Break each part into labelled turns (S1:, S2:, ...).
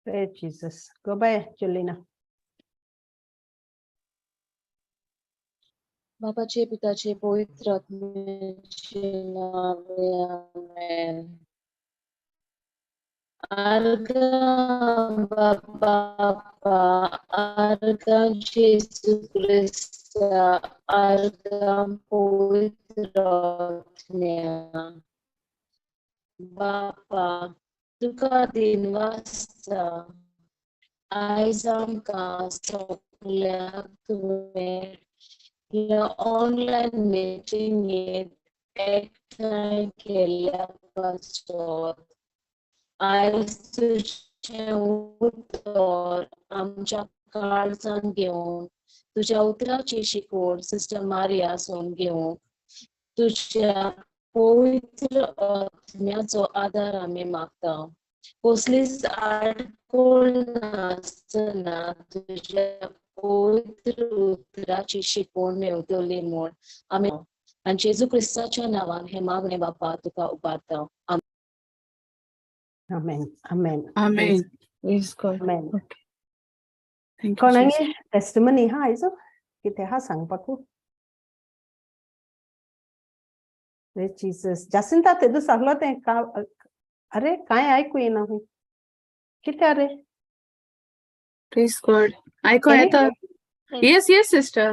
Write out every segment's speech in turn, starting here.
S1: Praise Jesus. Go by, Julina.
S2: बापाचे पिताचे पवित्र आत्म्याचे नावे आमेन. Arga Bapa, Arga Jesus Christa, Arga Poitratnya. Bapa, Tuka Dinvasta, Aizamka Sokля Tume, या online meeting केल्या पासून आयज तुझे उतर आमच्या काळजान घेऊन तुझ्या उतराची शिकवण सिस्टर मारियासून घेऊन तुझ्या पवित्र आत्म्याचो आधार आम्ही मागता. कसलीच आडखळ नासतना तुझ्या पवित्र उतराची शिकवण मेळटली म्हूण आमी आनी जेजू क्रिस्ताच्या नावान हे मागणे बापा तुका उबारता.
S1: Amen. Amen.
S3: Amen. Praise God.
S1: Amen.
S3: Okay. Thank you.
S1: कोणागे
S3: Jesus.
S1: Testimony हा आयजो कितें हा सांगपाकू. Praise Jesus. जासिंता तेदू सांगलो ते अरे काय ऐकू येना हूं कितें अरे
S3: Praise God. ऐकू
S1: Any-
S3: येता? Yes, yes, sister.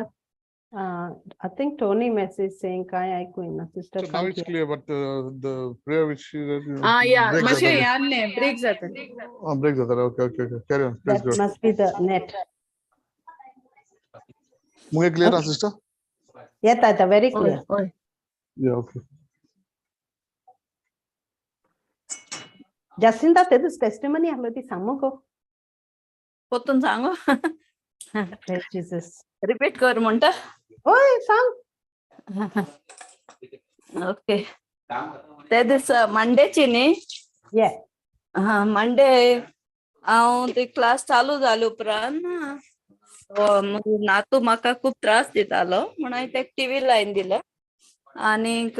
S1: I think Tony message saying काय ऐकू येना sister
S4: So now
S1: can't
S4: it's
S1: hear.
S4: clear, but the prayer which she read,
S3: Yeah.
S4: break
S3: मातशें
S4: जाता.
S3: यान्ने break जाता.
S4: Break जाता. Okay. Carry on. Praise
S1: That
S4: God.
S1: must be the net.
S4: मुझे clear ना
S1: Okay.
S4: sister?
S1: येता very
S3: Oy,
S1: clear.
S3: oy.
S4: Yeah, okay.
S1: Jacinta तेदू testimony आहलो ती सांगू को.
S5: पोतून सांगू
S1: Praise Jesus.
S5: रिपीट कर म्हणता.
S1: ओय सांग.
S5: ओके ते दीस मंडेची न्ही.
S1: Yeah.
S5: मंडे हांव ती क्लास चालू जाले उपरांत नातू म्हाका खूब त्रास दितालो म्हण हांवें तेका टीव्ही लायन दिलो आनीक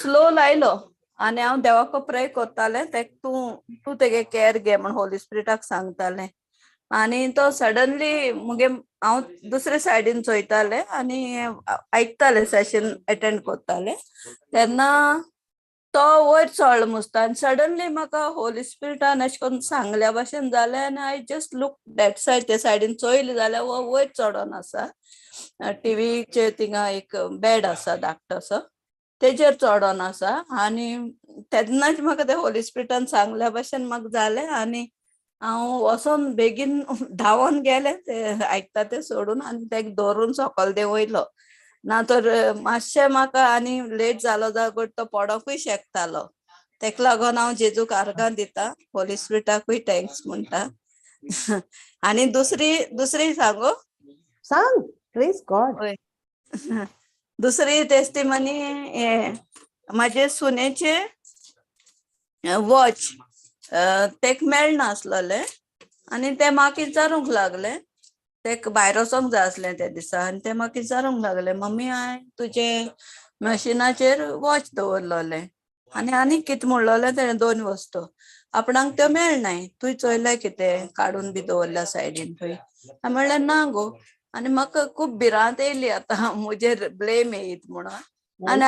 S5: स्लो लायलो आनी हांव देवाको प्रे करतालें तूं तेगे केअर घे म्हण होली स्पिरिटाक सांगतालें. आनी तो सडनली मुगे हांव दुसरे सायडीन चोयतालें आनी आयकतालें सेशन अटेंड करतालें तेन्ना तो वयर चडलो मुस्ता आनी सडनली म्हाका होली स्पिरिटान अशें करून सांगल्या भाशेन जालें आनी I just look that said ते सायडीन चोयलें जाल्यार वो वयर चडोन आसा. टीव्हीचेर थिंगा एक बेड आसा धाकटोसो तेजेर चडोन आसा आनी तेन्नाच म्हाका ते होली स्पिरिटान सांगल्या भाशेन म्हाका जालें आनी हांव वचोन बेगीन धांवोन गेलें ते आयकता ते सोडून आनी तेका धरून सकयल देंवयलो ना तर मातशें म्हाका आनी लेट जालो जाल्यार तो पडोंकूय शकतालो. तेका लागोन हांव जेजूक आर्गां दिता होली स्पिरिटाकूय थँक्स म्हणटा. आनी दुसरी सांगू
S1: सांग. Praise God.
S5: होय दुसरी टेस्टिमनी म्हाजे सुनेचे वॉच तेका मेळना आसलोलें आनी ते म्हाका विचारूंक लागले तेका भायर वचोंक जाय आसलें त्या दिसा आनी ते म्हाका विचारूंक लागले मम्मी हांवें तुजे मशिनाचेर वॉच दवरलोलें आनी कितें म्हणलोलें तेणें 2 वस्तू आपणाक त्यो मेळनाय तुवें चोयल्यार कितें काडून बी दवरल्या सायडीन खंय. हांवें म्हणलें ना गो आनी म्हाका खूब भिरांत येयली आतां म्हजेर ब्लेम येयत म्हणून आनी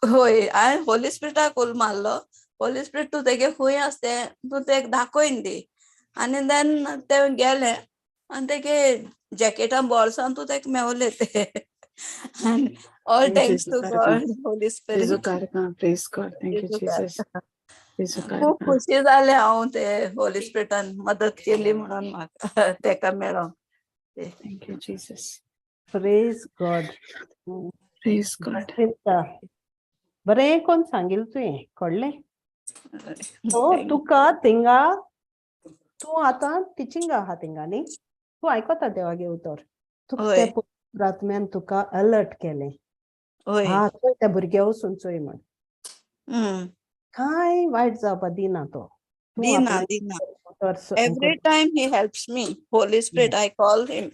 S5: हांवें होली स्पिरिटाक उलो मारलो होली स्पिरिट तूं तेगे खूंय आसता तूं तेका दाखोयन दी आनी देन ते गेले आनी तेगे जॅकेटान बोल्सान तूं तेका मेवले ते. All thanks to God Holy Spirit.
S3: जेजूक आर्गां. Praise God. Thank you, Jesus. जेजूक
S5: खूब
S3: आर्गां.
S5: खुशी जालें हांव ते होली स्पिरिटान मदत केली म्हणून म्हाका तेका मेळोंक.
S3: Thank you, Jesus.
S1: Praise God.
S3: Praise God.
S1: जासिंता बरें कोण सांगिल तुवें कळ्ळें. तुका थिंगा तूं आतां टिचिंग आहा थिंगा न्ही तूं आयकोता देवागे उतर तुका ते आत्म्यान तुका अलर्ट केलें. हा चोय त्या भुरग्या वचून चोय म्हण कांय वायट जावपा दिना तो.
S5: Dina. Every time he helps me, Holy Spirit, I call him.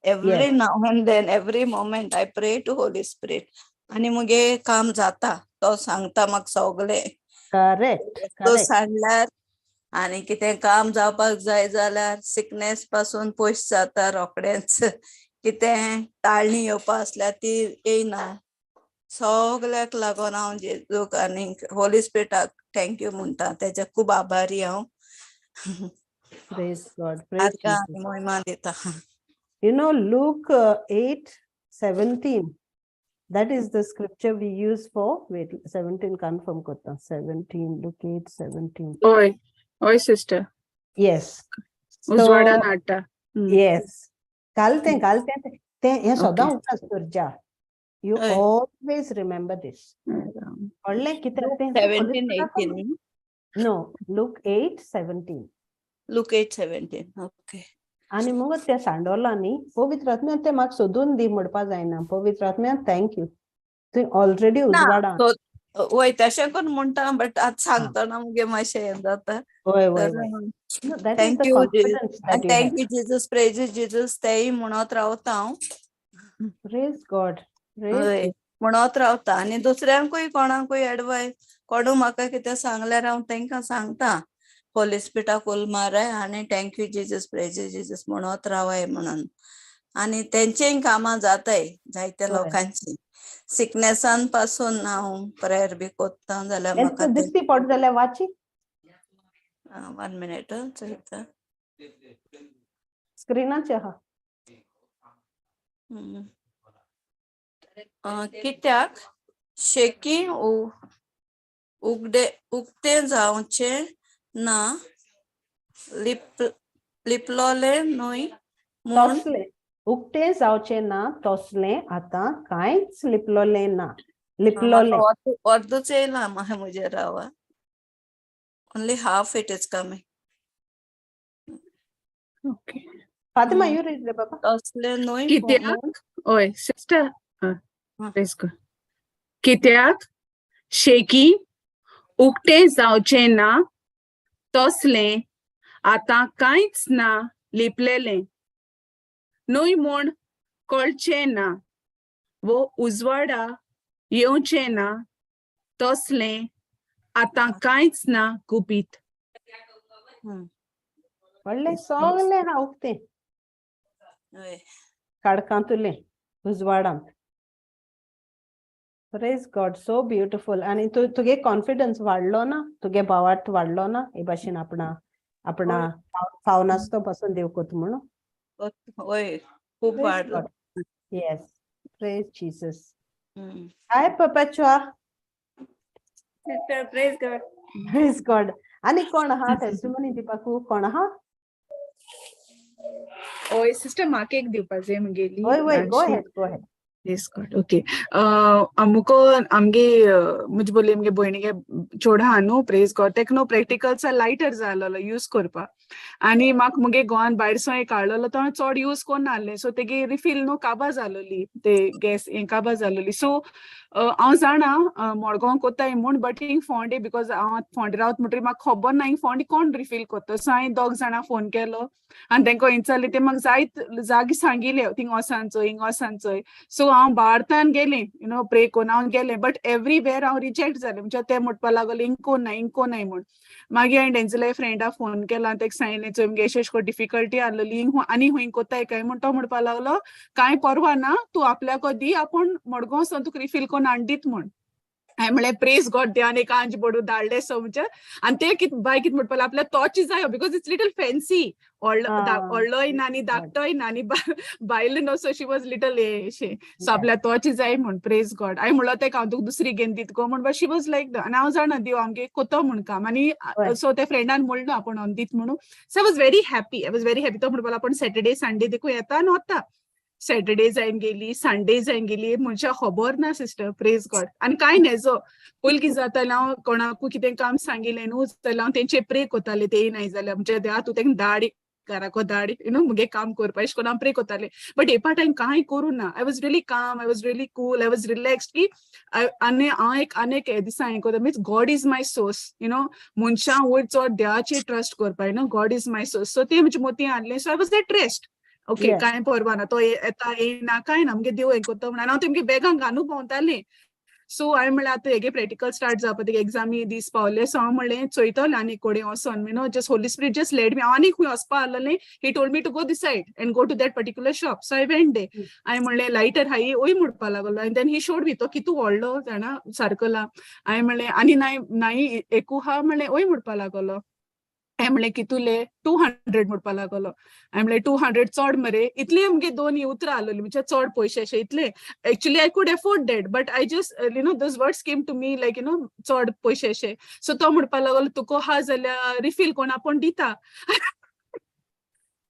S5: Every now and then, every moment, I pray to Holy Spirit. आणि मुगे काम जाता तो सांगता म्हाका सगळे.
S1: करेक्ट
S5: तो सांडल्यार आणि कितें काम जावपाक जाय जाल्यार सिकनेस पासून पयस जाता रोखडेंच. कितें ताळणी येवपा आसल्यार ती येयना. सगल्याक लागून हांव जेजूक आनी होली स्पिरिटाक थँक्यू म्हणटा. तेजे खूब आभारी हांव.
S1: Praise God. Praise
S5: आर्गा
S1: Jesus.
S5: आनी महिमा दिता.
S1: You know, Luke 8:17. That is the scripture we use for, wait, 17 confirm kota. 17, Luke 8:17.
S3: Oi, oi, sister.
S1: Yes.
S3: Uzvada Nata.
S1: Yes. Kalte te he soda
S3: Okay.
S1: utas turja. You
S5: Oi.
S1: always remember this. Olle kite te
S5: 17:18.
S1: No, Luke 8:17.
S5: Luke 8:17. Okay.
S1: आणि मग त्या सांडोलांनी पवित्र आत्म्यान ते म्हाका सोदून दी म्हणपा जायना. पवित्र आत्म्यान थँक्यू. तुवें ऑलरेडी उजवाडा.
S5: वय तशें करून म्हणटा बट आज सांगतना मुगे मातशें हें जाता.
S1: होय होय होय. That is the
S5: thank you
S1: confidence that you have.
S5: Thank you Jesus, praise Jesus तेय म्हणत रावता हांव.
S1: Praise God. Praise
S5: हय
S1: Jesus.
S5: म्हणत रावता. आनी दुसऱ्यांकूय कोणाकूय एडवायस कोणू म्हाका कितें सांगल्यार हांव तांकां सांगता होली स्पिरिटाक उल माराय आनी थँक्यू जेजस, प्रेजीस जेजस म्हणत रावाय म्हणून. आनी तेंचेय कामां जाताय जायत्या
S1: होय.
S5: लोकांची. सिकनेसान पासून हांव प्रेयर बी कोत्ता जाल्यार
S1: हें
S5: म्हाका
S1: तुका दिसती पड जाल्यार वाची.
S5: 1 मिनिट चलता.
S1: स्क्रिनाचेर आहा.
S5: कित्याक शेकी उक्ते जावचे ना लिपलोले न्हय म्हूण
S1: तसले उक्ते जावचे ना तसले आतां कांयच लिपलोले ना. लिपलोले.
S5: अर्दूच येयला म्हजे रावा. Only half it is coming.
S3: Okay.
S1: Fatima you read रे बाबा.
S5: तसले न्हय
S3: कित्याक
S5: म्हूण
S3: oi, sister. Praise God. कित्याक शेकी उक्ते जावचे ना तसले आतां कांयच ना लिपलेले न्हय म्हूण कळचे ना वो उजवाडा येवचे ना तसले आतां कांयच ना गुपीत.
S1: व्हडले सगले आहा उक्ते. काडकांतुले उजवाडांत. Praise God, so beautiful. आणि तुगे कॉन्फिडन्स वाडलो ना, तुगे भावार्थ वाडलो ना, हे भाशेन आपणा फावनास्तो पासून देव कोत म्हणून.
S5: वय खूब
S1: Praise
S5: वाडलो.
S1: God. Yes. Praise Jesus. Hi Perpetua.
S5: Sister, praise God.
S1: Praise God. आणि कोण आहा टेस्टिमनी दिवपाकू कोण आहा?
S3: Oi, sister, म्हाका एक दिवपाक जाय मुगेली.
S1: होय होय, go ahead.
S3: Yes, God. Okay. अमुको आमगे मुझे बोले आमगे भयणीगे चोडा हा न्हू, प्रेज गॉड. तेका न्हू प्रॅक्टिकल्सा लायटर जाय आसलो यूज करपा. आनी म्हाका मुगे गोवान भायरसो एक हाडलोलो तो हांवें चड यूज कोन्ना आहलें. सो तेगे रिफील न्हू काबार जालोली. ते गॅस हें काबार जालोली. सो हांव जाणा मडगांव कोत्ताय म्हूण बट हिंग फोंडे बिकॉज हांव फोंडे रावता म्हणटरी म्हाका खबर ना हिंग फोंडे कोण रिफील कोत्ता. सो हांवें दोग जाणां फोन केलो आनी तेंकां विचारलें. ते म्हाका जायत जागी सांगिल्ले थिंग वोसांचोय हिंग वोसांचोय. सो हांव भारतान गेलें प्रे कोन्न हांव गेलें बट एवरीवेर हांव रिजेक्ट जालें. म्हणजे ते म्हणपा लागले हिंग कोन्नाय म्हूण. मागीर हांवें तेंचेल्या फ्रेंडाक फोन केलो आनी तेका सांगलें चोय मुगे अशें अशें डिफिकल्टी आहलोली आनी हूंय कोत्ताय काय म्हूण. तो म्हणपा लागलो कांय परवा ना तूं आपल्याको दी आपूण मडगांव सावन तुका रिफील कोन्न हाडून दित म्हूण. हांवें म्हणलें प्रेज गॉड देवान एक आंज बडू धाडलें सो म्हणजे. आनी ते बाय कितें म्हणपा लागले आपल्याक तोच जायो बिकॉज इट्स लिटल फॅन्सी. व्हडलोय ना आनी धाकटोय ना आनी बायल न्हू. सो शी वॉज लिटल हेशें. सो आपल्याक तोच जाय म्हूण. Praise God. हांवें म्हणलो तेका हांव तुका दुसरी घेवन दित गो म्हूण. बट शी वॉज लायक आनी हांव जाणा देव आमगे कोतो म्हूण काम. आनी सो ते फ्रेंडान म्हणलो आपूण हांव दित म्हणून. So I was very happy. तो म्हणपाक आपूण सॅटर्डे संडे देखून येता आनी वता. सॅटर्डे जायन गेली, संडे जायन गेली, मनशा खबर ना सिस्टर. Praise God. आनी कांय न्हय पयलीं कितें जातालें हांव कोणाकूय कितें काम सांगिल्लें न्हू जाल्यार हांव तेंचे प्रे कोत्तालें ते येयनाय जाल्यार. म्हणजे देवा तूं तेंका धाड घराको धाड मुगे काम करपा अशें कोन्न हांव प्रे कोत्तालें. बट हे पाट हांवें कांय करूं ना. आय वॉज रियली काम, I was really cool, I was relaxed की आनी हांव एक हे दिसा हें कोत्ता means God is my source. मनशां वयर चड देवाचेर ट्रस्ट करपा God is my source. So तें म्हजे मोती हाडलें. So I was at rest. Okay कांय परवा ना तो येता येयना कांय ना मुगे देव हें कोत्ता म्हूण. हांव तेमगे बॅगान घालून भोंवतालें. सो हांवें म्हणलें आतां हेगे प्रॅक्टिकल स्टार्ट जावपा तेगे एग्जामी दीस पावले सो हांव म्हणलें चोयतलें आनी कोडे वोसोन you know just Holy Spirit just led me हांव आनी खूंय वचपा आहलोलें he told me to go this side and go to that particular shop so I went there हांवें म्हणलें लायटर हाय ओय म्हणपा लागलो आनी देन ही शोड मी तो कितू व्हडलो जाणा सारको ला हांवें म्हणलें आनी नाही एकू हा म्हणलें ओय म्हणपा लागलो हांवें म्हणलें कितूले 200 म्हणपा लागलो हांवें म्हणलें 200 चोड मरे इतले आमगे 2 उतरां आहलोलीं म्हणजे चोड पयशे अशे इतले actually I could afford that but I just you know those words came to me like you know चोड पयशे अशे सो तो म्हणपा लागलो तुका हा जाल्यार रिफील कोण आपूण दिता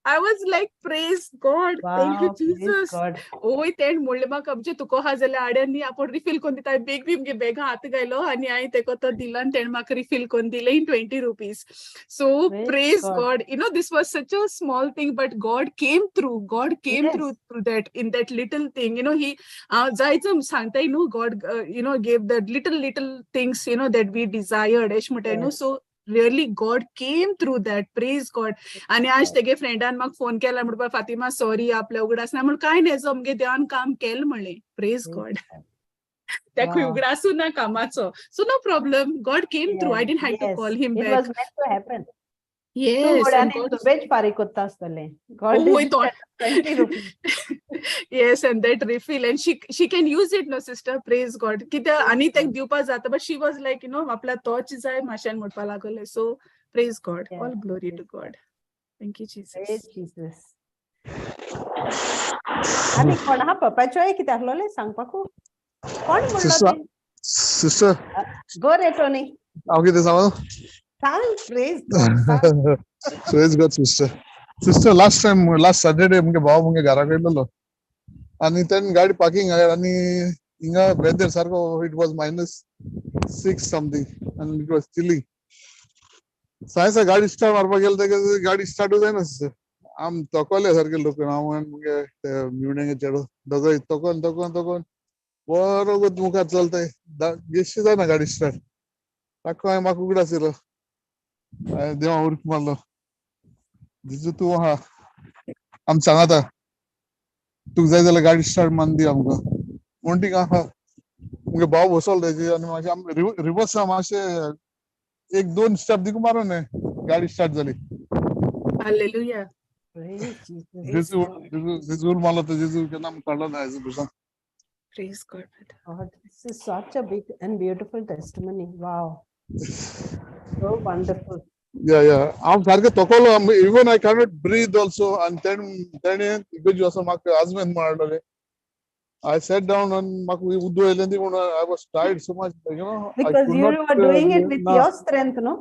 S3: I was like, praise God, thank you,
S1: Wow, praise
S3: Jesus.
S1: God.
S3: ओय तेण म्हणलें म्हाका आमचे तुका हा जाल्यार आड्यांनी आपूण रिफील कोन्न दिता बेग बी मुगे बॅगा हात घायलो आनी हांवें तेका तो दिलो आनी तेणें म्हाका रिफील कोन्न दिलें in 20 rupees so
S1: Praise
S3: praise
S1: God.
S3: God. You know, this was such a small thing, but God came through. God came
S1: Yes.
S3: through that in that little thing. You know, he जायचं सांगता न्हू God you know gave the little things you know that we desired एश म्हणटाय न्हू
S1: Yes.
S3: so really God came through that. Praise God. आनी आज तेगे फ्रेंडान म्हाका फोन केला म्हणपा फातिमा सॉरी आपल्या उगडास ना म्हण काय नाही जो आमगे देवान काम केलें म्हणलें प्रेज गॉड त्या खंय
S1: Wow.
S3: उगडासूं ना कामाचो so no problem God came through I didn't have to
S1: Yes,
S3: call him
S1: it
S3: back
S1: was meant to happen. तू
S3: येस
S1: घोड्यान
S3: एंड गॉड
S1: बेच फारीक कोत्ता आसतलें. God
S3: Oh,
S1: didn't send 20 rupees.
S3: yes, and that refill, and she can use it, no sister. Praise God. कित्या आनी तेक दिवपा जाता, but she was like, you know, आपल्या तोच जाय माशान म्हणपा लागले. So praise God.
S1: Yeah,
S3: All glory to
S1: praise
S3: God. Thank you, Jesus.
S1: Praise Jesus. आनी कोण आहा पप्पाच्योय कितें आहलोलें सांगपाकू कोण म्हणलो तें
S4: Sister,
S1: गो रे टोनी
S4: हांव कितें सांगू?
S1: सांग प्रेज गॉड सांग
S4: Praise God, sister. Sister, last Saturday, मुगे भाव मुगे घरा गेल्लो आनी तेन गाडी पार्किंग आनी हिंगा वेदर सारको इट वॉज -6 समथिंग आनी इट वॉज चिली सायन्सा गाडी स्टार्ट मारपा गेलो तेगे गाडी स्टार्ट जायना सिस्टर आम तोकोले सारके लोक हांव आनी मुगे मिवणेगे चेडो दोगोय तोकोन बरो गोत मुखार चलताय गेश्टी जायना गाडी स्टार्ट ताका हांवें म्हाका उगडास येयलो देवा उर्क मारलो जिजू तूं आहा आम सांगाता तुका जाय जाल्यार गाडी स्टार्ट मान दी आमकां म्हूण थिंगा आहा मुगे भाव बसलो तेजे आनी मातशें आम रिवर्स मातशें 1-2 स्टेप दिकू मारो न्ही गाडी स्टार्ट जाली
S3: Hallelujah.
S1: Praise Jesus.
S4: जेजू मारलो तर जेजू केन्ना आमकां काडलो ना हेजो भुरसां
S3: Praise God.
S1: God, this is such a big and beautiful testimony. Wow. So wonderful.
S4: या हांव सारकें तोकोलो even I cannot breathe also आनी तेणें इगर्जी वचोन म्हाका आजमेंत मारलोलें I sat down and म्हाका उद्दू येयलें ती म्हूण I was tired so much you know I
S1: Because
S4: could
S1: you
S4: not
S1: were doing it with your strength, no?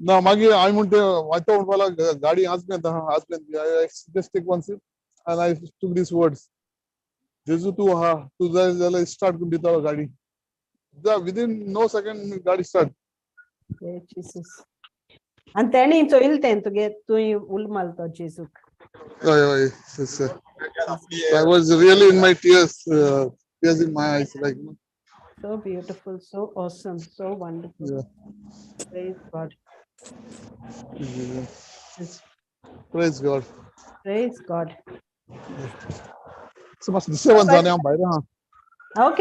S4: ना मागीर हांवें म्हणटा वायतो म्हणपा लागलो गाडी आजमेंत आहा आजमेंत I just take one sip and I took these words जेजू तूं आहा तूं जाय जाल्यार स्टार्ट करून दितालो गाडी within no second गाडी स्टार्ट
S1: Praise Jesus. And तेणी चोयल तें तुगे तुवें उल मारतो जेजूक.
S4: हय I was really in my tears in my eyes like
S1: So beautiful, so awesome, so wonderful.
S4: yeah.
S1: Praise God.
S4: Praise God.
S1: Praise God.
S4: So must this one जाने हम बाहर हां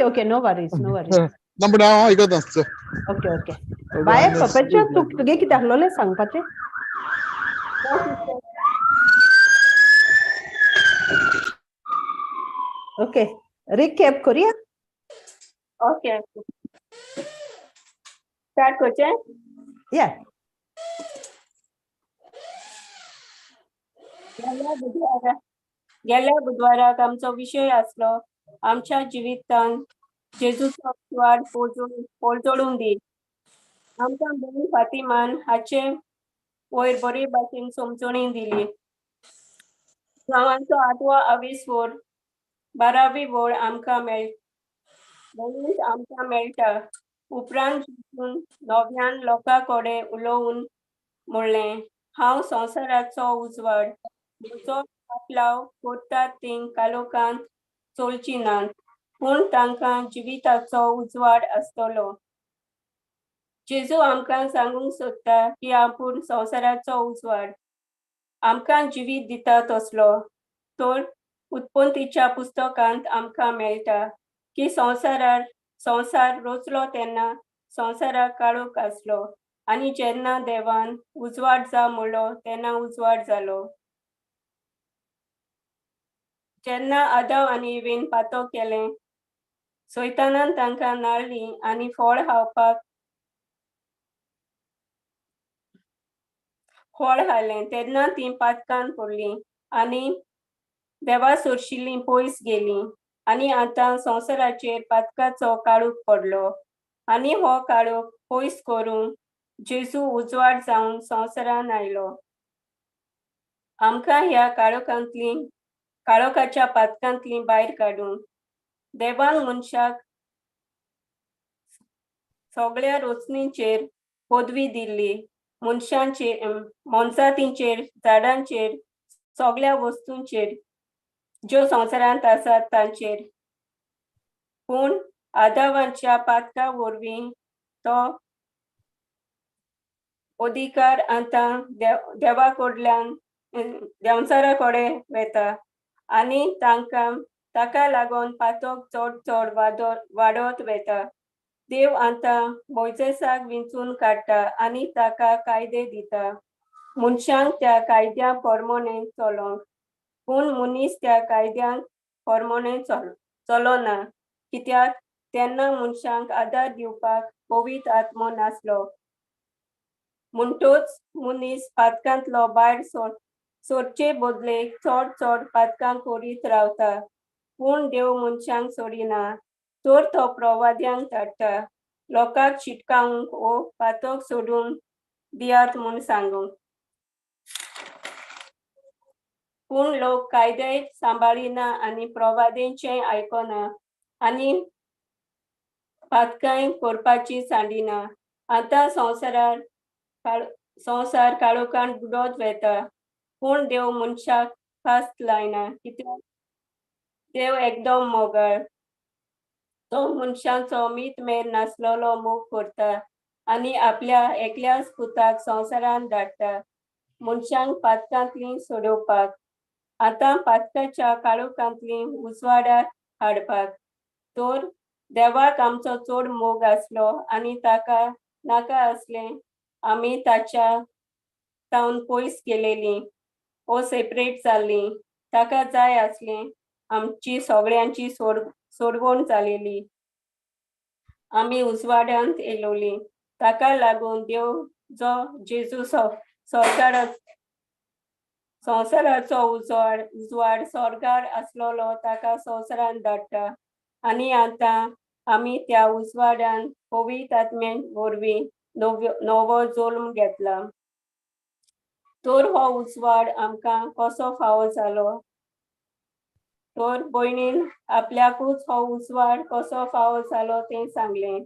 S1: Okay, no worries, no worries.
S4: Number हां इकत असतं
S1: Okay. Bye पप्पाच्यो तुगे कितें आहलोलें सांगपाचें? Okay, recap करूया?
S2: ओके स्टार्ट करचें
S1: Yeah.
S2: गेल्या बुधवाराक आमचो विशय आसलो आमच्या जिवितांत जेजूचो स्वाद पोळचोडून दी आमकां भोईन फातिमान हाचे वयर बरे भाशेन समजणी दिली गांवांचो 8वो आविस्वोर 12वी वळ आमकां मेळटा उपरांत जितून 9व्यान लोकां कडेन उलोवन म्हणलें हांव संवसाराचो उजवाड म्हजो आपलाव कोत्तात तीं कालोखांत चलची नात पूण तांकां जिविताचो उजवाड आसतलो जेजू आमकां सांगूंक सोदता की आपूण संवसाराचो उजवाड आमकां जिवीत दिता तसलो तर उत्पत्तीच्या पुस्तकांत आमकां मेळटा की संवसारार संसार रचलो तेन्ना संसाराक काळोख आसलो आनी जेन्ना देवान उजवाड जा म्हणलो तेन्ना उजवाड जालो. जेन्ना आदाम आनी इवेन पातक केलें, सैतानान तांकां नाळ्ळी आनी फळ हाडलें तेन्ना तीं पातकान पडलीं आनी देवा सोरशिल्लीं पयस गेलीं. आनी आतां संवसाराचेर पातकाचो काळोख पडलो आनी हो काळोख पयस करूंक जेजू उजवाड जावन संवसारान आयलो. आमकां ह्या काळोखाच्या पातकांतलीं भायर काडून देवान मनशाक सगळ्या रचणींचेर पदवी दिल्ली. मोनजातींचेर, झाडांचेर, सगळ्या वस्तूंचेर ज्यो संवसारांत आसात तांचेर. पूण आदामाच्या पातका वरवीं तो अधिकार आतां देवा कडल्यान देंवचारा कडेन वेता आनी ताका लागून पातक चड चड वाडत वेता. देव आतां मोइसेसाक विंचून काडटा आनी ताका कायदे दिता मनशांक त्या कायद्या प्रमाणें चलोंक. पूण मनीस त्या कायद्यांक प्रमाणें चलोना, कित्याक तेन्ना मनशांक आदार दिवपाक पवित्र आत्मो नासलो. म्हणटूच मनीस पातकांतलो भायर सोडचे बदलेक चड चड पातकां करीत रावता. पूण देव मनशांक सोडिना, तर तो प्रवाद्यांक धाडटा लोकांक शिटकावंक वो पातक सोडून दियात म्हूण सांगूंक. पूण लोक कायदे सांबाळिना आनी प्रवादेंचें आयकना आनी पातकाय करपाची सांडिना. आतां संवसार काळोखान बुडत वेता, पूण देव मनशाक फास्ट लायना, कित्याक देव एकदम मोगाळ. तो मनशांचो मीत मेर नासलोलो मोग करता आनी आपल्या एकल्याच पुताक संवसारान धाडटा मनशांक पातकांतलीं सोडोवपाक, आतां पातकाच्या काळोखांतलीं उजवाडाक हाडपाक. तर देवाक आमचो चड मोग आसलो आनी ताका नाका आसलें आमी ताच्या तावन पयस गेलेलीं वो सेपरेट जाल्लीं. ताका जाय आसलें आमची सगळ्यांची सोडवण जालेली, आमी उजवाडांत येयलोलीं. ताका लागून देव जो जेजू संवसाराचो उजवाड स्वर्गार आसलोलो ताका संवसारान धाडटा आनी आतां आमी त्या उजवाडान पवित्र आत्म्या वरवीं नवो जल्म घेतला. तर हो उजवाड आमकां कसो फावो जालो? तर भयणीन आपल्याकूच हो उजवाड कसो फावो जालो तें सांगलें.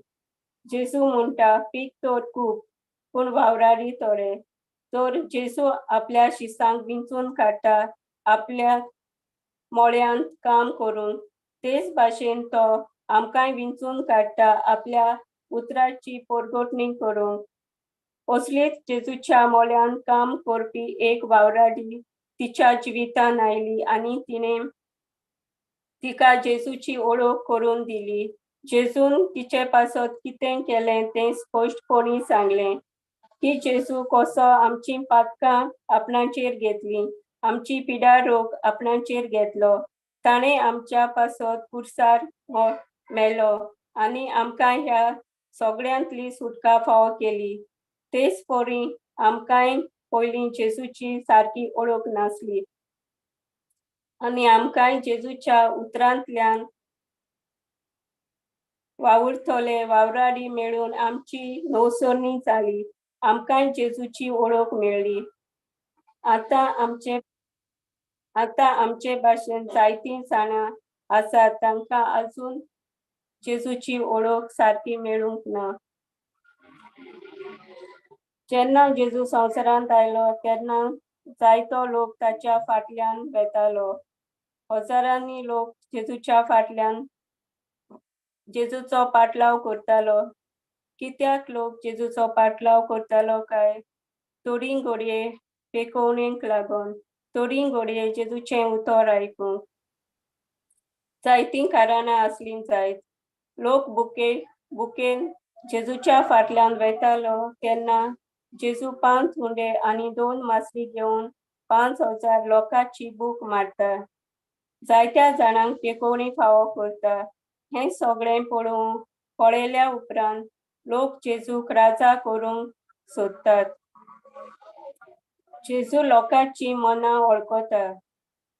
S2: जेजू म्हणटा, पीक तर खूब पूण वावराडी थोडे. तर जेजू आपल्या शिसांक विंचून काडटा आपल्या मळ्यांत काम करूंक. तेच भाशेन तो आमकांय विंचून काडटा आपल्या उतराची परगटणी करूंक. असलीच जेजूच्या मळ्यान काम करपी एक वावराडी तिच्या जिवितान आयली आनी तिणें तिका जेजूची ओळख करून दिली. जेजून तिचे पासत कितें केलें तें स्पश्टपणी सांगलें की जेजू कसो आमची पातकां आपणाचेर घेतली, आमची पिडा रोग आपणाचेर घेतलो. ताणें आमच्या पासत कुर्सार मेलो आनी आमकां ह्या सगळ्यांतली सुटका फावो केली. तेच परी आमकांय पयलीं जेजूची सारकी ओळख नासली आनी आमकांय जेजूच्या उतरांतल्यान वावुरतले वावराडी मेळून आमची नवसरणी जाली. आमकांय जेजूची ओळख मेळ्ळी. आतां आमचे भाशेन जायतीं जाणां आसात तांकां आजून जेजूची ओळख सारकी मेळूंक ना. जेन्ना जेजू संवसारांत आयलो तेन्ना जायतो लोक ताच्या फाटल्यान वेतालो. हजारांनी लोक जेजूच्या फाटल्यान जेजूचो पाटलाव करतालो. कित्याक लोक जेजूचो पाटलाव करतालो काय? थोडीं घडये पेखोवणेक लागून, थोडीं घडये जेजूचें उतर आयकूंक. जायतीं कारणां आसलीं जायत. लोक बुकेन जेजूच्या फाटल्यान वेतालो तेन्ना जेजू 5 हुंडे आनी 2 मासली घेवन 5,000 लोकांची भूक मारता. जायत्या जाणांक पेकोवणी फावो करता. हें सगळें पळयल्या उपरांत लोक जेजूक राजा करूंक सोदतात. जेजू लोकांची मनां वळखता.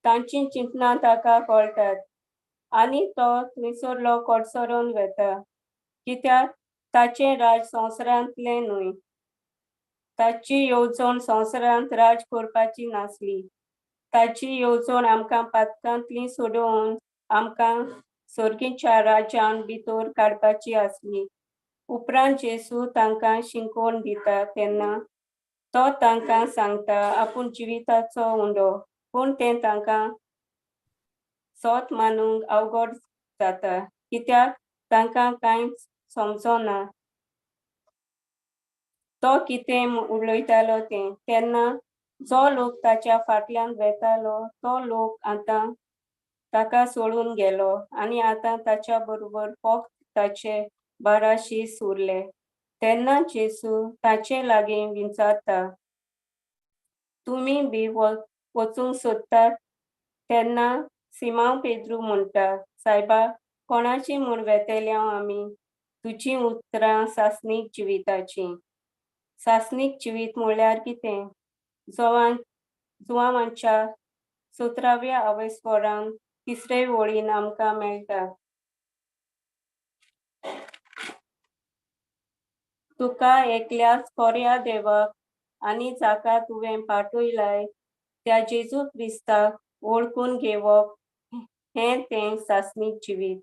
S2: तांची चिंतनां ताका कळटात आनी तो थंयसरलो कोडसरून वेता, कित्याक ताचें राज संवसारांतलें न्हय. ताची येवजण संवसारांत राज करपाची नासली. ताची येवजण आमकां पातकांतली सोडोवन आमकां सर्गीच्या राज्यान भितर काडपाची आसली. उपरांत जेजू तांकां शिंकोवन दिता तेन्ना तो तांकां सांगता आपूण जिविताचो उंडो, पूण तें तांकां सोत मानूंक अवघड जाता, कित्याक तांकां कांयच समजना तो कितें उलयतालो तें. तेन्ना जो लोक ताच्या फाटल्यान वेतालो तो लोक आतां ताका सोडून गेलो आनी आतां ताच्या बरोबर फकत ताचे 12 शीश उरले. तेन्ना जेजू ताचे लागीं विचारता, तुमी बी वचूंक सोदतात? तेन्ना सिमांव पेद्रू म्हणटा, सायबा, कोणाची म्हूण वेतेल्या आमी? तुजीं उतरां सासणीक जिविताचीं. सासणीक जिवीत म्हणल्यार कितें? जुवामांच्या 17व्या आवेस्वरांत 3रे वळीन आमकां मेळटा. तुका एकल्याच खऱ्या देवाक आनी जाका तुवें पाठयलाय त्या जेजू क्रिस्ताक वळखून घेवप हें तें सासणीक जिवीत.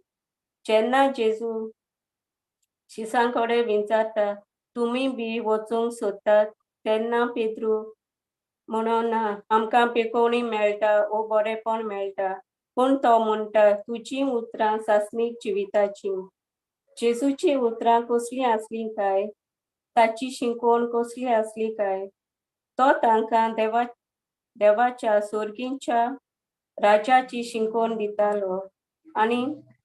S2: जेन्ना जेजू शिसांकडे विचारता, तुमी बी वचूंक सोदतात? तेन्ना पेद्रू म्हणना, आमकां पेकोवणी मेळटा वो बरेपण मेळटा, पूण तो म्हणटा, तुजीं उतरां सासणीक जिविताचीं. जेजूची उतरां कसलीं आसलीं काय? ताची शिंकोवन कसली आसली काय? तो तांकां देवाच्या सर्गीच्या राजाची शिंकोवन दितालो आनी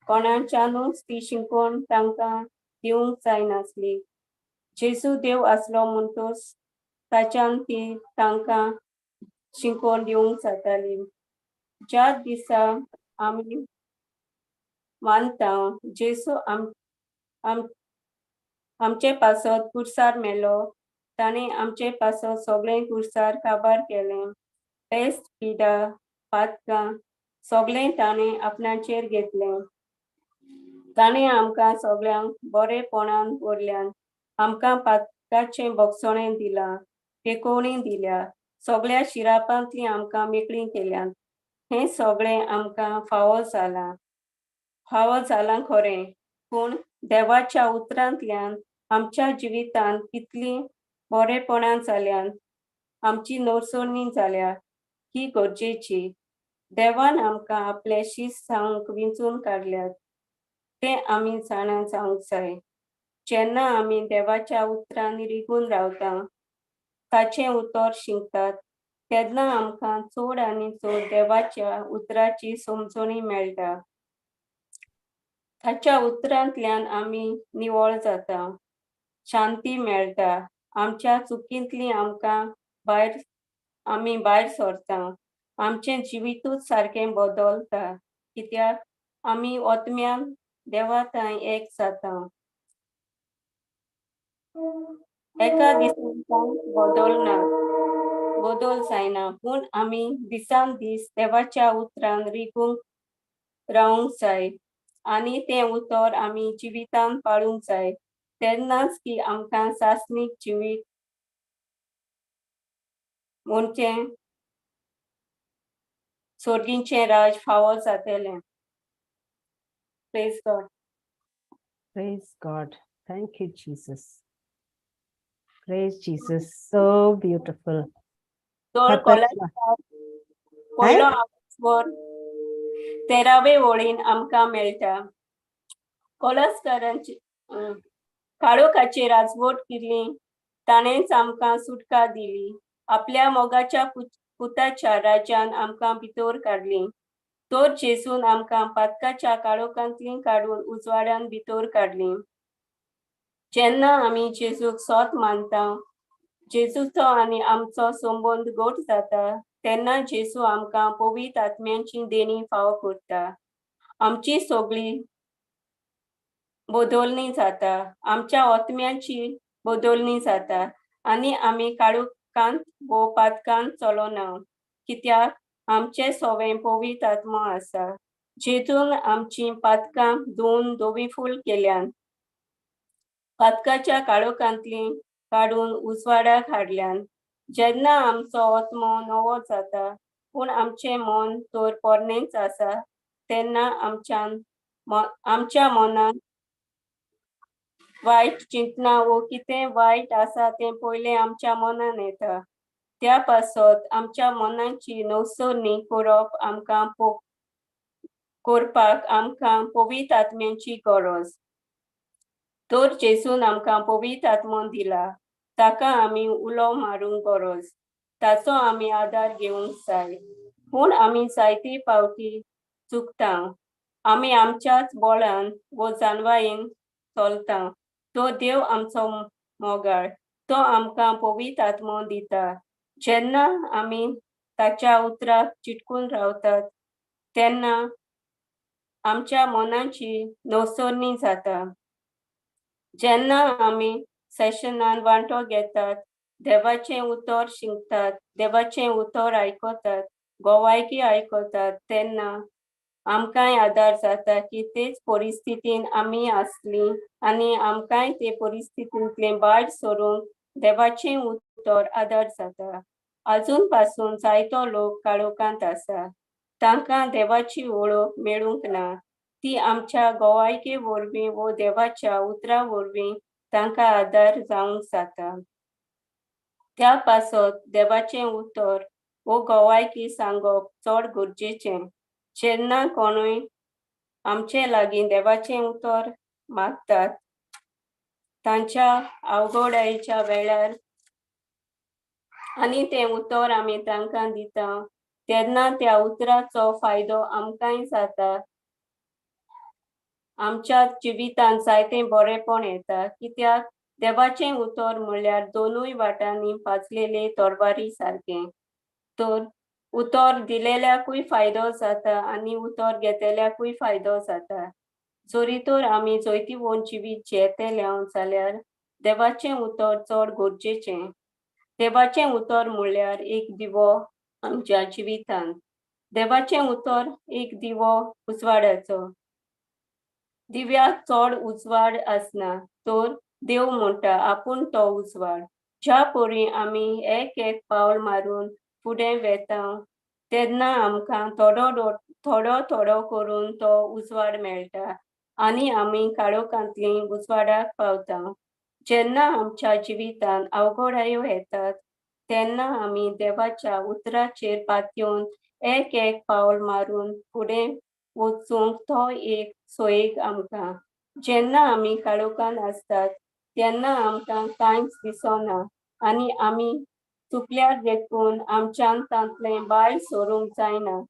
S2: कोणाच्यानूच ती शिंकोवन तांकां दिवंक जायनासली. जेजू देव आसलो म्हणटच ताच्यान ती तांकां शिंकोवन दिवंक जाताली. ज्या दिसा आमी मानता जेजू आमचे पासत कुर्सार मेलो, ताणें आमचे पासत सगळें कुर्सार काबार केलें. पेस्त, पिडा, पातकां सगळें ताणें आपणाचेर घेतलें. ताणें आमकां सगळ्यांक बरेपणान भरल्यान आमकां पातकाचें भक्षणें दिलां, पेकोवणी दिल्या, सगळ्या शिरापांतलीं आमकां मेकळीं केल्यात. हें सगळें आमकां फावो जालां खरें, पूण देवाच्या उतरांतल्यान आमच्या जिवितांत कितलीं बरेपणां जाल्यात, आमची नरसरणी जाल्या ही गरजेची. देवान आमकां आपले शीश जावंक विंचून काडल्यात तें आमी जाणा जावंक जाय. जेन्ना आमी देवाच्या उतरां रिगून रावता, ताचें उतर शिंकतात, तेन्ना आमकां चड आनी चड देवाच्या उतराची समजणी मेळटा. ताच्या उतरांतल्यान आमी निवळ जाता, शांती मेळटा, आमच्या चुकींतलीं आमी भायर सरता, आमचें जिवितूच सारकें बदलता, कित्याक आमी ओतम्यान देवा थंय एक जाता. एका दिसान बदल जायना, पूण आमी दिसान दीस देवाच्या उतरान रिगून रावंक जाय आनी तें उतर आमी जिवितांत पाळूंक जाय. तेन्नाच की आमकां सासणीक जिवीत म्हणजे सर्गीचें राज फावो जातलें. Praise God.
S1: Praise God. Thank you, Jesus. Praise Jesus. So beautiful.
S2: तर पयलो आवाजवर 13वे वळीन आमकां मेळटा. कोलस्कारांची काळोखाची राजवट केली, ताणेंच आमकां सुटका दिली. आपल्या मोगाच्या पुताच्या राज्यान आमकां भितर काडली. तर जेसून आमकां पातकाच्या काळोखांतली काडून उजवाड्यान भितर काडली. जेन्ना आमी जेजूक सोत मानता, जेजूचो आनी आमचो संबंद घट जाता, तेन्ना जेजू आमकां पवित्र आत्म्याची देणी फावो करता. आमची सगळी बदलणी जाता, आमच्या आत्म्याची बदलणी जाता आनी आमी काळोखांत वो पातकांत चलोना, कित्याक आमचे सवें पवित्र आत्मो आसा. जेजून आमची पातकां धुवन धोबीफूल केल्यान, पातकाच्या काळोखांतली काडून उजवाड्याक हाडल्यान. जेन्ना आमचो आत्मो नवो जाता पूण आमचें मन तर पोरणेंच आसा, तेन्ना आमच्या मनान वायट चिंतना वो कितें वायट आसा तें पयलें आमच्या मनान येता. त्या पासत आमच्या मनाची नवसरणी करपाक आमकां पवित्र आत्म्याची गरज. तर जेजून आमकां पवित्र आत्मो दिला, ताका आमी उलो मारूंक गरज, ताचो आमी आदार घेवंक जाय. पूण आमी जायते फावटी चुकता. आमी आमच्याच बळान वो जानवायेन चलता. तो देव आमचो मोगाळ, तो आमकां पवित्र आत्मो दिता. जेन्ना आमी ताच्या उतराक चिटकून रावतात, तेन्ना आमच्या मनाची नवसरणी जाता. जेन्ना आमी सेशनान वांटो घेतात, देवाचें उतर शिंकतात, देवाचें उतर आयकतात, गोवायकी आयकतात, तेन्ना आमकांय आदार जाता की तेच परिस्थितीन आमी आसली आनी आमकांय ते परिस्थितींतले भायर सरूंक देवाचें उतर आदार जाता. अजून पासून जायतो लोक काळोखांत आसा, तांकां देवाची वळख मेळूंक ना. ती आमच्या गोवायके वरवीं वो देवाच्या उतरा वरवीं तांकां आदार जावंक जाता. त्या पासत देवाचें उतर वो गोवायकी सांगप चड गरजेचें. जेन्ना कोणूय आमचे लागीं देवाचें उतर मागतात, तांच्या अवघडायेच्या वेळार आनी तें उतर आमी तांकां दिता, तेन्ना त्या उतराचो फायदो आमकांय जाता. आमच्या जिवितांत जायतें बरेंपण येता, कित्याक देवाचें उतर म्हणल्यार दोनूय वाटांनी पाजलेले तोरवारी सारकें. तर उतर दिलेल्याकूय फायदो जाता आनी उतर घेतल्याकूय फायदो जाता. जरी तर आमी जैतिवंत जिवीत जियेतले जाल्यार देवाचें उतर चड गरजेचें. देवाचें उतर म्हणल्यार एक दिवो आमच्या जिवितांत. देवाचें उतर एक दिवो उजवाडाचो. दिव्याक चड उजवाड आसना, तर देव म्हणटा आपूण तो उजवाड. ज्या परी आमी एक एक पावल मारून फुडें वेता, तेन्ना आमकां थोडो थोडो करून तो उजवाड मेळटा आनी आमी काळोखांतली उजवाडाक पावता. जेन्ना आमच्या जिवितांत अवघडायो येतात, तेन्ना आमी देवाच्या उतराचेर पातयेवन एक एक पावल मारून फुडें वचूंक तो एक सोयेग आमकां. जेन्ना आमी काळोखान आसतात, तेन्ना आमकां कांयच दिसना आनी आमी चुकल्यार देखून आमच्यान तांतलें भायर सरूंक जायना.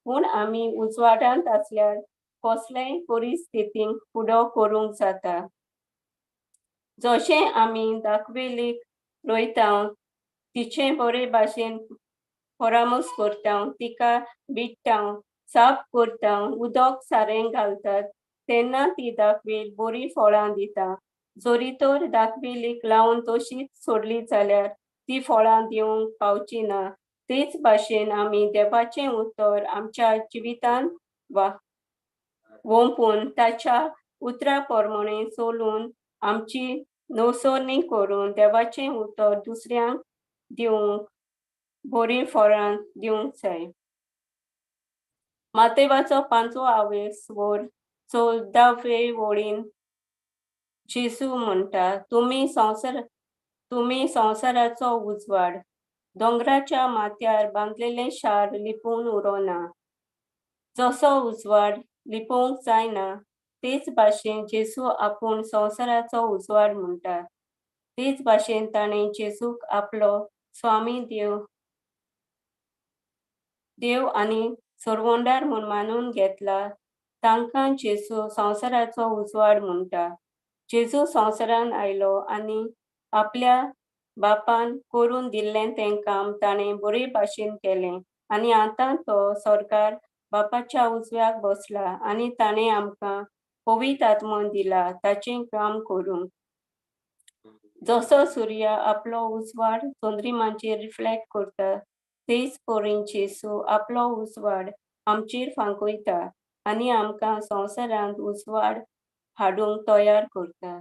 S2: पूण आमी उजवाडांत आसल्यार कसलेय परिस्थितींक फुडो करूंक जाता. जशें आमी दाखवेलीक रोयता, तिचें बरे भाशेन परामर्श करता, तिका बिडटा, साफ करता, उदक सारें घालतात, तेन्ना ती दाखवेल बरी फळां दिता. जरी तर दाखवेलीक लावन तशीच सोडली जाल्यार ती फळां दिवंक पावची ना. तेच भाशेन आमी देवाचें उतर आमच्या जिवितांत वोंपून ताच्या उतरा प्रमाणें चलून आमची नवसरणी करून देवाचें उतर दुसऱ्यांक दिवंक बरीं फळां दिवंक जाय. मातेवाचो 5वे स्वर 14वे वळीन जेजू म्हणटा, तुमी संवसाराचो उजवाड. दोंगराच्या माथ्यार बांदलेलें शार लिपून उरोना. जसो उजवाड लिपोवंक जायना, तेच भाशेन जेजू आपूण संवसाराचो उजवाड म्हणटा. तेच भाशेन ताणें जेजूक आपलो स्वामी देव आनी सोरवोंडार म्हूण मानून घेतला तांकां जेजू संवसाराचो उजवाड म्हणटा. जेजू संवसारान आयलो आनी आपल्या बापान करून दिल्लें तें काम ताणें बरे भाशेन केलें आनी आतां तो सरकार बापाच्या उजव्याक बसला आनी ताणें आमकां पवित्र आत्मो दिला ताचें काम करूंक. जसो सूर्य आपलो उजवाड चंद्रिमांचेर रिफ्लेक्ट करता तेच परीन जेजू आपलो उजवाड आमचेर फांकयता आनी आमकां संवसारांत उजवाड हाडूंक तयार करता.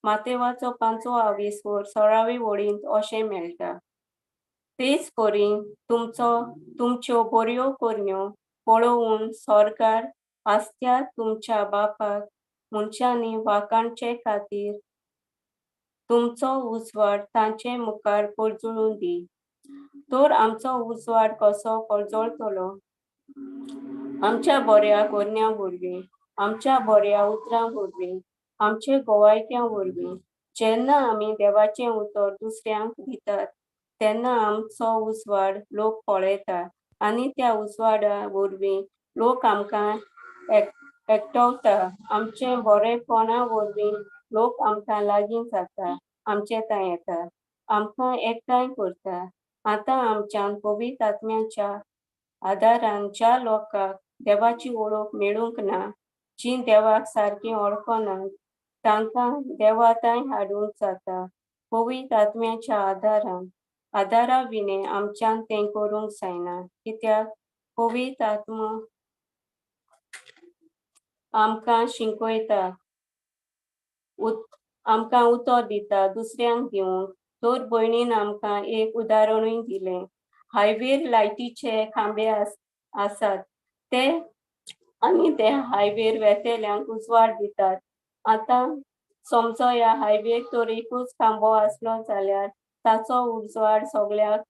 S2: मातेवाचो 5:20 16वे वळींत अशें मेळटा. तेच परीन तुमच्यो बऱ्यो करण्यो पळोवन सरकार आसत्या तुमच्या बापाक मनशांनी वाखाणचे खातीर तुमचो उजवाड तांचे मुखार परजळून दी. तर आमचो उजवाड कसो परजळटलो? आमच्या बऱ्या करण्यां वरवीं, आमच्या बऱ्या उतरां वरवीं, आमचे गोवायक्यां वरवीं. जेन्ना आमी देवाचें उतर दुसऱ्यांक दितात तेन्ना आमचो उजवाड लोक पळयता आनी त्या उजवाडा वरवीं लोक आमकां एकठांवता. आमचे बरेपणा वरवीं लोक आमकां लागीं जाता, आमचेतां येता, आमकां एकठांय करता. आतां आमच्यान पवित्र आत्म्याच्या आदारान ज्या लोकांक देवाची वळख मेळूंक ना, जीं देवाक सारकीं वळखनात, तांकां देवाताय हाडूंक जाता. पवित्र आत्म्याच्या आदारा विणे आमच्यान तें करूंक जायना, कित्याक पवित्र आत्मो आमकां शिकयता, आमकां उतर दिता दुसऱ्यांक दिवंक. तर भयणीन आमकां एक उदाहरणूय दिलें. हायवेर लायटीचे खांबे आसात ते आनी ते हायवेर वेतेल्यांक उजवाड दितात. आतां समजो ह्या हायवेर तर एकूच खांबो आसलो जाल्यार ताचो उजवाड सगळ्याक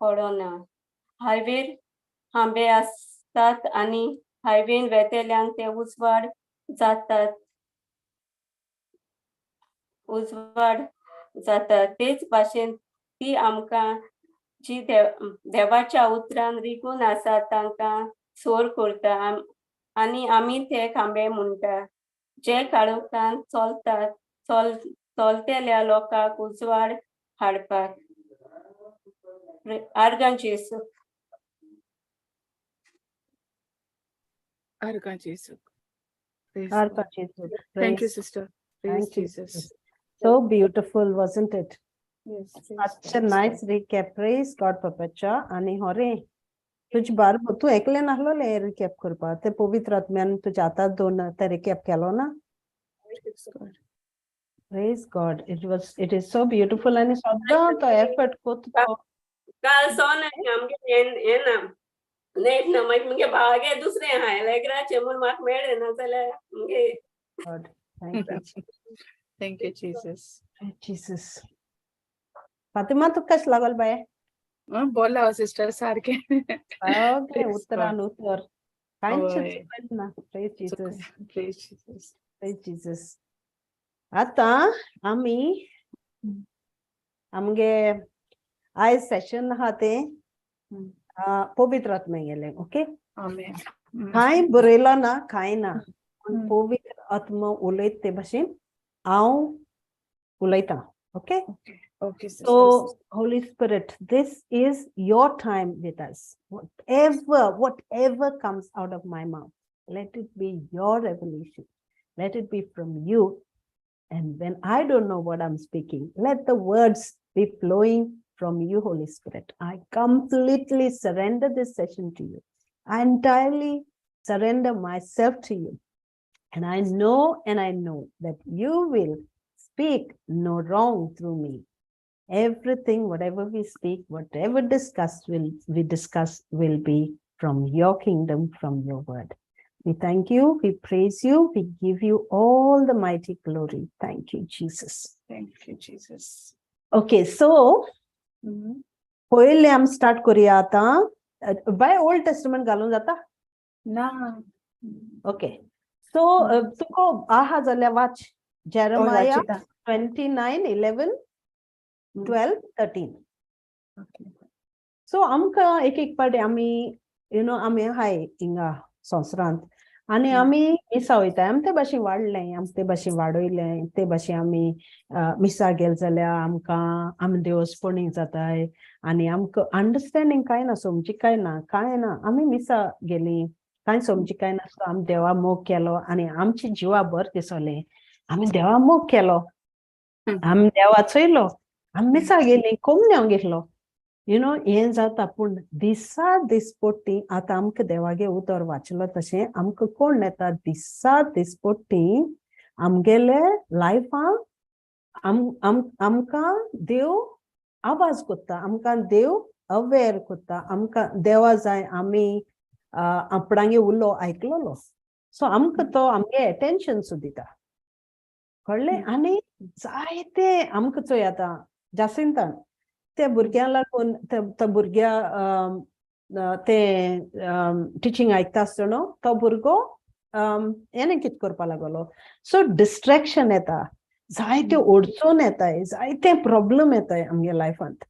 S2: पडना. हायवेर खांबे आसतात आनी हायवेन वेतेल्यांक ते उजवाड जातात. तेच भाशेन ती आमकां जी देवाच्या उतरान रिगून आसात तांकां सोर करता आनी आमी ते खांबे म्हणटा जे काळोखान चलतात, चलतेल्या लोकांक उजवाड हाडपाक. आर्गां जेसू.
S3: आर्गां जेसू.
S1: Arka Jesus.
S3: Thank you,
S1: Praise.
S3: sister. Praise
S1: Thank you,
S3: Jesus.
S1: So beautiful, wasn't it?
S3: Yes,
S1: Such a nice recap. Praise God, Papacha. आणि होरे तुझ बार तू ऐकले नाहलो ले रिकॅप करपा ते पवित्र आत्म्यान तुझ्या आतां दोन ते रिकॅप केलो ना. Praise God. It is so beautiful आणि सदां तो एफर्ट कोतो.
S2: काल सोन आमगे येना नेट ना मागीर भागे दुसरे हायलायग्राचे म्हूण म्हाका मेळ्ळे ना जाल्यार मुगे
S1: God. Thank you.
S3: Thank you, Jesus.
S1: Jesus. Fatima तू कश लागल बाय?
S3: बोला सिस्टर सारखे.
S1: ओके उत्तरान उत्तर. कांयच
S3: होय.
S1: चुकत ना. Praise Jesus.
S3: Praise Jesus.
S1: Praise Jesus. आता आमी आमगे आयज सेशन आहा तें पवित्र आत्मे गेले. Okay
S3: Amen.
S1: कांय बरयला ना कांय ना पण पवित्र आत्मा उलयत ते भाशेन हांव उलयतां. Okay
S3: Okay, sister.
S1: So, Holy Spirit, this is your time with us. Whatever comes out of my mouth, let it be your revelation. Let it be from you. And when I don't know what I'm speaking, let the words be flowing from you, Holy Spirit. I completely surrender this session to you. I entirely surrender myself to you. And I know that you will speak no wrong through me. Everything, whatever we speak, whatever we discuss will be from your kingdom, from your word. We thank you, we praise you, we give you all the mighty glory. Thank you, Jesus.
S3: Thank you, Jesus.
S1: Okay, so पहिले आम start करूया आता. By old testament घालून जाता?
S3: ना.
S1: Okay so तुको आहा जाल्यार वाच Jeremiah 29:11 12 13.
S3: Okay.
S1: So आमकां एक पाटी आमी आमी हाय हिंगा संवसारांत आनी आमी मिसा वयताय आमी ते भाशेन वाडलें आमी ते भाशेन वाडयलें ते भाशेन आमी मिसा गेल जाल्यार आमकां आमी देवस्पणी जाताय आनी आमकां अंडरस्टँडींग कांय ना समजीक कांय ना आमी मिसा गेलीं कांय समजीक कांय ना सो आमी देवा मोग केलो आनी आमची जिवा बरें दिसोलें आमी देवा मोग केलो आमी देवा चोयलो आमी मिसा गेलीं कोमन्याव घेतलो हें जाता पूण दिसा दिसपोट्टी आतां आमकां देवागे उतर वाचलो तशें आमकां कोण येता दिसा दिसपोट्टी आमगेले लायफान आमकां देव आवाज कोत्ता आमकां देव अवेर कोत्ता आमकां देवा जाय आमी आपणागे उलो आयकलोलो सो आमकां तो आमगे एटेन्शन सो दिता कळ्ळें आनी जायते आमकां चोय आतां जासिंतान ते भुरग्यां लागून तो भुरग्या ते टिचींग आयकता आसतना तो भुरगो हेणें कितें करपा लागलो सो डिस्ट्रॅक्शन येता जायते ओडचोन येताय जायते प्रॉब्लेम येताय आमगे लायफांत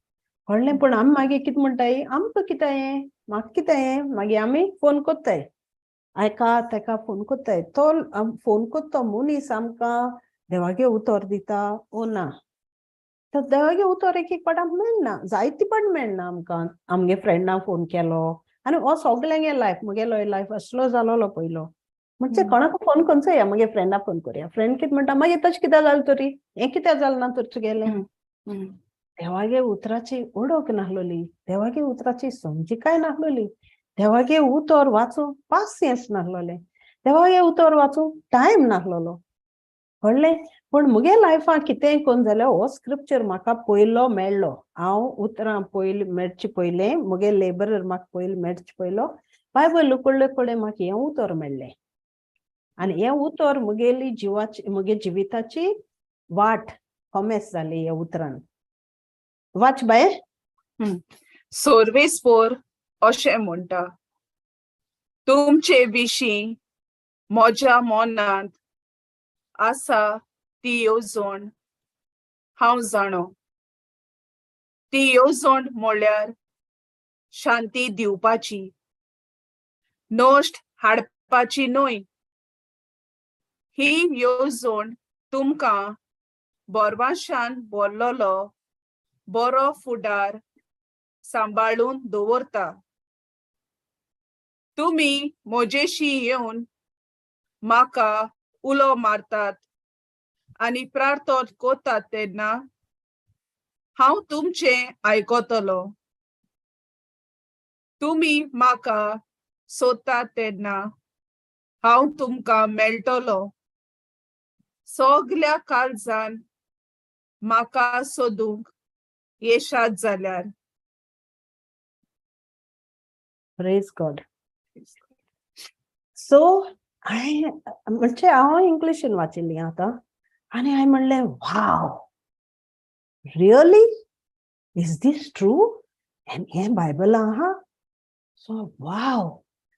S1: कळ्ळें पूण आमी मागीर कितें म्हणटाय आमकां कितें म्हाका कितें मागीर आमी फोन कोत्ताय हाका तेका फोन कोत्ताय तो फोन कोत्तो मनीस आमकां देवागे उतर दिता ओ ना तर देवागे उतर एक पाटांत मेळना जायती पाट मेळना आमकां आमगे फ्रेंडां फोन केलो आनी हो सोगल्यांगे लायफ मुगेलो लायफ असलो जालोलो पयलो म्हणजे कोणाक फोन कोनचो या मगे फ्रेंडा फोन करुया फ्रेंड कितें म्हणटा मागीर तशें कितें जालें तरी हें कितें जालें ना तर तुगेलें देवागे उतराची ओळख नाहलोली देवागे उतराची समजीकाय नाहलोली देवागे उतर वाचूंक पासियन्स नाहलोलें देवागे उतर वाचूंक टायम नाहलोलो कळ्ळें पूण मुगे लायफान कितेंय कोन्न जाल्यार हो स्क्रिप्चर म्हाका पयलो मेळ्ळो हांव उतरां पयलीं मेळचे पयलें मुगे लेबरर म्हाका पयलीं मेळचे पयलो बायबल उकडले म्हाका हें उतर मेळ्ळें आनी हें उतर मुगेली जिवाची मुगे जिविताची वाट कॉमेस जाली ह्या उतरान वाच बाय
S3: सोर्वेस्पोर अशें म्हणटा तुमचे विशीं म्हज्या मनांत आसा ती येवजण हांव जाणो ती येवजण म्हळ्यार शांती दिवपाची नश्ट हाडपाची न्हय ही येवजण तुमकां बोरवाशान बोरलोलो बरो फुडार सांबाळून दवरता तुमी म्हजेशी येवन म्हाका उलो मारतात आनी प्रार्थना कोतात तेन्ना हांव तुमचें आयकतलो तुमी म्हाका सोदतात तेन्ना हांव तुमकां मेळटलो सगल्या काळजान म्हाका सोदूंक येशात जाल्यार
S1: प्रेज गॉड सो म्हणजे हांव इंग्लिशीन वाचिल्ली आतां आनी हांवें म्हणलें wow really is this true and हें बायबलां आहा सो वाव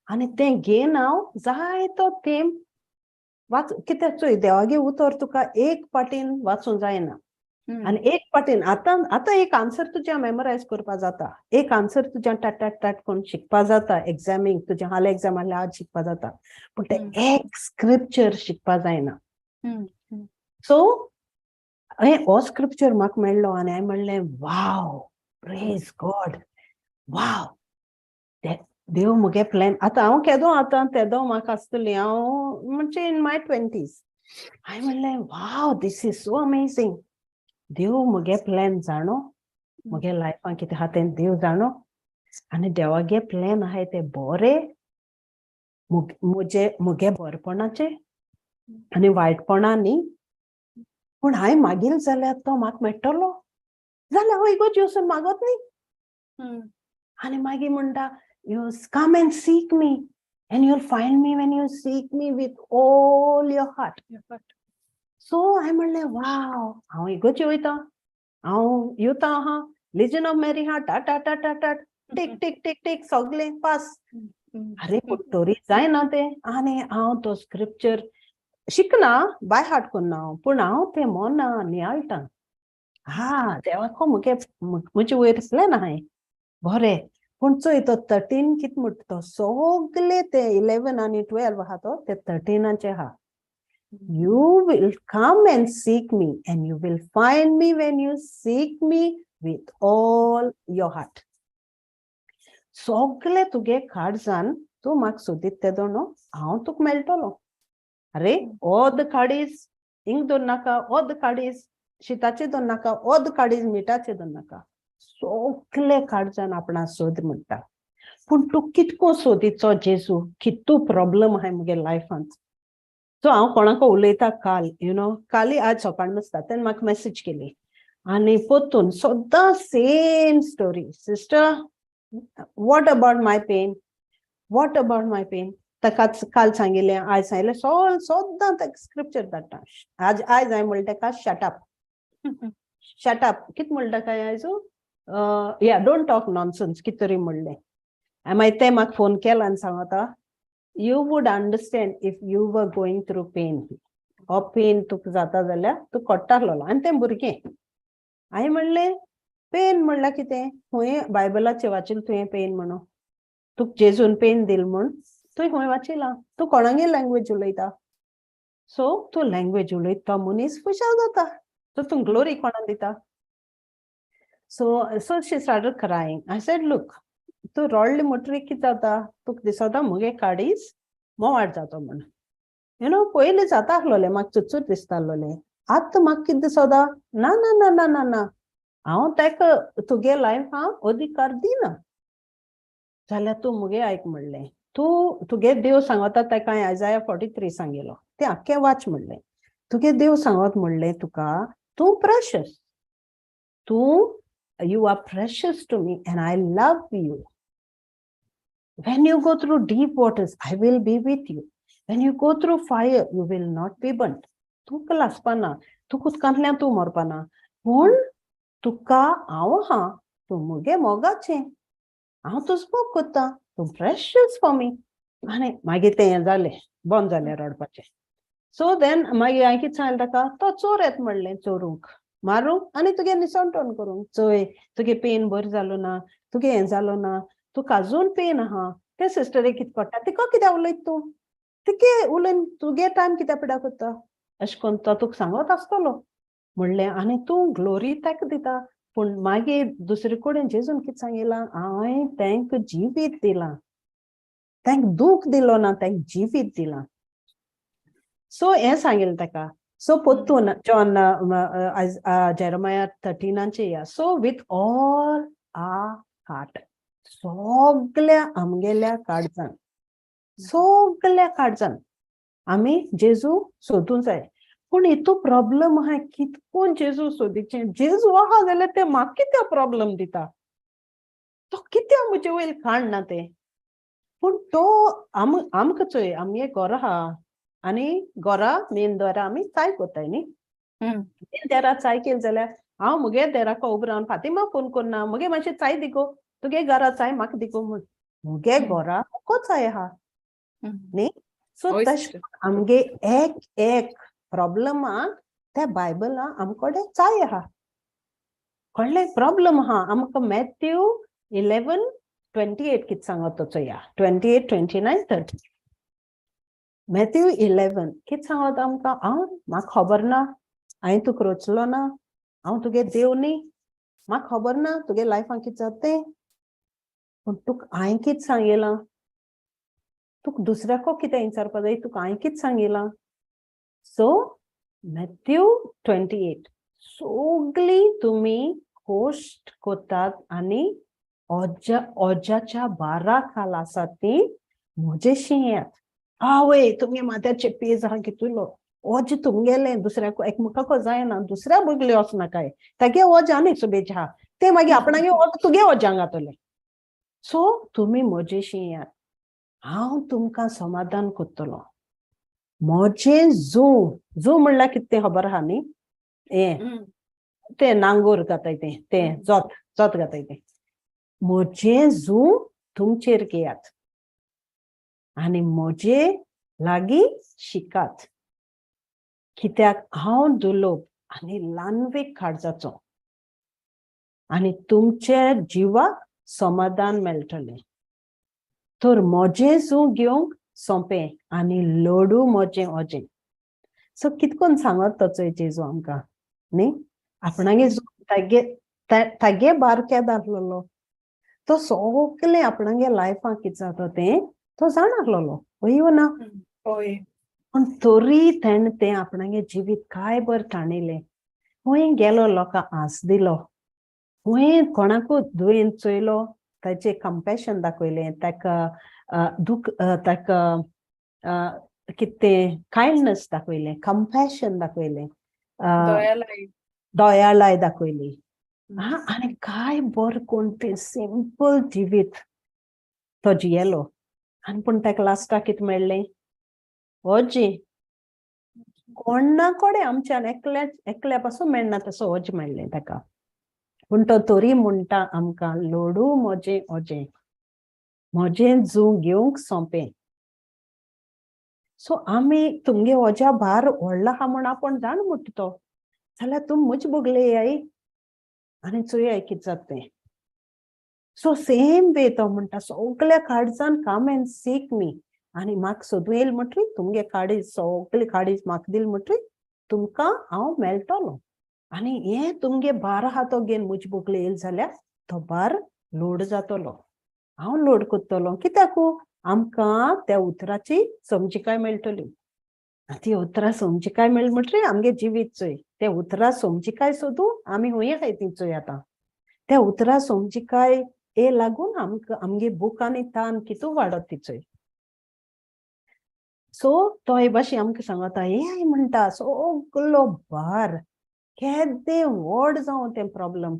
S1: आनी तें घेवन हांव जायतो थेंब वाच कित्याक चोय देवागे उतर तुका एक पाटीन वाचूंक जायना आनी एक पाटीन आतां एक आन्सर तुज्या मेमोरायज करपा जाता एक आन्सर तुज्या टाट कोन्न शिकपा जाता एग्जामीक तुज्या हाल एग्जाम आहले आज शिकपा जाता पूण ते एक स्क्रिप्चर शिकपा जायना सो हो स्क्रिप्चर म्हाका मेळ्ळो आनी हांवें म्हणलें वाव प्रेज गॉड वाव देव मुगे प्लॅन आतां हांव केदो आतां तेदो म्हाका आसतली हांव म्हणजे इन माय 20s हांवें म्हणलें wow this is so amazing देव मुगे प्लॅन जाणो मुगे लायफान कितें आहा तें देव जाणो आनी देवागे प्लॅन आहाय ते बरे मुगे बरेपणाचे आनी वायटपणा न्ही पूण हांवें मागील जाल्यार तो म्हाका मेळटलो जाल्यार हांव इगोर्जी वचून मागत न्ही आनी मागीर म्हणटा you come and seek me and you'll find me when you seek me with all your heart. So I म्हणलें वाव हांव इगोर्जी वयता हांव येता आहा लिजन ऑफ मेरी हा टा टिक टिक टिक टिक सगलें पास अरे पूण तरी जायना तें आनी हांव तो स्क्रिप्चर शिकना बाय हार्ट कोन्ना हांव पूण हांव तें मोना नियाळटा हा देवाको मुगे म्हजे वयर प्लॅन आहाय बरें पूण चोय तो 13 कित म्हणटा सगळे ते 11 आणि 12 आहा तो ते 13 आहा. You will come and seek me, and you will find me when you seek me with all your heart. सगळे तुगे काळजान तू म्हाका सोदीत तेदो न्हू हांव तुका मेळटलो. अरे ओद काडीज हिंग दोन नाका, ओद काडीज शिताचे दोन नाका, ओद काडीज मिठाचे दोन नाका. सगळे काळजान आपणा सोद म्हणटा. पूण तू कितको सोदीचो जेजू, कितू प्रॉब्लेम आहाय मुगे लायफांत. सो हांव कोणाको उलयता काल काली आज सकाळ नासता तेन्ना म्हाका मेसेज केली आनी पोतून सोद्दां same story. Sister, what about my pain, what about my pain. ताकाच काल सांगिल्लें, आयज सांगिल्लें, सोद्दां ताका स्क्रिप्चर धाडटा. आज हांवें म्हणलें ताका शटअप. शटअप कितें म्हणटा काय आयजू या डोंट टॉक नॉनसेन्स कितें तरी म्हणलें. मागीर ते म्हाका फोन केला आनी सांगता, you would understand if you were going through pain. हो पेन तुका जाता जाल्यार तू कोट्टालो आनी तें भुरगें. हांवें म्हणलें पेन म्हणल्यार कितें, खंय बायबलाचें वाचिल्लें तुवें पेन म्हणून, तुका जेजून पेन दिल म्हूण तुवें खंय वाचिलां. तूं कोणागे लँग्वेज उलयता. सो तूं लँग्वेज उलयता मनीस खुशाल जाता, सो तूं ग्लोरी कोणाक दिता. So she started crying. I said, look, तू रडली म्हणटरी कितें जाता, तुका दिसता मुगे काडीज मोवाड जातो म्हणून. पयलीं जाता आसलोलें, म्हाका चुचूच दिसतालोलें. आतां म्हाका कितें दिसता, ना ना ना ना ना ना हांव ताका तुगे लायफां अधिकार दिना. जाल्यार तूं मुगे आयक म्हणलें. तुगे देव सांगता ताका हांवें Isaiah 43 सांगिल्लो, तें आख्खें वाच म्हणलें. तुगे देव सांगत म्हणलें तुका, तूं precious, you are precious to me and I love you. When you go through deep waters, I will be with you. When you go through fire, you will not be burnt. तुका लासपाना, तुका उदकांतल्यान तूं मरपाना, पूण तुका हांव आहा, तूं मुगे मोगाचें, हांव तुजो मोग कोत्ता, तूं प्रेशियस फॉर मी. आनी मागीर तें जालें, बंद जालें रडपाचें. सो देन मागीर हांवें कितें सांगलें ताका, तो चोर येता म्हणलें, चोरूंक मारूंक आनी तुगे निसंटोन करूंक. चोय तुगे पेन बरो जालो ना, तुगे हें जालो ना, तुका अजून पेन आहा. ते सिस्टरीक कितें पडटा, तिका कित्याक उलयता तूं, तिके उलयन तुगे टायम कित्याक पिड्यार कोत्ता. अशें करून तो तुका सांगत आसतलो म्हणलें. आनी तूं ग्लोरी ताका दिता. पूण मागीर दुसरे कडेन जेजून कितें सांगिलां, हांवें तांकां जिवीत दिलां, तांकां दूख दिलो ना, तांकां जिवीत दिलां. सो हें सांगिल्लें ताका. सो पोत्तून जॉन जेरमाया 13 या. So with all our heart, सगळ्या आमगेल्या काळजान आमी जेजू सोदूंक जाय. पूण हितू प्रॉब्लेम आहा, कितको जेजू सोदीचें. जेजू आहा जाल्यार ते म्हाका कित्याक प्रॉब्लेम दिता, तो कित्याक म्हजे वयर काडना ते. पूण तो आमकां चोय आमगे घोर आहा आनी घोरा मेन दारा आमी चाय कोत्ताय न्ही. मेन दारा चाय केली जाल्यार हांव मुगे देराको उबो रावन फातिमा फोन कोन्ना, मुगे मातशें चाय दिगो, तुगे घरा चाय म्हाका दिगो म्हूण. मुगे घोरा ओको चाय आहा न्ही. सो तशें आमगे एक प्रॉब्लेमाक त्या बायबलान आमकोडे चाय आहा. कोडले प्रॉब्लेम आहा आमकां मॅथ्यू 11:28 कितें सांगता चोया. 28, 29, 30. मॅथ्यू 11 कितें सांगता आमकां, म्हाका खबर ना, हांवें तुका रोचलो ना, हांव तुगे देव न्ही, म्हाका खबर ना तुगे लायफान कितें जाता तें. पूण तुका हांवें कितें सांगिलां, तुका दुसऱ्याको कितें विचारपा जाय, तुका हांवें कितें सांगिलां. सो मॅथ्यू 28 सगळी तुमी गोश्ट कोतात आनी ओजाच्या 12 खाल आसात ती म्हजेशी येयात. आवय तुमी माथ्याचे पेज आहा घेतलो, ओज तुमगेलें दुसऱ्याक एकमेकाको जायना, दुसऱ्या बगले वचनाकाय, तागे ओज आनी सुबेज आहा, ते मागीर आपणागे ओज तुगे ओजांक घातले. सो तुमी म्हजेशी येयात, हांव तुमकां समाधान कोत्तलो. म्हजें जू म्हणल्यार कितें खबर आहा न्ही, ते नांगोर घाताय तें जोत घाताय तें. म्हजें जू तुमचेर घेयात आनी म्हजे लागीं शिकात, कित्याक हांव दुलोप आनी ल्हानवेक काळजाचो आनी तुमचे जिवाक समाधान मेळटलें. तर मोजें जूं घेवंक सोंपें आनी लोडू मोजें ओजें. सो कितकोन सांगत तो चोय जेजू आमकां न्ही. आपणागे तागे बारकें दाखलोलो तो सगळें आपणागे लायफान कितें जाता तें तो जाणारलोलो वयो ना. पण तरी तें आपणागे जिवीत काय बर ताणिलें. हूंय गेलो लोकां आस दिलो. हूंय कोणाकूय दुयेंत चोयलो ताचें कंपॅशन दाखयलें. ताका दूख ताका कितें कायंडनेस दाखयलें, कंपॅशन दाखयलें, दयाळाय दाखयली. आनी काय बर कोण तें सिंपल जिवीत तो जियेलो. आनी पूण ताका लास्टाक कितें मेळ्ळें? ओजें. कोणा कोडे आमच्यान एकल्या पासून मेळना तसो ओज मेळ्ळें ताका. पूण तो तरी म्हणटा आमकां लोडू मोजें ओजें, मोजें जूं घेवंक सोंपें. सो आमी तुमगे ओज्या भार व्हडलो आहा म्हूण आपूण जाण म्हणटा तो जाल्यार तूं मुझ बोगले आई आनी चोय कितें जाता तें. सो सेम वे तो म्हणटा सगल्या काळजान कम एंड सीक मी. आनी म्हाका सोदूं येयल म्हणटरी तुमगे काळीज सगळे काळीज म्हाका दिल म्हणटरी तुमकां हांव मेळटलो. आनी हें तुमगे भार आहा तो घेवन मुझ बोगले येयल जाल्यार तो भार लोड जातलो. हांव लोड कोत्तलो कित्याकू आमकां त्या उतराची समजिकाय मेळटली. ती उतरां समजिकाय मेळ म्हणटरी आमगे जिवीत चोय. ते उतरां समजिकाय सोदूं आमी हूंय आहाय ती चोय. आतां त्या उतरां समजिकाय ए लागून आमकां आमगे बूक आनी तान कितू वाडत ती चोय. सो तो हे भाशेन आमकां सांगता हे म्हणटा सगलो भार केदें व्हड जावं तें प्रॉब्लम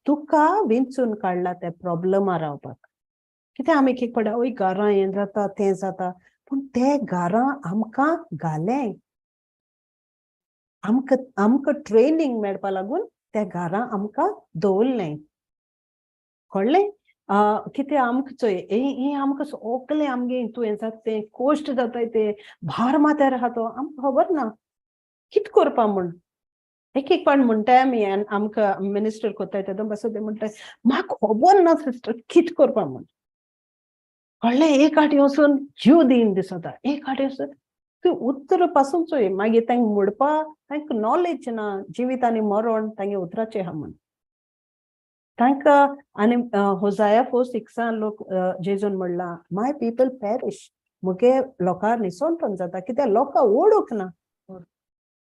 S1: तुका विंचून काडला त्या प्रॉब्लमा रावपाक. कित्याक आमी एक पडटा ओय घरां हें जाता तें जाता पूण ते घरां आमकां घालें. आमकां ट्रेनिंग मेळपा लागून त्या घरां आमकां दवरलें. कळ्ळें? कितें आमकां चोय हें आमकां सगलें आमगे हितू हें जाता तें कोश्ट जाताय तें भार माथ्यार आहा तो आमकां खबर ना कितें करपा म्हूण. एक पाण म्हणटाय आमी आमकां मिनिस्टर कोत्ताय तेदो पासून ते म्हणटाय म्हाका खबर ना सिस्टर कितें करपा म्हूण. कळ्ळें? एक आटी वचून जीव दीन दिसता. एक आटी वचून तूं उतर पासून चोय मागीर तांकां म्हणपा तांकां नॉलेज ना जिवीत आनी मरण तांगे उतराचें आहा म्हूण. तांकां आनी होजाया 4:6 लोक जेजून म्हणलां माय पीपल पेरिश. मुगे लोकां निसंतोन जाता कित्याक लोकां ओळख ना.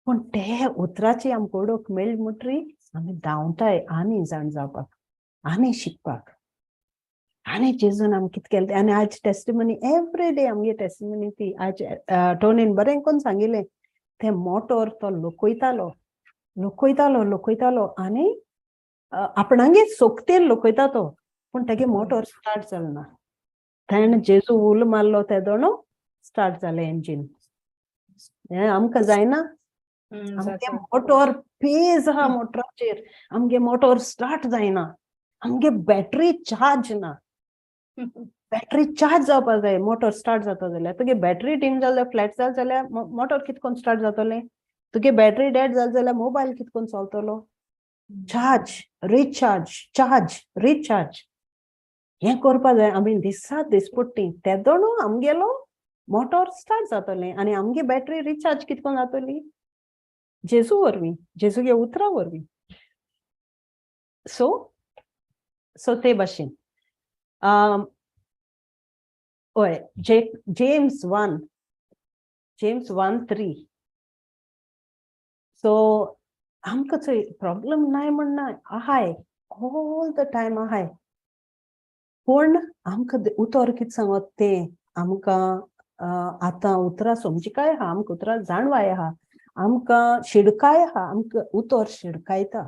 S1: पूण ते उतराची आमकां ओळख मेळ्ळी म्हणटरी आमी धांवताय आनी जाण जावपाक आनी शिकपाक. आनी जेजून आमी कितें केलें आनी आज टेस्टिमनी एवरी डे आमगे टेस्टिमनी ती आज टोनीन बरें कोन्न सांगिल्लें ते मोटोर तो लोकयतालो आनी आपणागे सोकतेर लोकयता तो पूण तेगे मोटोर स्टार्ट जालना. तेणें जेजू उलो मारलो तेदोणो स्टार्ट जालें इंजीन. हें आमकां जायना. आमगे मोटोर पेज आहा मोटराचेर आमगे मोटोर स्टार्ट जायना. आमगे बॅटरी चार्ज ना. बॅटरी चार्ज जावपा जाय मोटोर स्टार्ट जाता जाल्यार. तुगे बॅटरी डिम जाल्यार फ्लॅट जाल जाल्यार मोटोर कितकोन स्टार्ट जातलें. तुगे बॅटरी डेड जाल जाल्यार मोबायल कितकोन चलतलो. चार्ज रिचार्ज हें करपा जाय आमी दिसा दिसपट्टी तेदोणू आमगेलो मोटोर स्टार्ट जातलें आनी आमगे बॅटरी रिचार्ज कितकोन जातली जेजू वरवीं जेजूगे उतरा वरवीं. सो ते भाशेन हय जेम्स 1:3 सो आमकां चोय प्रॉब्लम नाय म्हणना आहाय ऑल द टायम आहाय. पूण आमकां उतर कितें सांगत तें आमकां आतां उतरां समजिकाय आहा आमकां उतरां जाणवाय आहा आमकां शिडकाय आहा. आमकां उतर शिडकायता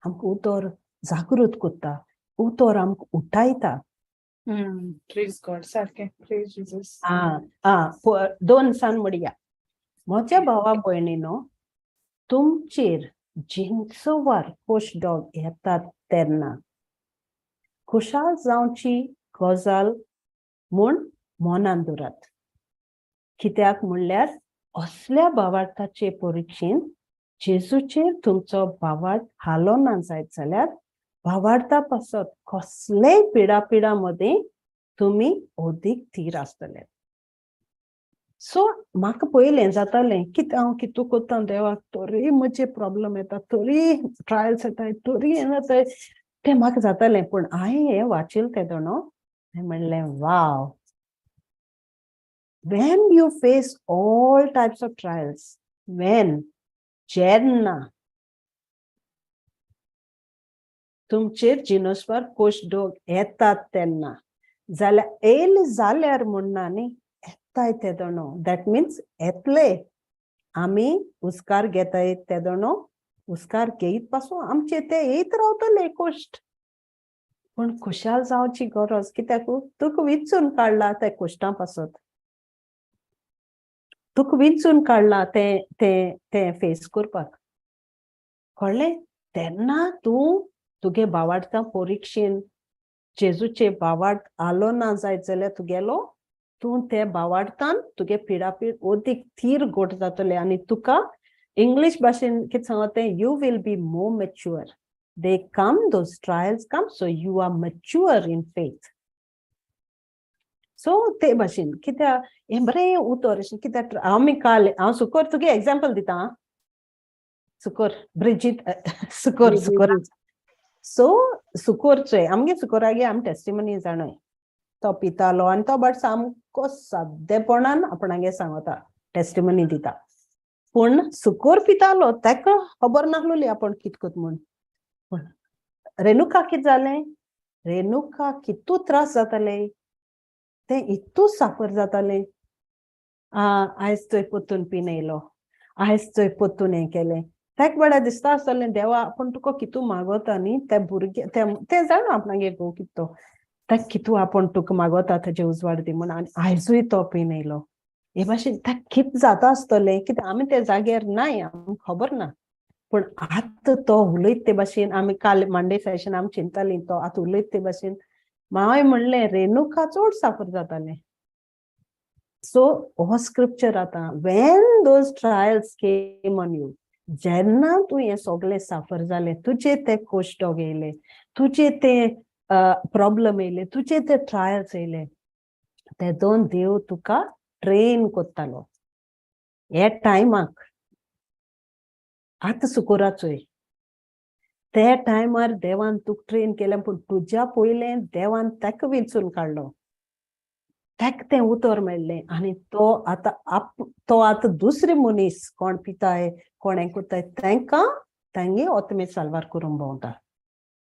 S1: आमकां उतर जागृत कोत्ता उतर आमकां उठायता.
S3: प्रेज गॉड सारकें प्रेज जीसस.
S1: 2 सान म्हणया म्हज्या भावा भयणीनो तुमचेर जिंचो वार कोश्टडॉग येतात तेन्ना खुशाल जावची गजाल म्हूण मनान दवरात. कित्याक म्हणल्यार असल्या भावार्थाचे परिक्षेन जेजूचेर तुमचो भावार्थ हालो ना जायत जाल्यार भावार्था पासत कसलेय पिडापिडामध्ये तुम्ही ओदीक थीर आसतले. सो म्हाका पयलें जातालें कितें हांव कितू कोत्ता देवाक तरी म्हजे प्रॉब्लेम येता, तरी ट्रायल्स येताय, तरी हें जाताय, तें म्हाका जातालें. पूण हांवें हें वाचिल्लें तेदो न्हू, हांवें म्हणलें wow, when you face all types of trials, जेन्ना तुमचेर जिनोस्वार कोश्ट येतात तेन्ना, जाल्यार येयले जाल्यार म्हणना न्ही, येताय तेदो न्हू, दॅट मिन्स येतले. आमी उस्कार घेताय तेदो न्हू, उस्कार घेयत पासून आमचे ते येयत रावतले कोश्ट. पूण खुशाल जावची गरज, कित्याक तुका विचून काडला ते कोश्टां पासत, तुका विचून काडला ते फेस करपाक, कळ्ळें? तेन्ना तूं तुगे भावार्थां परिक्षेन जेजूचे भावार्थ आलो ना जायत जाल्यार तुगेलो, तूं ते भावार्थान तुगे पिडापीड ओदीक थीर गोट जातले. आनी तुका इंग्लीश भाशेन कितें सांगता, you will be more mature. They come, those trials come, so you are mature in faith. So ते भाशेन कित्याक हें बरें उतर अशें, कित्याक आमी काल हांव सुकोर तुगे एग्जाम्पल दिता. सुकोर ब्रिजीत सुकोर सो सुकोरचे आमगे सुकोरागे आमी टेस्टिमनी जाणाय, तो पितालो आनी तो बट सामको सादेपणान आपणागे सांगता, टेस्टिमनी दिता. पूण सुकोर पितालो ताका खबर नाहलोली आपण कित कोत म्हूण. पूण रेणुका कित जालें, रेणुका कितू त्रास जाताले, ते इतू साफर जाताले. आयज चोय पोत्तून पिनयलो, आयज चोय पोत्तून हें केलें. ताका बरें दिसता आसतलें, देवा आपूण तुका कितू मागोता न्ही, ते भुरगे ते जाणा आपणागे घोव कितो, ताका कितू आपूण तुका मागोता तेजे उजवाड दी म्हूण, आनी आयजूय तो पिनयलो. हे भाशेन ताका कित जाता आसतलें, कित्याक आमी ते जाग्यार नाय, आमकां खबर ना. पूण आतां तो उलयत ते भाशेन, आमी काल मंडे सेशन आमी चिंतालीं, तो आतां उलयत ते भाशेन. हांवें म्हणलें रेणुका चड साफर जातालें. सो हो स्क्रिप्चर आतां, Wien those trials came on you, जेन्ना तूं हें सगळें साफर जालें, तुजे ते कोश्ट येयले, तुजे ते प्रॉब्लेम येयले, तुजे ते ट्रायल्स येयले, ते दोन देव तुका ट्रेन कोत्तालो. हे टायमाक आतां सुकोराचोय ते टायमार देवान तुका ट्रेन केलें, पूण तुज्या पयलें देवान ताका वेंचून काडलो, ताका तें उतर मेळ्ळें. आनी तो आतां दुसरे मनीस कोण पिताय, कोण हें कोत्ताय, तांकां तांगे ओतमे साल्वार करूंक भोंवता,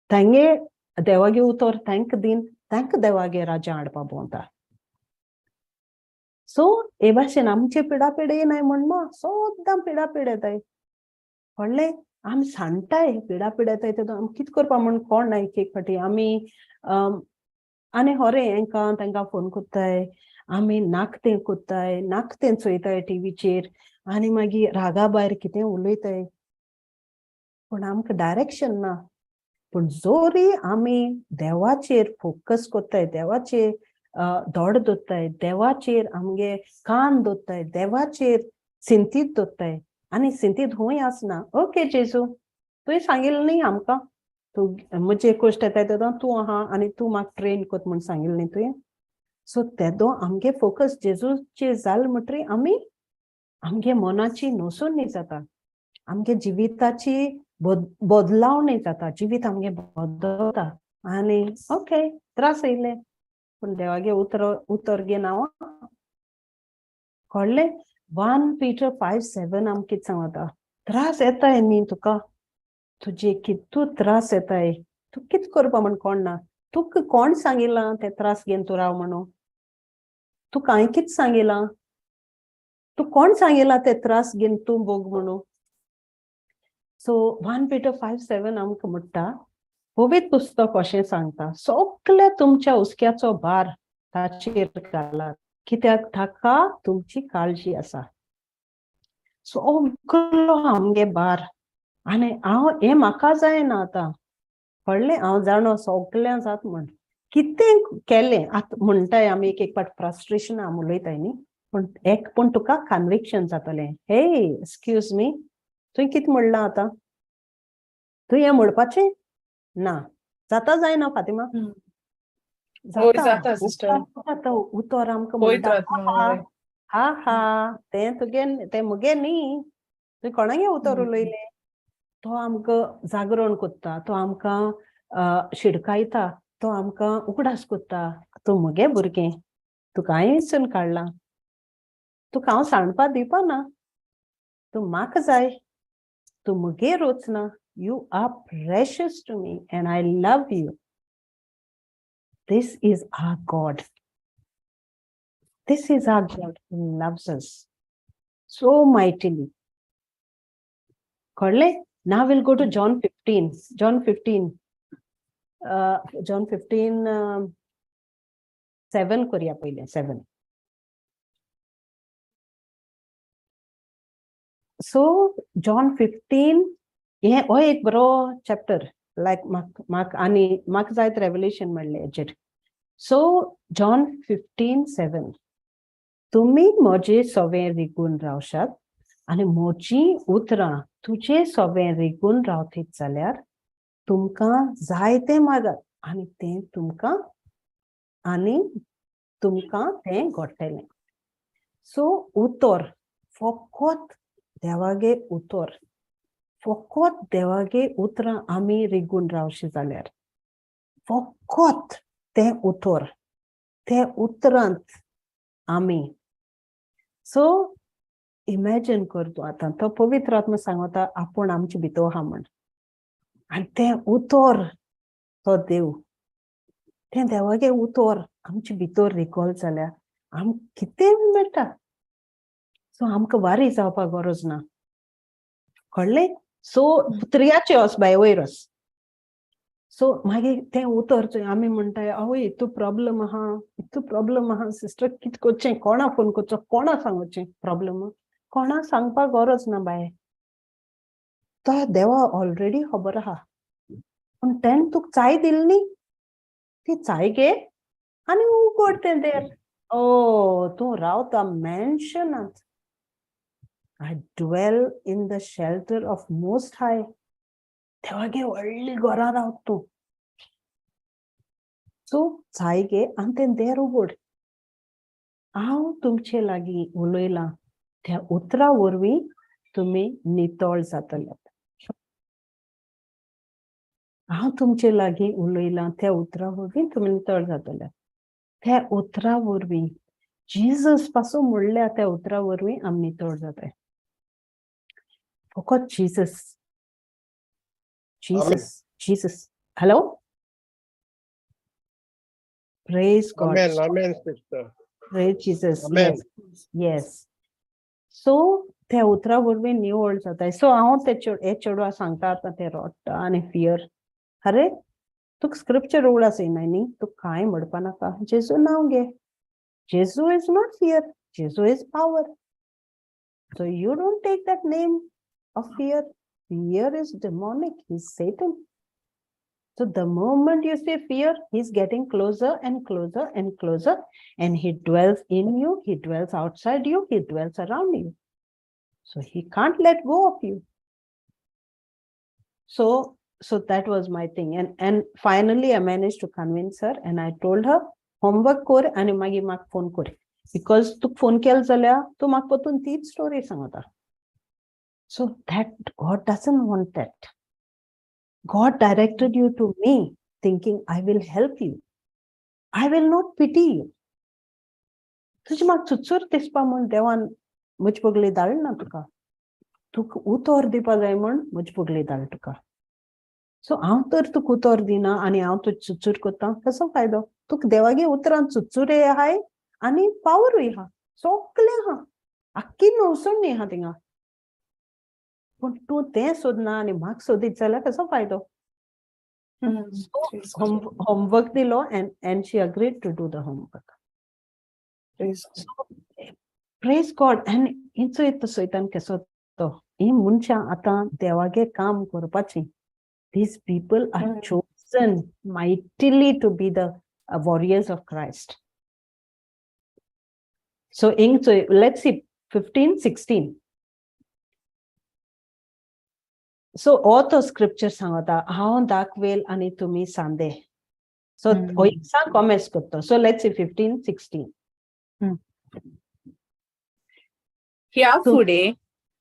S1: तांगे देवागे उतर तांकां दिन तांकां देवागे राज्या हाडपा भोंवता. सो हे भाशेन आमचे पिडापीड येनाय म्हणना, सोद्दां पिडापीड येताय, कळ्ळें? आमी सांडटाय पिडापीड येताय तेदो आमी कित करपा म्हूण कोण ना. एक फाटी आमी आनी होरें हेंकां तांकां फोन कोत्ताय, आमी नाक तें कोत्ताय, नाक तें चोयताय टीव्हीचेर, आनी मागीर रागा भायर कितें उलयताय, पूण आमकां डायरेक्शन ना. पूण जोरी आमी देवाचेर फोकस कोत्ताय, देवाचेर दोड दोत्ताय, देवाचेर आमगे कान दोत्ताय, देवाचेर चिंतीत दोत्ताय, आनी चिंतीत हूंय आसना, ओके जेजू तुवें सांगिल्लें न्ही आमकां, तूं म्हजे कोश्ट येताय तेदो तूं आहा आनी तूं म्हाका ट्रेन कोत म्हूण सांगिल्लें न्ही तुवें. सो तेदो आमगे फोकस जेजूचेर जाल म्हणटरी आमी आमगे मनाची नोसोणी जाता, आमगे जिविताची बदलावणी जाता, जिवीत आमगे बदलता. आनी ओके त्रास येयले, पूण देवागे उतर घेन हांव, कळ्ळें? 1 Peter 5:7 आमकां कितें सांगता, त्रास येताय न्ही तुका, तुजे कितू त्रास येताय, तूं कित करपा म्हूण कोण ना. तुका कोण सांगिलां ते त्रास घेवन तूं राव म्हणून, तुका हांवें कित सांगिलां, तूं कोण सांगिलां ते त्रास घेवन तूं भोग म्हणून. सो 1 Peter 5:7 आमकां म्हणटा, पवित्र पुस्तक अशें सांगता, सगळे तुमच्या हुस्क्याचो भार ताचेर घालात, कित्याक ताका तुमची काळजी आसा. सगळो आमगे भार, आनी हांव हें म्हाका जायना आतां, कळ्ळें? हांव जाणो सगळ्यां जाता म्हूण, कितें केलें आतां म्हणटाय आमी एक पाट फ्रस्ट्रेशन आमी उलयताय न्ही, पूण तुका कन्विक्शन जातलें, हे एक्सक्यूज मी तुवें कितें म्हणलां आतां, तुवें हें म्हणपाचें ना, जाता जायना फातिमा?
S3: जाता सिस्टर.
S1: जाता उतर आमकां
S3: पळयत
S1: म्हणटा
S3: रावता न्हू,
S1: हा हा ते मुगे न्ही, तुवें कोणागे उतर उलयलें? तो आमकां जागरण कोत्ता, तो आमकां शिडकायता, तो आमकां उगडास कोत्ता. तूं मुगे भुरगें, तुका हांवें विचून काडलां, तुका हांव सांडपा दिवपाना, तूं म्हाका जाय, तूं मुगेर वचना. You are precious to me and I love you. This is our God. This is our God who loves us so mightily. Kodle? Now we'll go to John 15. John 15. John 15, 7 करूया पहिले, 7. So, John 15, हे हो एक बरो chapter, लायक म्हाका जायत revelation मेळ्ळें हेचेर. So John 15:7, तुम्ही म्हजे सोवें रिगून रावशात आनी म्हजी उतरां तुजे सोवें रिगून रावतीत जाल्यार तुमकां जाय तें मागात आनी तुमकां तें घडटलें. सो उतर, फकत देवागे उतर, फकत देवागे उतरां आमी रिगून रावशी जाल्यार फकत तें उतर, ते उतरांत आमी. सो इमॅजिन कर तूं आतां, तो पवित्र आत्मा सांगता आपूण आमचे भितर आहा म्हण, आनी तें उतर, तो देव, तें देवागे उतर आमचे भितर रिकॉल जाल्यार आमकां कितें मेळटा. सो आमकां वारी जावपाक गरज ना, कळ्ळें? सो त्रियाचे वच बाय, वयर वच. सो मागीर तें उतर आमी म्हणटाय, आवय हितू प्रॉब्लम आहा सिस्टर, कितें करचें, कोणा फोन करचो, कोणा सांगचें प्रॉब्लम, कोणा सांगपाक गरज ना बाय, तो देवा ऑलरेडी खबर आहा. पूण तेन तुका चाय दिली न्ही, ती चाय घे आनी उगड तें देर. ओ तूं रावता मॅन्शनांत. I dwell in the shelter of Most High. देवागे व्हडली घरां रावता तूं. सो चाय घे आनी तें देर उगड. हांव तुमचे लागीं उलयलां, त्या उतरा वरवीं तुमी नितळ जातले. हांव तुमचे लागीं उलयलां, त्या उतरा वरवीं तुमी नितळ जातले. त्या उतरा वरवीं जिजस पासून म्हणल्यार त्या उतरा वरवीं आमी नितळ जाताय. फकत Jesus, Jesus, Jesus. Hello? Praise God.
S6: Amen, sister.
S1: Praise Jesus.
S6: Amen.
S1: Yes. So त्या उतरा वरवीं निवळ जाताय. सो हांव हे चेडवा सांगता आतां ते रडटा आनी फियर. अरे तुका स्क्रिप्चर उगडास येयनाय न्ही, तुका कांय म्हणपा नाका, जेजू नांव घे. जेजू इज नॉट फियर, जेजू is power. So you don't take that name of fear. Fear is demonic. He's Satan. So the moment you say fear, he's getting closer and closer and closer, and he dwells in you, he dwells outside you, he dwells around you. So he can't let go of you. So that was my thing. And finally I managed to convince her, and I told her, homework kor आणि मागीर म्हाका phone कर. Because तूक phone केल जाल्यार तू म्हाका परतून तीच story सांगता. So that God doesn't want that. God directed you to me thinking I will help you. I will not pity you. तुझी म्हाका चुचूर दिसपा म्हण देवान म्हजे पगली धाडली ना तुका. तुका उतर दिवपा जाय म्हण म्हजे पगली धाडली तुका. सो हांव तर तुका उतर दिना आनी हांव तुजी चुचूर कोत्ता, कसो फायदो? तुका देवागे उतरांत चुचूरय आहाय आनी पावरूय आहा, सगळें आहा, आख्खी नवसोडणी आहा थिंगा. पूण तूं तें सोदना आनी म्हाका सोदीत जाल्यार कसो फायदो? होमवर्क दिलो and she agreed to do the homework. Praise God. And इंचो इतो सैतान केसो तो ही मनशां आतां देवागे काम करपाचीं. These people are chosen mightily to be the warriors of Christ. So let's see 15:16. So हो तो स्क्रिप्चर सांगता हांव दाखवेल आणि तुम्ही सांदे. सो सांग कॉमेंट्स करतो. So let's see 15-16.
S3: ह्या फुडें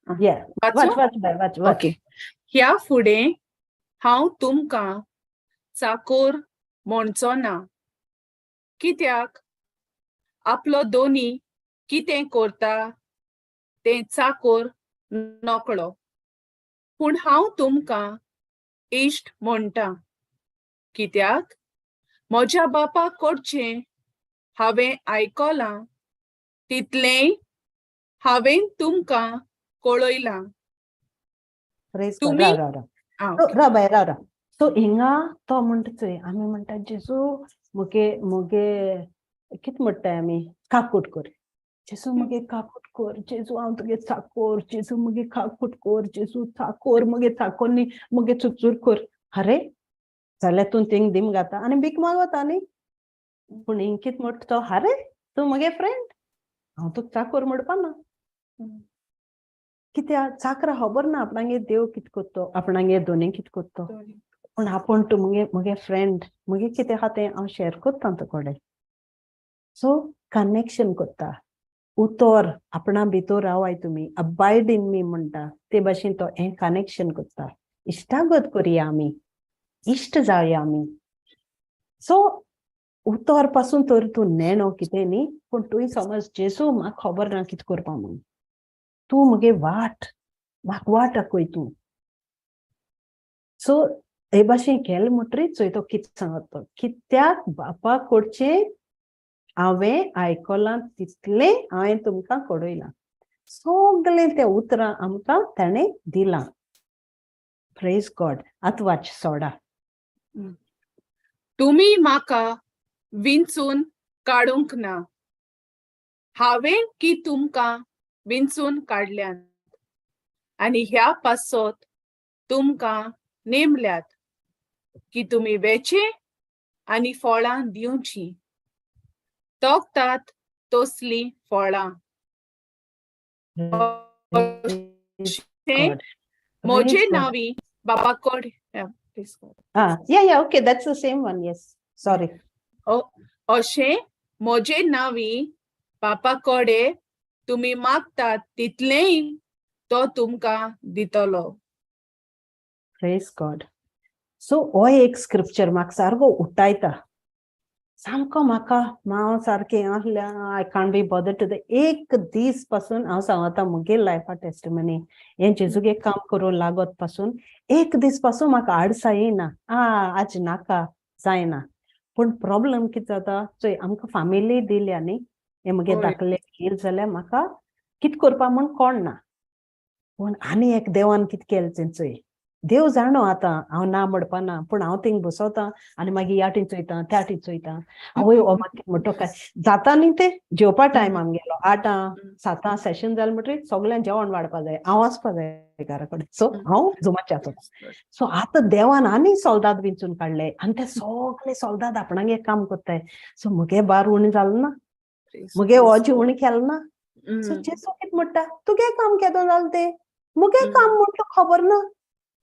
S1: वाच.
S3: ओके. ह्या फुडें हांव तुमकां चाकोर म्हणचो ना, कित्याक आपलो दोनी कितें करता तें चाकोर नकळो. पूण हांव तुमकां इश्ट म्हणटा, कित्याक म्हज्या बापा कडचें हांवें आयकलां तितलेंय हांवें तुमकां कळयलां. तुम्ही
S1: राव. सो हिंगा तो म्हणटा चोय आमी म्हणटा जेजू मुगे कित म्हणटाय आमी काकूट कर. जेजू मुगे काकूट कर. जेजू हांव तुगे चाकोर. जेजू मुगे काकूट कर. जेजू चाकोर मुगे चाकोरनी मुगे चुचूर कर. अरे जाल्यार तूं थिंग दिम घाता आनी भीक मागता न्ही. पूण हिंग कित म्हणटा तो, अरे तूं मुगे फ्रेंड, हांव तुका चाकोर म्हणपा ना. कित्याक चाकरा खबर ना आपणागे देव कित कोत्तो, आपणागे दोनी कित कोत्तो. पूण आपूण तूं मुगे फ्रेंड, मुगे कितें आहा तें हांव शेअर कोत्ता तुकोडे. सो कनेक्शन कोत्ता. उतोर आपणा भितर रावाय तुमी, अबायड इन मी म्हणटा ते भाशेन तो हें कनेक्शन कोत्ता. इश्टागत करया आमी, इश्ट जावया आमी. सो उतोर पासून तर तूं नेणो कितें न्ही, पूण तुवें समज जेजू म्हाका खबर ना कित करपा म्हणून, तूं मुगे वाट, म्हाका वाट दाखय तूं. सो हे भाशेन केलें म्हणटरीच चोय तो कित सांगता, कित्याक बापा कडचें हांवें आयकलां तितलें हांवें तुमकां कळयलां. सगलें तें उतरां आमकां ताणें दिलां. Praise God. आतां वाच सोडा.
S3: तुमी म्हाका विंचून काडूंक ना, हांवें की तुमकां विंचून काडल्यात, आनी ह्या पासत तुमकां नेमल्यात की तुमी वेचे आनी फळां दिवची, तोखतात तसलीं फळां. म्हजे नांवी बापा कडेन
S1: okay that's the same one. Yes sorry.
S3: अशें म्हजे नांवी बापा कडेन तुमी मागतात तितलेंय तो तुमकां दितलो.
S1: Praise God. सो हो एक स्क्रिप्चर म्हाका सारको उठायता. सामको म्हाका हांव सारकें आहल्या I can't be bothered to एक दीस पासून हांव सांगता मुगे लायफा टेस्टिमनी हें जेजूगे काम करूं लागत पासून एक दीस पासून म्हाका आडसां येयना. आज नाका जायना. पूण प्रॉब्लम कितें जाता चोय आमकां फामिली दिल्या न्ही, हें मुगे धाकलें येयले जाल्यार म्हाका कित करपा म्हूण कळना. पूण आनी एक देवान कित केलें तेंचोय देव जाणो. आतां हांव ना म्हणपा ना, पूण हांव थिंग बसोतां आनी मागीर ह्या टी चोयतां त्या टी चोयतां. आवय हो म्हाका कित म्हणटा काय जाता न्ही तें जेवपा टायम आमगेलो 8-7 सेशन जालें म्हणटरीच सगळ्यांक जेवण वाडपा जाय, हांव वचपा जाय घरा कडेन. सो हांव जुमाच्या आतां. सो आतां देवान आनी सोल्दाद विंचून काडले आनी ते सगळे सोल्दाद आपणागे काम कोत्ताय. सो मुगे बार उणी जालो ना, मुगे ओजी उणी केलो ना. सो जेसू कित म्हणटा, तुगे काम केदो जालें तें, मुगे काम म्हटलो खबर ना.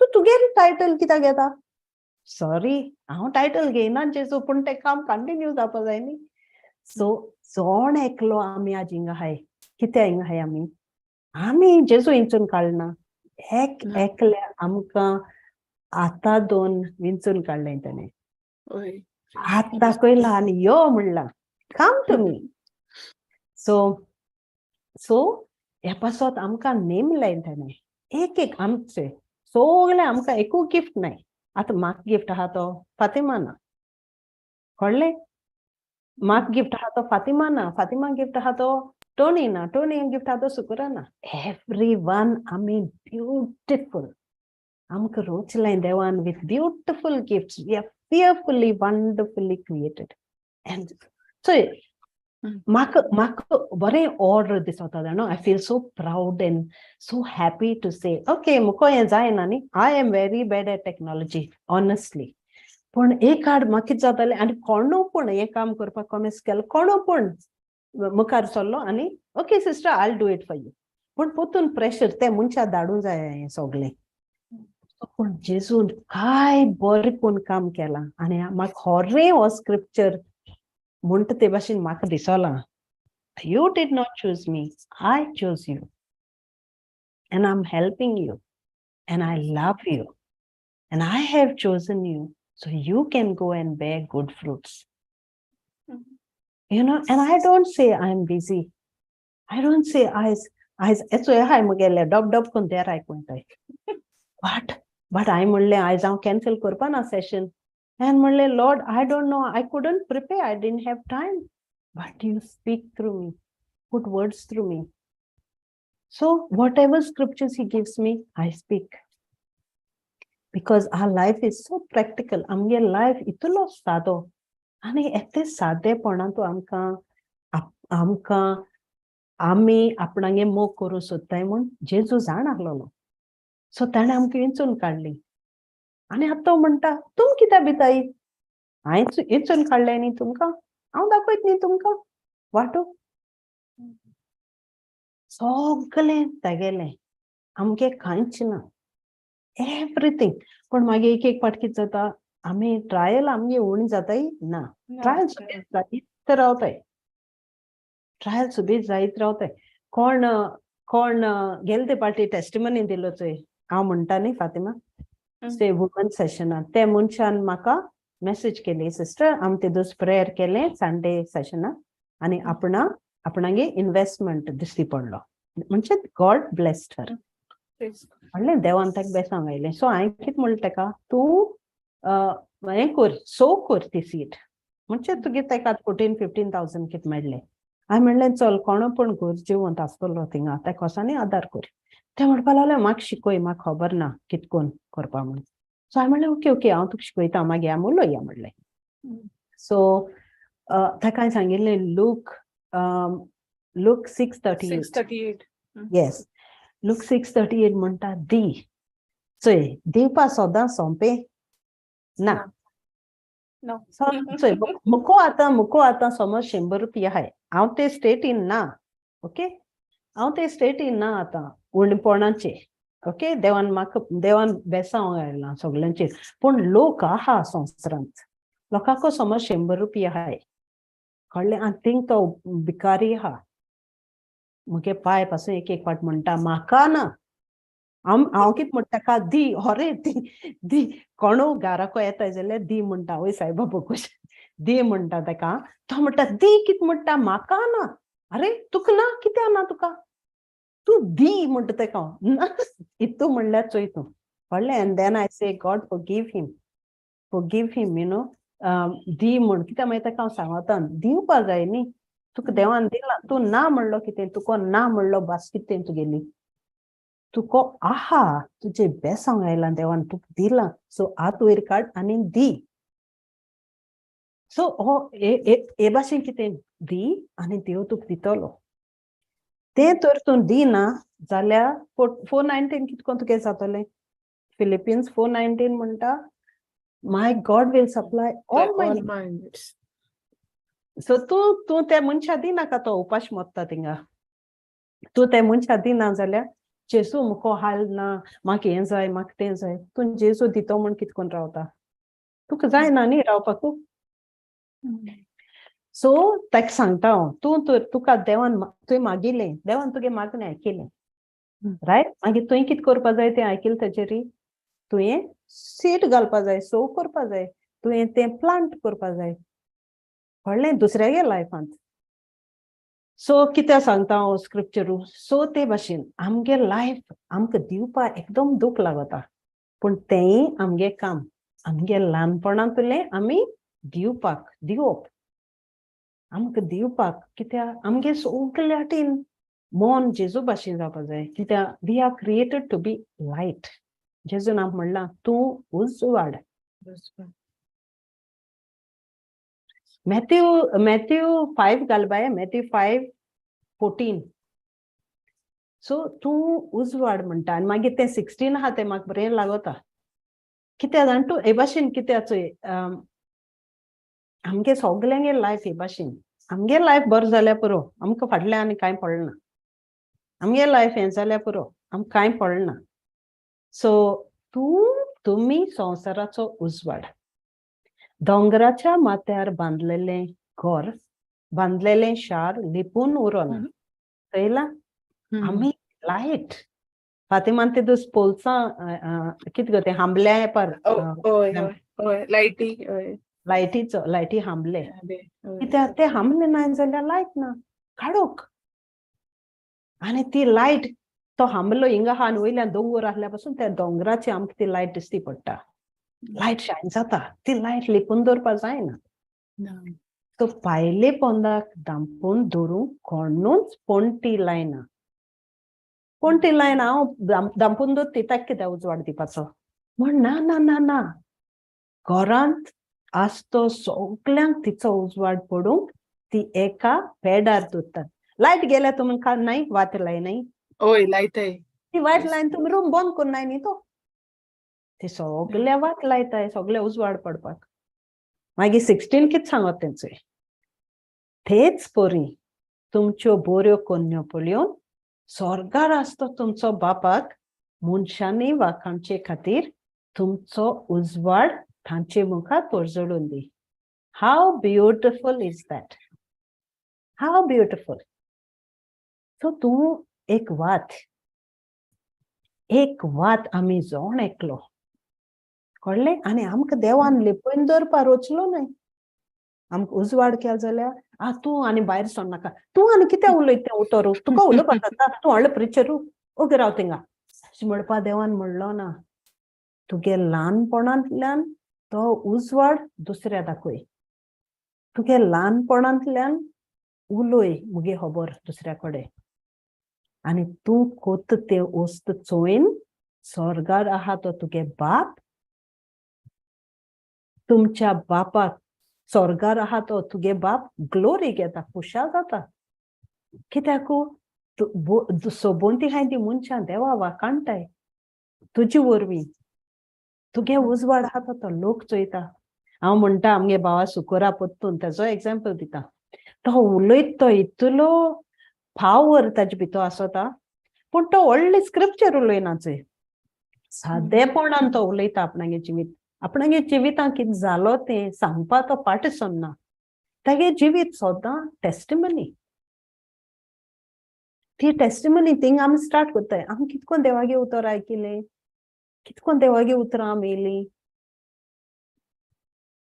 S1: तू तुगे टायटल कित्याक घेता? सॉरी हांव टायटल घेयना जेजू, पूण तें काम कंटिन्यू जावपा जाय न्ही. सो जोण एकलो आमी आज हिंगा हाय. कित्या हिंगा हाय आमी जेजू हिंचून काडना, एकल्या आमकां आतां 2 विंचून काडलें ताणें. हात दाखयला आनी यो म्हणला काम तुमी. सो ह्या पासत आमकां नेमलें ताणें. एक आमचे सगळे आमकां एकू गिफ्ट नाय. आतां म्हाका गिफ्ट आहा तो फातिमा ना, कळ्ळें? म्हाका गिफ्ट आहा तो फातिमा ना, फातिमा गिफ्ट आहा तो टोनी ना, टोनी गिफ्ट आहा तो सुकुरा ना. एवरीवन आमी ब्युटिफूल. आमकां रोचलें देवान with beautiful gifts. We are fearfully wonderfully created. And so म्हाका बरें ऑर्डर दिसता जाणो. I feel so proud and so happy to say okay मुको हें जायना न्ही. I am very bad at technology honestly. पूण एक आड म्हाका कितें जातालें आनी कोणू पूण हें काम करपाक कॉमेस केलें, कोणू पूण मुखार सरलो आनी okay sister I will do it for you. पूण पोतून प्रेशर ते मनशाक धाडूं जाय हें सगलें. पण जेजून काय बरें कोण काम केलां आनी म्हाका खरें हो स्क्रिप्चर म्हणटा ते भाशेन म्हाका दिसोलां you did not choose me, I chose you, and I'm helping you, and I love you, and I have chosen you so you can go and bear good fruits. You know, and I don't say I'm busy. I don't say it's I mugele dub kon there I kuntai. But I म्हणले आयज हांव cancel करपा ना session and म्हणले Lord, I don't know, I couldn't prepare, I didn't have time, but you speak through me, put words through me. So whatever scriptures he gives me, I speak. Because our life is so practical. आमगे life इतलो सादो आनी एते सादेपणांतू आमकां आमी आपणागे मोग करूं सोदताय म्हूण जेजू जाण आसलोलो. सो ताणें आमकां वेंचून काडली आनी आतां तो म्हणटा तुम कित्याक भिताय हांवें वेंचून काडलें न्ही तुमकां हांव दाखयत न्ही तुमकां वाटो सगळें तेगेलें आमगे कांयच ना एवरीथींग. पण मागीर एक पाट कितें जाता आमी ट्रायल आमगे उणी जाताय ना ट्रायल सुबेज जायत रावताय ट्रायल सुबेज जायत रावताय. कोण गेले ते पाटी टेस्टिमनी दिलो चोय हांव म्हणटा न्ही फातिमा ते वुमन सेशनान ते मनशान म्हाका मेसेज केली सिस्टर आमी ते दीस प्रेयर केलें संडे सेशनान आनी आपणागे इन्वेस्टमेंट दिसती पडलो म्हणजे गॉड ब्लेस्ड हर म्हणलें देवान ताका बेसांग आयलें. सो हांवें कितें म्हणलें ताका तूं हें कर सो कर ती सीट म्हणजे तुगे ताका 14,000-15,000 कितें मेळ्ळें. हांवें म्हणलें चल कोणो पण घर जेवंत आसतलो थिंगा ताका वचोनी आदार कर. ते म्हणपा लागले म्हाका शिकय म्हाका खबर ना कितकोन करपा म्हणून. सो हांवें म्हणलें ओके हांव तुका शिकयता मागीर आमी उलोवया म्हणलें. सो ताका हांवें सांगिल्लें लूक 6:38 येस लूक 6:38 म्हणटा दी चोय दिवपा सोदां सोंपे ना चोय मुको आतां समज 100 रुपया हाय हांव ते स्टेटीन ना ओके हांव ते स्टेटीन ना आतां उणपणाचे ओके देवान बेसांव घायलां सगळ्यांचेर. पूण लोक आहा संवसारांत लोकांको समज 100 रुपया हाय कळ्ळें आनी थिंग तो भिकारी आहा मुगे पाय पासून एक पाट म्हणटा म्हाका ना हांव कितें म्हणटा ताका दी अरे दी कोणू घाराको येताय जाल्यार दी म्हणटा वय सायबाबा कशें दी म्हणटा ताका तो म्हणटा दी कितें म्हणटा म्हाका ना अरे तुका ना कित्याक ना तुका तूं दी म्हणटा ताका इतू म्हणल्यार चोय तूं कळ्ळें. And then I say God forgive him you know दी म्हण कित्याक मागीर ताका हांव सांगता दिवपा जाय न्ही तुका देवान दिला तूं ना म्हणलो कितें तुका ना म्हणलो बास कितें तुगेली तुको आहा तुजे बेसांग आयलां देवान तुका दिलां सो हात वयर काड आनी दी. सो हो हे भाशेन कितें दी आनी देव तुका दितलो. तें तर तूं दिना जाल्यार 4:19 कितको तुगे जातलें. फिलिपिन्स 4:19 म्हणटा my God will supply all my needs. So तूं त्या मनशा दिनाका तो उपाश मोत्ता थिंगा तूं त्या मनशा दिना जाल्यार जेसू मुको हाल ना म्हाका हें जाय म्हाका तें जाय तूं जेसू दितो म्हूण कितकोन रावता तुका जायना न्ही रावपाकू. सो ताका सांगता हांव तुका देवान तुवें मागिल्लें देवान तुगे मागणें आयकिलें रायट. मागीर तुवें कितें करपा जाय तें आयकिलें तेजेरी तुवें सीड घालपा जाय सो करपा जाय तुवें तें प्लांट करपा जाय कळ्ळें दुसऱ्यागे लायफांत. सो कितें सांगता हांव स्क्रिप्चरू सो ते भाशेन आमगे लायफ आमकां दिवपा एकदम दूख लागता पूण तेंय आमगे काम आमगे ल्हानपणांतलें आमी दिवप आमकां दिवपाक कित्याक आमगे सगळे वाटेन मोन जेजू भाशेन जावपा जाय कित्याक we are created to be light. जेजून आमकां म्हणलां तूं उजवाड. मॅथ्यू 5 घाल बाय मॅथ्यू 5:14 सो तूं उजवाड म्हणटा आनी मागीर तें 16 आहा तें म्हाका बरें लागता कित्याक जाण तूं हे भाशेन कित्याक चोय आमगे सगळ्यांगे लायफ हे भाशेन आमगे लायफ बरो जाल्यार पुरो आमकां फाटल्यान आनी कांय पडना आमगे लायफ हें जाल्यार पुरो आमकां कांय पडना. सो तुम्ही संसाराचो उजवाड. दोंगराच्या माथ्यार बांधलेले घर, बांधलेले शार लिपून उरोना. चयला आम्ही लायट फातिमान ते दुस पोलसा कित गो ते हांबले पर लायटी हांबले कित्याक ते हांबले ना जाल्यार लायट ना काडूक. आणि ती लायट तो हांबलो हिंगा हा वयल्यान दोंगर आसल्या पासून त्या दोंगराची आमकां ती लायट दिसती पडटा. लायट शायन जाता. ती लायट लिपून दवरपा जायना. तो पायले पोंदाक दांपून दवरूंक कोणूच पोंटी लायना. पोंटी लायन हांव दांपून दवरती ताका कित्याक उजवाड दिवपाचो म्हण ना ना ना ना. घरांत आसतो सगल्यांक तिचो उजवाड पडूंक ती एका पेडार दवरतात. लायट गेल्यार तुमकां नाही वाट लायनाय.
S3: लायताय
S1: ती वाट लायन तुमी रूम बंद करनाय न्ही तो. ते सगळे वाट लायताय सगळे उजवाड पडपाक. मागीर 16 कित सांगत तेंचोय. तेच परी तुमच्यो बऱ्यो कन्यो पळयोवन स्वर्गार आसतो तुमचो बापाक मनशांनी वाखाणचे खातीर तुमचो उजवाड तांचे मुखार परजळून दी. How beautiful is that. How beautiful. So तूं एक वात आमी जोण एकलो कळ्ळें. आनी आमकां देवान लिपयन दवरपा रोचलो न्हय. आमकां उजवाड केलो जाल्यार तूं आनी भायर सोर नाका. तूं आनी कित्याक उलयता उतोरू. तुका उलोवपा जाता. तूं व्हडलो प्रिचरू ओगे राव थिंगा अशें म्हणपा देवान म्हणलो ना. तुगे ल्हानपणांतल्यान तो उजवाड दुसऱ्या दाखय. तुगे ल्हानपणांतल्यान उलय मुगे खबर दुसऱ्या कडेन. आनी तूं कोत्ता ते वस्त चोयन स्वर्गार आहा तो तुगे बाप तुमच्या बापाक स्वर्गार आहा तो तुगे बाप ग्लोरी घेता खुशाल जाता. कित्याक सोबोंती हाय ती मनशां देवा वाखाणटाय तुजे वरवीं. तुगे उजवाड आहा तो लोक चोयता. हांव म्हणटा आमगे भावा सुकोरा पोत्तून तेजो एग्जाम्पल दिता. तो उलयता तो इतलो पावर ताजे भितर आसता पूण तो व्हडली स्क्रिप्चर उलयना चोय. सादेपणान तो उलयता आपणागे जिवीत. आपणागे जिवितां कितें जालो तें सांगपा तो पार्टिसन ना. तेगे जिवीत सोदां टेस्टिमनी. ती टेस्टिमनी थिंग आमी स्टार्ट कोत्ताय. आमी कितकोन देवागे उतर आयकिलें, कितकोन देवागे उतरां आमी येयलीं.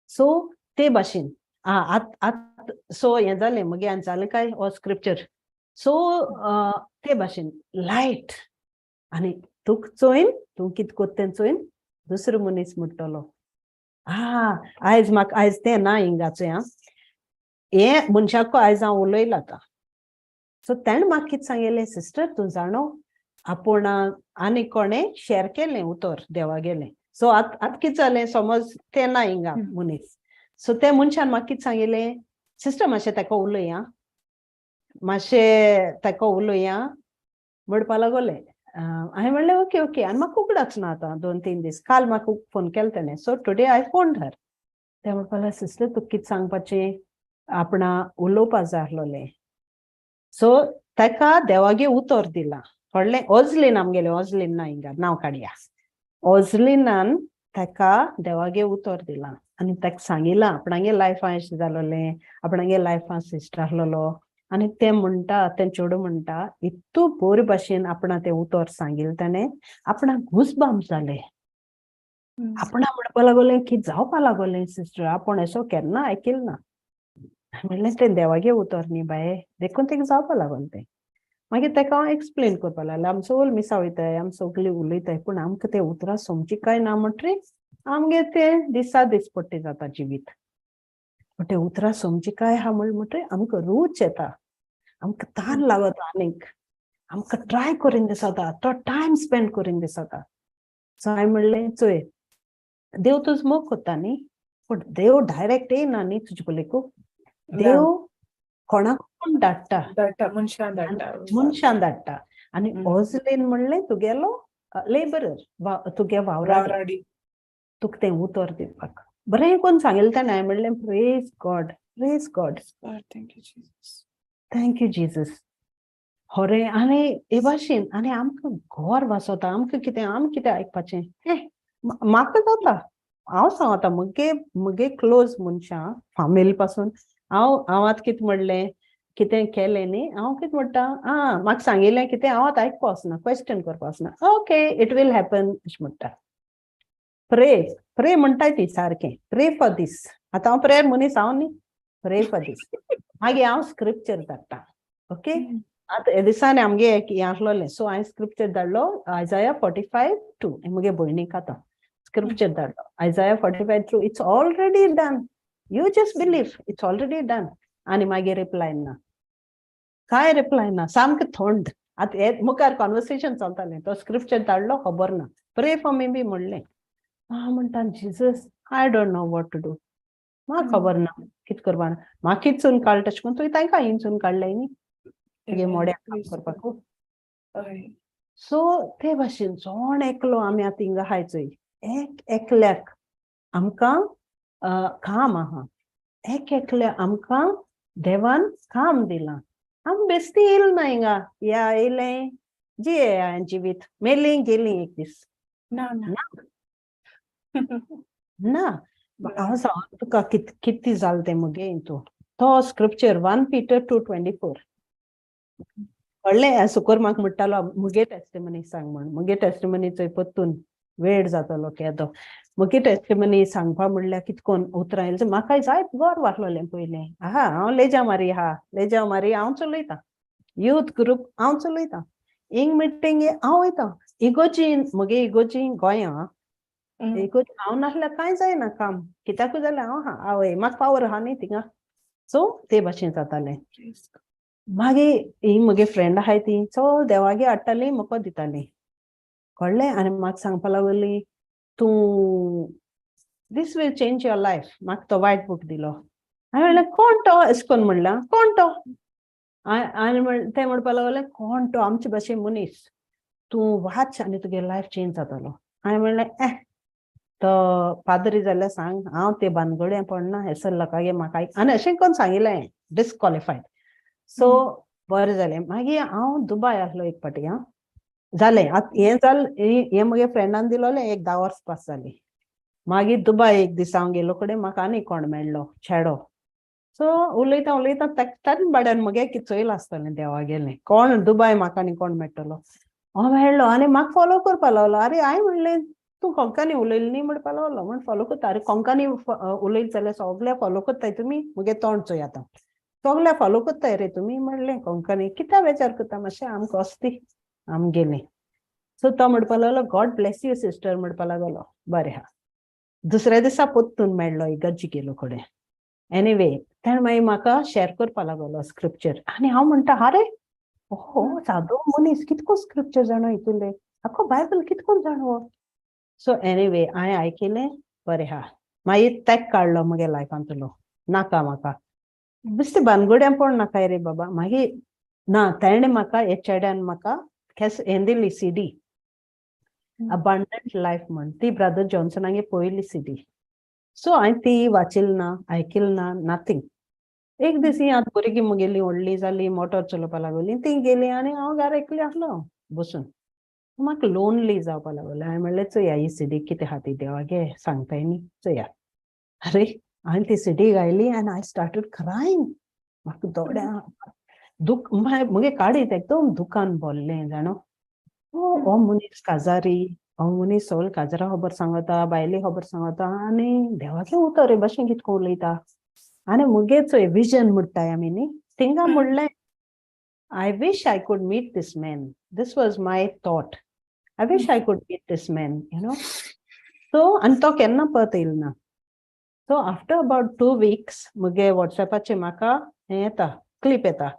S1: सो ते भाशेन सो हें जालें मगे जालें काय हो स्क्रिप्चर. सो ते भाशेन लायट आनी तुका चोयन तूं कितें कोत्ता तें चोयन दुसरो मनीस म्हणटलो आयज तें ना हिंगाचें हे मनशाको आयज हांव उलयलां आतां. सो तेणें म्हाका कितें सांगलें सिस्टर तूं जाणो आपूण आनी कोणें शेअर केलें उतर देवा गेलें. सो आतां कितें जालें समज तें ना हिंगा मनीस. सो ते मनशान म्हाका कितें सांगलें सिस्टर मातशें तेका उलय मातशें तेका उलय म्हणपा लागोलें. हांवें म्हणलें ओके ओके. आनी म्हाका उगडाच ना आतां 2-3 दीस. काल म्हाका फोन केलो तेणें. सो टुडे आय फोन्ड हर. ते म्हणपा लागलें सिस्टर तुका कितें सांगपाचें आपणा उलोवपा जाय आसलोलें. सो तेका देवागे उतर दिलां. कळ्ळें. ओझलीन आमगेलें ओझलीन ना हिंगा नांव काडया. ओझलिनान तेका देवागे उतर दिलां आनी तेका सांगिलां आपणागे लायफां अशें जालोलें आपणागे लायफां सिस्टर आसलोलो. आनी तें म्हणटा तें चेडूं म्हणटा इतू बरे भाशेन आपणा तें उतर सांगिलें ताणें आपणाक घुसबाम्स जालें. आपणा म्हणपा लागोलें की जावपा लागोलें सिस्टर आपूण एसो केन्ना आयकिल ना. म्हणलें तें देवागे उतर न्ही बाये देखून तेका जावपा लागोन तें. मागीर तेका हांव एक्सप्लेन करपा लागलें आमी सगळीं मिसा वयताय आमी सगळीं उलयताय पूण आमकां तें उतरां समजी काय ना म्हणटरी आमगे तें दिसा दीस पट्टी जाता जिवीत. पूण तें उतरां समजी काय आहा म्हणटरी आमकां रूच येता. आमकां तान लागता आनीक आमकां ट्राय करीन दिसता तो टायम स्पेंड करीन दिसता. सो हांवें म्हणलें चोय देव तुजो मोग कोत्ता न्ही पूण देव डायरेक्ट येयना न्ही तुजे कुलेकू. देव कोणाक कोण धाडटा मनशां धाडटा. आनी ओझलेन म्हणलें तुगेलो लेबरर तुगे वावराडी तुका तें उतर दिवपाक बरें कोन्न सांगिल्लें ताणें. हांवें म्हणलें praise God thank you Jesus. होरे आनी हे भाशेन आनी आमकां घर वाचता आमकां कितें आयकपाचें म्हाका जाता हांव सांगता मुगे क्लोज मनशां फामिली पासून हांव आतां कितें म्हणलें कितें केलें न्ही हांव कितें म्हणटा म्हाका सांगिल्लें कितें हांव आतां आयकपा वचना क्वेश्चन करपा वचना ओके इट वील हॅपन अशें म्हणटा प्रे म्हणटाय ती सारकें प्रे फॉर दीस आतां हांव प्रेयर मनीस हांव न्ही प्रे फॉर दीस मागीर हांव स्क्रिप्चर धाडटा ओके आतां हे दिसांनी आमगे हें आसलोलें सो हांवें स्क्रिप्चर धाडलो आयजाया 45:2 मुगे भयणीक आतां स्क्रिप्चर धाडलो आयजाया 45:2 it's already done you just believe it's already done आनी मागीर रिप्लाय ना काय रिप्लाय ना सामकें थंड आतां हे मुखार कॉन्वर्सेशन चलतालें तो स्क्रिप्चर धाडलो खबर ना प्रे फॉर मी बी म्हणलें म्हणटा Jesus I don't know what to do म्हाका खबर ना कितें करपा म्हाका इचून काड तशें करून तुवें तांकां इंचून काडलें न्ही तुगे मोड्या काम करपाक सो ते भाशेन जोण एकलो आमी आतां हिंगा आहाय चोय एकल्याक आमकां काम आहा एकल्या आमकां देवान काम दिलां आम बेस्ती येयल ना हिंगा या येयलें जियेया जिवीत मेलीं गेलीं एक दीस
S3: ना
S1: हांव सांग तुका कितें जालें तें मुगे हितून तो स्क्रिप्चर 1 Peter 2:24 कळ्ळें सुकोर म्हाका म्हणटालो मुगे टेस्टिमनी सांग म्हण मुगे टेस्टिमनी चोय परतून वेळ जातलो केदो मुगे टेस्टिमनी सांगपा म्हणल्यार कितकोन उतरां येयलें म्हाकाय जायत वर वाहलोलें पयलें हांव लेजा मारी हांव चलयतां यूथ ग्रूप हांव चलयतां इंग मिटींग हांव वयतां इगोजीन मुगे इगोजीन गोंयां इगोजीन हांव नासल्यार कांय जायना काम कित्याकूय जाल्यार हांव आवय म्हाका पावर आहा न्ही थिंगा सो ते भाशेन जातालें मागीर ही मुगे फ्रेंड आहाय ती चल देवागे हाडटाली म्हाका दिताली कळ्ळें आनी म्हाका सांगपा लागली तूं दीस वील चेंज युअर लायफ म्हाका तो वायट बूक दिलो हांवें म्हणलें कोण तो अशें करून म्हणलें कोण तो आनी तें म्हणपा लागलें कोण तो आमचे भाशेन मनीस तूं वाच आनी तुगे लायफ चेंज जातलो हांवें म्हणलें तो पाद्री जाल्यार सांग हांव ते भानगड्या पडना हेसर लोकांगे म्हाका आनी अशें करून सांगिल्लें डिस्क्वॉलिफायड सो बरें जालें मागीर हांव दुबाय आसलो एक पाटी जालें आतां हें जालें हें मुगे फ्रेंडान दिलोलें एक 10 वर्स पास जालीं मागीर दुबाय एक दीस हांव गेलो कडेन म्हाका आनी कोण मेळ्ळो चेडो सो उलयतां ताच्या बाड्यान मुगे कितें चोयलां आसतलें देवा गेलें कोण दुबाय म्हाका आनी कोण मेळटलो हांव मेळ्ळो आनी म्हाका फॉलो करपा लागलो आरे हांवें म्हणलें तूं कोंकणी उलयलें न्ही म्हणपा लागलो म्हण फॉलो करता अरे कोंकणी उलयलें जाल्यार सगळे फॉलो करताय तुमी मुगे तोंड चोय आतां सगळे फॉलो करताय रे तुमी म्हणलें कोंकणी कित्या विचार करता मातशें आमकां वस्ती आम गेलीं सो तो म्हणपा लागलो गॉड ब्लेस यू सिस्टर म्हणपा लागलो बरें हा दुसऱ्या दिसा पोत्तून मेळ्ळो इगर्जी गेलो कडेन एनीवे ताणें मागीर म्हाका शेअर करपा लागलो स्क्रिप्चर आनी हांव म्हणटा आरे सादो मनीस कितको स्क्रिप्चर जाणो हितूले आख्खो बायबल कितकोन जाणो सो एनीवे हांवें आयकिलें बरें हा मागीर तेक काडलो मुगे लायफांतलो नाका म्हाका बेश्टें भानगड्यां पड नाका रे बाबा मागीर ना ताणें म्हाका हे चेड्यान म्हाका हें दिली CD अबांडंट लायफ म्हण ती ब्रदर जॉन्सनागे पयली CD सो हांवें ती वाचिल ना आयकिल ना नथींग एक दीस ही आतां भुरगीं मुगेलीं व्हडलीं जालीं मोटोर चलोवपा लागलीं ती गेलीं आनी हांव घरा एकली आसलो बसून म्हाका लोनली जावपा लागलें हांवें म्हणलें चोया ही CD कितें आहा ती देवागे सांगताय न्ही चोया अरे हांवें ती CD गायली आनी आय स्टार्टेड क्रायींग म्हाका दोळ्यां दूख मुगे काडीत एकदम दुकान भरलें जाणो हो मनीस काजारी हो मनीस सगळे काजारा खबर सांगता बायले खबर सांगता आनी देवागे उतर रे भाशेन कितको उलयता आनी मुगे चोय विजन म्हणटाय आमी न्ही थिंगा म्हणलें I wish I could meet this man this was my thought I wish I could meet this man you know so आनी तो केन्ना परत येयल ना सो आफ्टर अबाउट 2 weeks मुगे वॉट्सॅपाचेर म्हाका हें येता क्लिप येता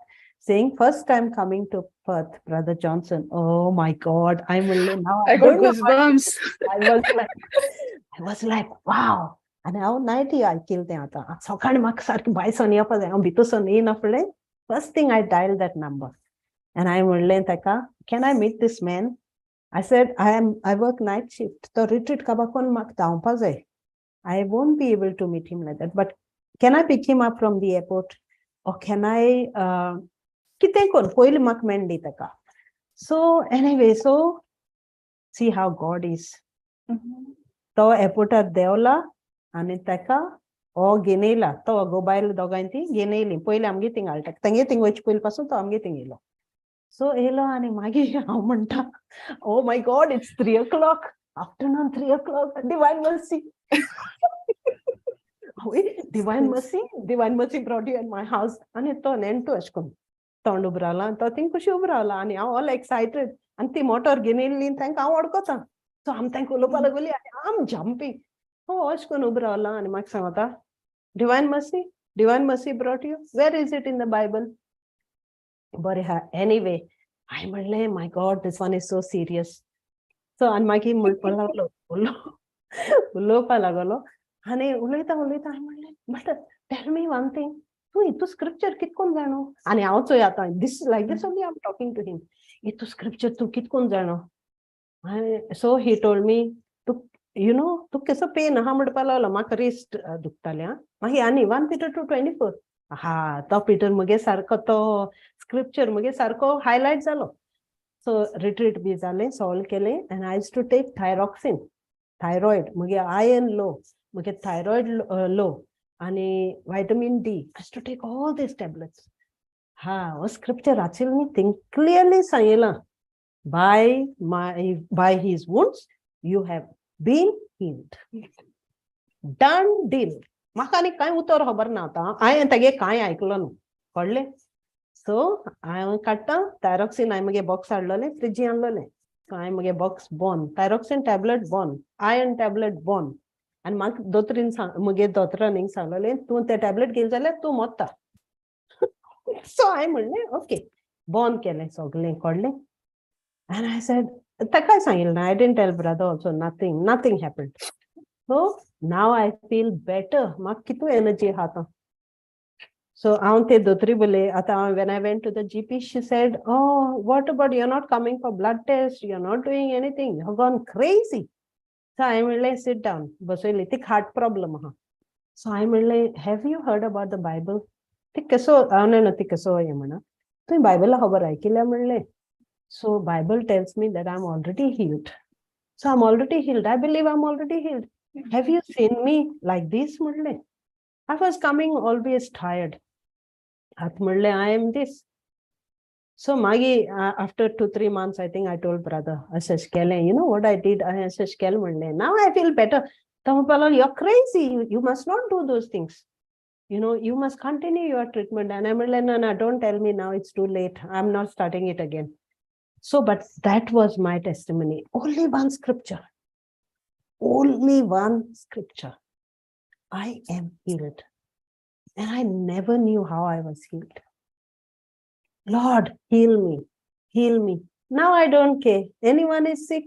S1: saying first time coming to Perth, Brother Johnson. Oh my God. I'm now
S3: I got goosebumps.
S1: I was like, wow. And now night I killed the ata. So can mak sarki buy sonia pa am bitu son in afle. First thing I dialed that number. And I went taka, can I meet this man? I said, I work night shift. The retreat kabakon mak down pa zai. I won't be able to meet him like that. But can I pick him up from the airport? Or can I कितें कोर पयलीं म्हाका मेळ्ळी ताका. So anyway, so see how God is. तो एअरपोर्टार देवला आनी ताका हो घेवन येयला. तो गो बायल दोगांय ती घेवन येयली. पयलीं आमगे थिंग हाडटा, तेंगे थिंग वयचे पयलीं पासून तो आमगे थिंग येयलो. सो येयलो आनी मागीर हांव म्हणटा, oh my God, it's 3 o'clock, afternoon 3 o'clock, divine mercy. Divine mercy brought you in my हावस. आनी तो नेणटो अशें करून तोंड उब रावला आनी तो थिंग कशी उब रावला आनी हांव ऑल एक्सायटेड आनी ती मोटोर घेवन येयल्ली तांकां हांव वडकोता. सो आमी तांकां उलोवपा लागली आनी आम जंपींग. हो अशें करून उब रावला आनी म्हाका सांगता, divine mercy brought you, where is it in the Bible? बरें हा. एनीवे हांवें म्हणलें, my God, this one is so serious. So आनी मागीर म्हणपा लागलो, उलोवपा लागलो आनी उलयता हांवें म्हणलें, but tell me one thing, तूं हितू स्क्रिप्चर कितकोन जाणो? आनी हांव चोय आतां this like this only I am talking to him. हितू स्क्रिप्चर तूं कितकोन जाणो? सो ही टोल्ड मी, तू यू नो तू केसो पेन आहा म्हणपा लागलो. म्हाका रिस्ट दुखतालें. मागीर आनी 1 Peter 2:24. हा, तो पिटर मुगे सारको तो स्क्रिप्चर मुगे सारको हायलायट जालो. सो रिट्रीट बी जालें, सॉल्व केलें and I used to take thyroxine, thyroid मुगे आयर्न लो, मुगे थायरॉयड लो आनी vitamin D. I used to take all these tablets. हा, हो स्क्रिप्चर आचिल न्ही, थिंग क्लियरली सांगिलां, by his wounds you have been healed. Done deal. म्हाका आनी कांय उतर खबर ना आतां. हांवें तेगे कांय आयकलो ना, कळ्ळें? सो हांव काडटा थायरॉक्सिन. हांवें मुगे बॉक्स हाडलोलें, फ्रिजी आणलोलें. सो हांवें मुगे बॉक्स बंद, थायरॉक्सिन टॅबलेट बंद, आयर्न टॅबलेट बंद. आनी म्हाका दोतोरीन मुगे दोतोरान हिंग सांगलोलें, तूं तें टॅबलेट घेतलें जाल्यार तूं मोत्ता. सो हांवें म्हणलें ओके, बंद केलें सगलें, कळ्ळें? And I said, takai sangilna, I didn't tell brother also, nothing happened. So now I feel better. Mak kitu energy hata. So aunte dotri bole, ata when I went to the GP, she said, oh, what about you're not coming for blood test? You're not doing anything. You've gone crazy. So I will like sit down. Basoi tik heart problem ha. So I will like, have you heard about the Bible? Tik kaso, aune na tik kaso yamana. To Bible la khabar aikila mille. So Bible tells me that I'm already healed. So I'm already healed. I believe I'm already healed. Have you seen me like this, Murle? I was coming always tired. At Murle, I am this. So Magi, after 2-3 months, I think I told brother, I said, you know what I did? I said, Murle, now I feel better. Tamapala, you're crazy. You must not do those things. You know, you must continue your treatment. And I'm like, no, don't tell me now. It's too late. I'm not starting it again. So, but that was my testimony. Only one scripture. I am healed. And I never knew how I was healed. Lord, heal me. Now I don't care. Anyone is sick,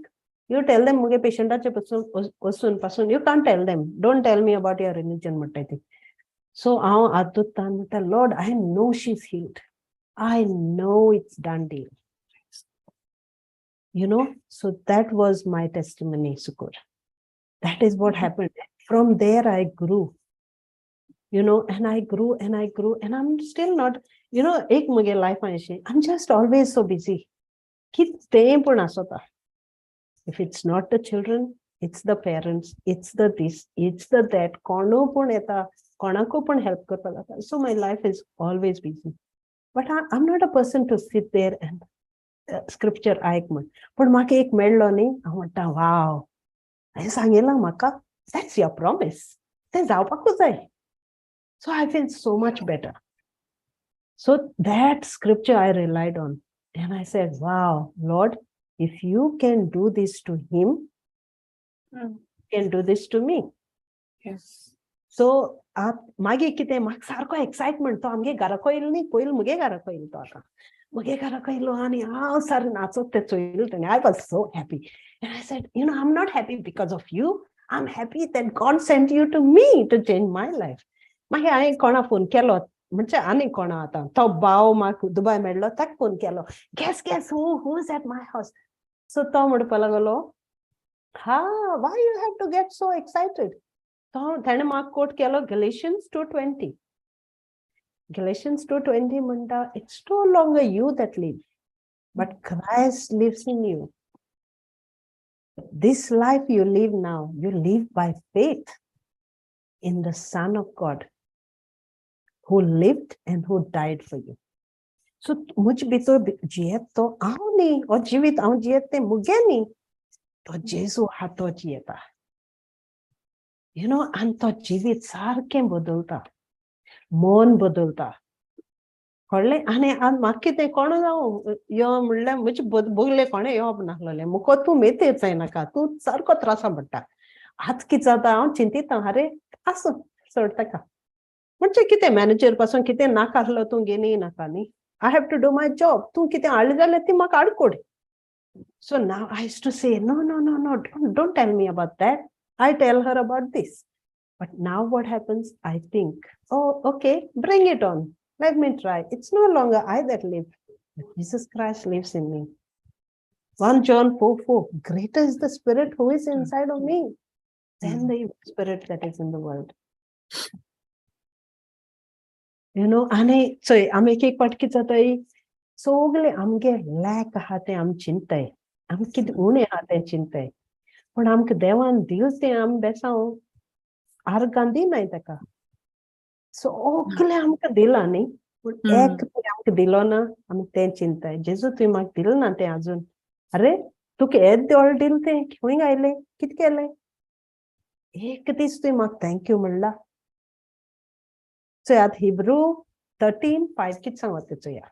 S1: you tell them, muge patient pasun. You can't tell them. Don't tell me about your religion. So, Lord, I know she's healed. I know it's done deal. You know, so that was my testimony, Sukur. That is what happened. From there, I grew, you know, and I grew, and I'm still not, you know, ek muge life I'm just always so busy. If it's not the children, it's the parents, it's the this, it's the that. So my life is always busy. But I'm not a person to sit there and scripture aikman. But maka ek medlo ni, I wow. I sangela maka, that's your promise. So I feel so much better. So that scripture I relied on. And I said, wow, Lord, if you can do this to him, you can do this to me.
S3: Yes.
S1: So magi kite mak sarko excitement to amge garakoil ni koil muge garakoil to aka. I was so happy. And I said, you know, I'm not happy because of you. I'm happy that God sent you to me to change my life. I phone kelo. To bow Dubai medlo tak phone kelo. Guess who is at my house? So Tom palagalo. Why you have to get so excited? So then mark quote kelo Galatians 2:20. Galatians 2:20 म्हणटा, it's no longer you that live, but Christ lives in you. This life you live now, you live by faith in the Son of God, who lived and who died for you. So मुझ भितर जियेत तो हांव न्ही, हो जिवीत हांव जियेत तें मुगे न्ही, तो जेजू हा तो जियेता. आनी तो जिवीत सारकें बदलता, मन बदलता. कळ्ळें? आनी म्हाका कितें कोण जावं यो म्हणल्यार म्हजे बोगले कोणें येवप नासलोलें. मुको तूं मेतेच जायनाका, तूं सारको त्रासा पडटा. आतां कितें जाता, हांव चिंतिता, अरे आसूं सोड ताका. म्हणजे कितें मॅनेजर पासून कितें नाका आसलो तूं घेयनी नाका न्ही. I have to do my job. तूं कितें हाडलें जाल्यार ती म्हाका हाडकोड. So now I used to say, no, don't tell me about that. I tell her about this. But now what happens? I think, oh, okay, bring it on. Let me try. It's no longer I that live, but Jesus Christ lives in me. 1 John 4:4, greater is the Spirit who is inside of me than the spirit that is in the world. आनी चोय आमी एक पाट कितें जाताय, सगळे आमगे लॅक आहा तें आमी चिंताय, आमी कितें उणें आहा तें चिंताय. पण आमकां देवान दिवं तें आमी बेसांव आर्गां दिनाय ताका. सगळें आमकां दिलां न्ही, पूण एक तुवें आमकां दिलो ना, आमी तें चिंताय. जेजू तुवें म्हाका दिलें ना तें आजून. अरे तुका हें देवळ दिलें तें खंय गायलें, कितें केलें? एक दीस तुवें म्हाका थँक्यू म्हणला. चोय आतां हिब्रू 13:5 कितें सांगता चोया.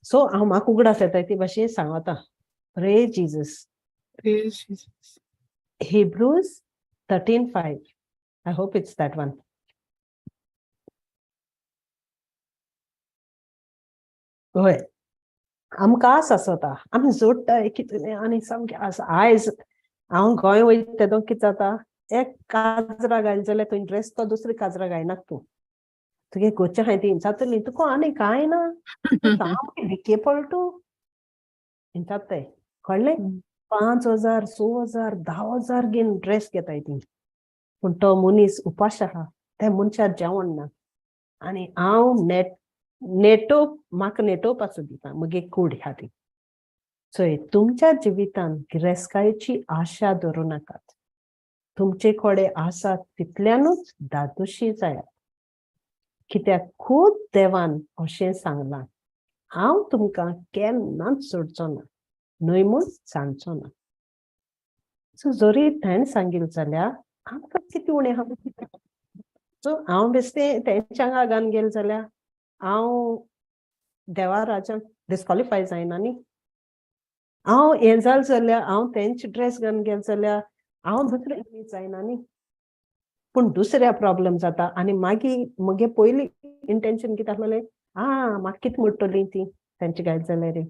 S1: सो हांव म्हाका उगडास येताय ती भाशेन सांगता. Praise Jesus.
S3: Praise Jesus.
S1: Hebrews 13:5. I hope it's that one. होय. आमकां आस आसता, आमी जोडटाय कितें आनी सामकें आसा. आयज हांव गोंय वयता तेदो कितें जाता, एक काजरां घाल जाल्यार तुवें ड्रेस तो दुसरी काजरां घायनाक तूं. तुगे गोचे हाय ती जातली, तुका आनी कांय ना. सामकें भिके पडटू जाताय. कळ्ळें? 5,000, 6,000, 10,000 घेवन ड्रेस घेताय ती. पूण तो मनीस उपाश आहा, त्या मनशाक जेवण ना. आनी हांव म्हाका नेटोवपाचो दिता म्हगे कूड आहा ती. चोय तुमच्या जिवितान गिरेस्कायेची आशा धरूं नाकात. तुमचे कडेन आसा तितल्यानूच दादोशी जायात. कित्याक खूब देवान अशें सांगलां, हांव तुमकां केन्नाच सोडचो ना, न्हय म्हूण सांगचो ना. सो जरी ताणें सांगिल्लें जाल्यार आमकां कितें उणें आहा. सो हांव बेश्टें तेंच्या आगान गेलें जाल्यार हांव देवा राजाक डिस्क्वॉलिफाय जायना न्ही. हांव हें जालें जाल्यार हांव तेंचे ड्रेस घालून गेलें जाल्यार हांव दुसरें जायना न्ही. पूण दुसऱ्या प्रॉब्लेम जाता. आनी मागीर म्हगे पयलीं इंटेंशन कितें आसलेलें, म्हाका कितें म्हणटलीं ती तेंचे घायत जाल्यार,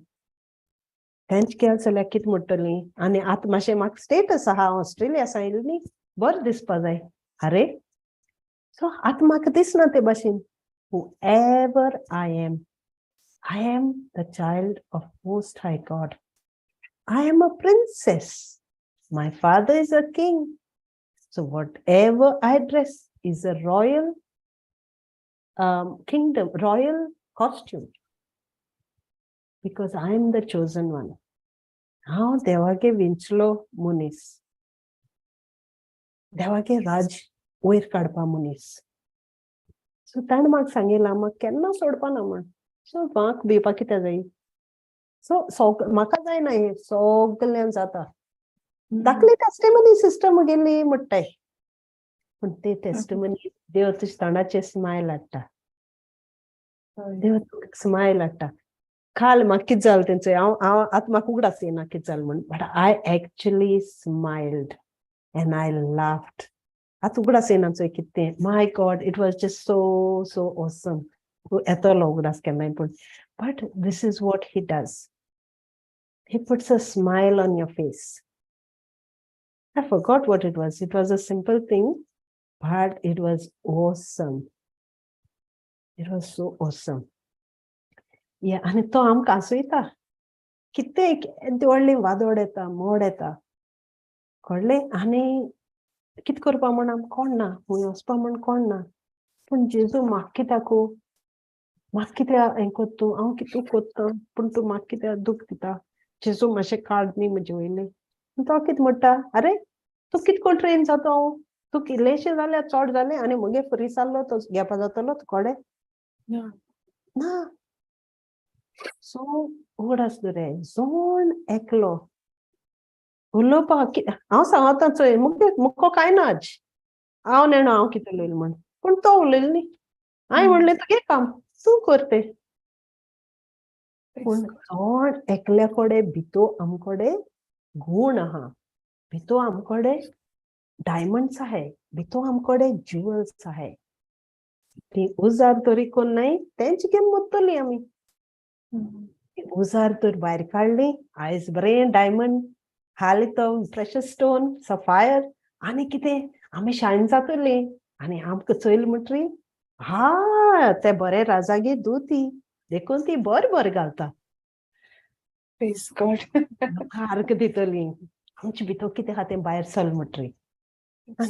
S1: तेंचे केलें जाल्यार कितें म्हणटलीं. आनी आतां मातशें म्हाका स्टेटस आहा, हांव ऑस्ट्रेलिया सायली न्ही, बरें दिसपा जाय. अरे सो आतां म्हाका दिसना ते भाशेन. Whoever I am the child of Most High God. I am a princess. My father is a king. So whatever I dress is a royal kingdom, royal costume. Because I am the chosen one. हांव देवागे विंचलो मनीस, देवागे राज वयर काडपा मनीस. So ताणें म्हाका सांगिलां म्हाका केन्ना सोडपा ना म्हण. सो म्हाका भिवपा कितें जाय. सो म्हाका जायना हें सगळ्यान जाता. धाकली टेस्टिमनी सिस्टर मुगेली म्हणटाय, पूण ते टेस्टिमनी देव तुज्या तोंडाचेर स्मायल हाडटा. देव तुका स्मायल हाडटा. काल म्हाका कितें जालें तेंचो, हांव आतां म्हाका उगडास येना कितें जालें म्हण. But I actually smiled and I laughed. आतां उगडास येना चोय कितें. My God, it was just so awesome. येतलो उगडास केन्नाय पूण. But this is what he does. He puts a smile on your face. I forgot what it was. It was a simple thing, but it was awesome. It was so awesome. Yeah, आनी तो आमकां आसयता. कितें व्हडलें वादळ येता, मोड येता, कळ्ळें. आनी कितें करपा म्हण आमकां कोण ना, खूंय वचपा म्हण कोण ना. पूण जेजू म्हाका कित्याक म्हाका कित्याक हें कोत्ता तूं हांव कितू कोत्ता पूण तूं म्हाका कित्याक दूख दिता जेजू मातशें काड न्ही म्हजे वयलें तो कितें म्हणटा अरे तूं कितको ट्रेन जाता हांव तूं कितलेशें जाल्यार चड जालें आनी मुगे फ्री जाल्लो तो घेवपा जातलो तुकोडे ना सो उगड आसलो रे जोण एकलो उलोवपाक हांव सांगता चोय मुको कांय ना आज हांव नेणो हांव कितें उलयलें म्हण पूण तो उलयलो न्ही हांवें म्हणलें तुगे काम तूं कर तें पूण जोण एकल्या कोडे भितो आमकोडे गूण आहा भितो आमकोडे डायमंड्स आहाय भितो आमकोडे ज्युअल्स आहाय ती उजार तरी कोण नाय तेंच घेवन मोत्तली आमी उजार तर भायर काडली आयज बरें डायमंड हाली तो प्रेशस स्टोन सफायर आनी कितें आमी शायन जातली आनी आमकां चोयली म्हणटरी हा ते बरें राजागे दोती देखून ती बर घालता हार्क दितली आमचे भितर कितें आहा तें भायर चल म्हणटरी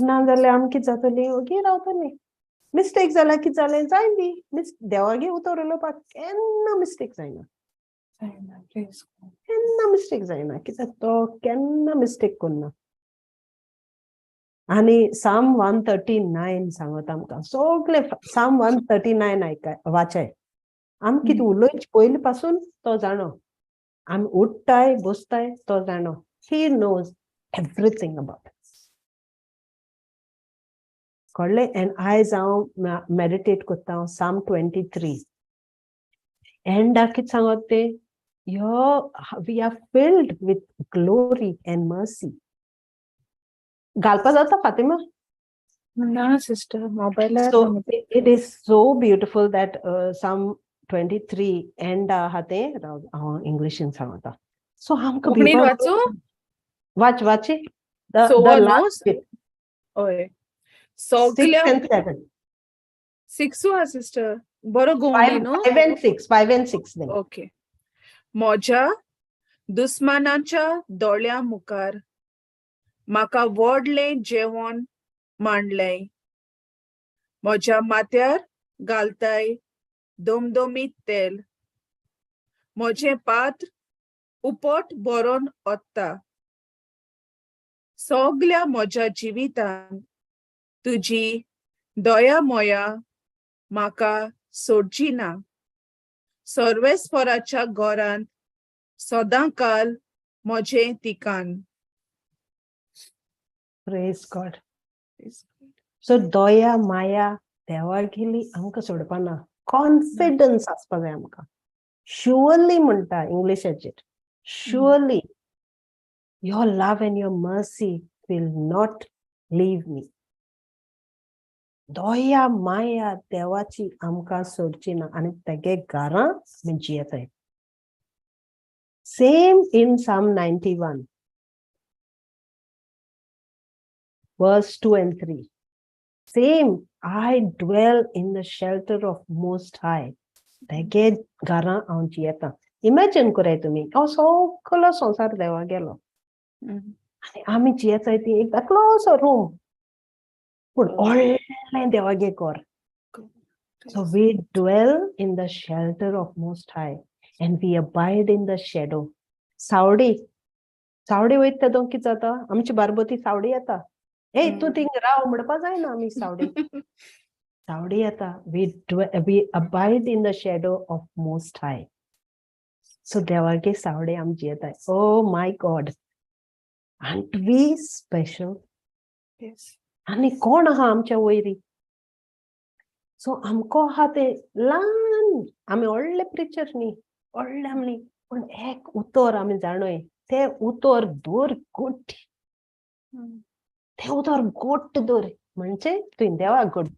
S1: ना जाल्यार आमी कितें जातली ओगी रावतली मिस्टेक जाल्यार कितें जालें जायली देवागे उतर उलोवपाक केन्ना मिस्टेक जायना केन्ना मिस्टेक जायना कित्याक तो केन्ना मिस्टेक कोन्ना आनी साम 139 सांगत आमकां सगळे साम 139 आयकाय वाचाय आमी कितें उलोवचे पयलीं पासून तो जाणो आमी उठताय बसताय तो जाणो ही नोज एवरीथिंग अबाउट कळ्ळें एंड आयज हांव मेडिटेट कोत्ता साम 23 एंडाक कितें सांगत तें we are filled with glory and mercy घालपा जाता फातिमा
S3: ना सिस्टर मोबायलार
S1: So it is so beautiful that Psalm 23 end आहा तें हांव इंग्लिशीन सांगता सो आमकां
S3: कोंकणीन वाचूं
S1: वाची
S3: सो
S1: लास्ट bit,
S3: ओय
S1: 6
S3: सगल्या
S1: and 7
S3: सिक्सू हा सिस्टर बरो गोंडी न्हू
S1: 5 and 6 then
S3: ओके म्हज्या दुस्मानाच्या दोळ्या मुखार म्हाका व्हडलें जेवण मांडलें म्हज्या माथ्यार घालताय दोमदोमीत तेल म्हजें पात्र उपट बरोन ओत्ता सगल्या म्हज्या जिवितांत तुजी दया मोया म्हाका सोडची ना सर्वेस्पराच्या घरांत सदांकाल म्हजें तिकान
S1: praise God so दया माया देवा गेली आमकां सोडपाना कॉन्फिडन्स आसपा जाय आमकां शुअरली म्हणटा इंग्लिशाचेर surely your love and your mercy will not leave me दया माया देवाची आमकां सोडची ना आनी तेगे घरां आमी जियेताय same in Psalm 91 verse 2 and 3 same I dwell in the shelter of most high तेगे घरां हांव जियेता इमॅजिन कराय तुमी हांव सगलो संवसार देवा गेलो आनी आमी जियेताय ती एक धाकलोसो रूम पूण व्हडलें देवागे घर so we dwell in the shelter of most high and we abide in the shadow Savedi वयता तो कितें जाता आमची बारबोती सावडी येता ए तूं थिंग राव म्हणपा जायना आमी सावडी येता we abide in the shadow of most high so देवागे Savedi आमी जियेताय oh my God aren't we special
S3: yes
S1: आनी कोण आहा आमच्या वयरी सो आमको आहा ते ल्हान आमी व्हडले प्रिचर न्ही व्हडले आमी पूण एक उतर आमी जाणोय ते उतर दोर गोट ते उतर गोट दोर म्हणजे तुवें देवा गोट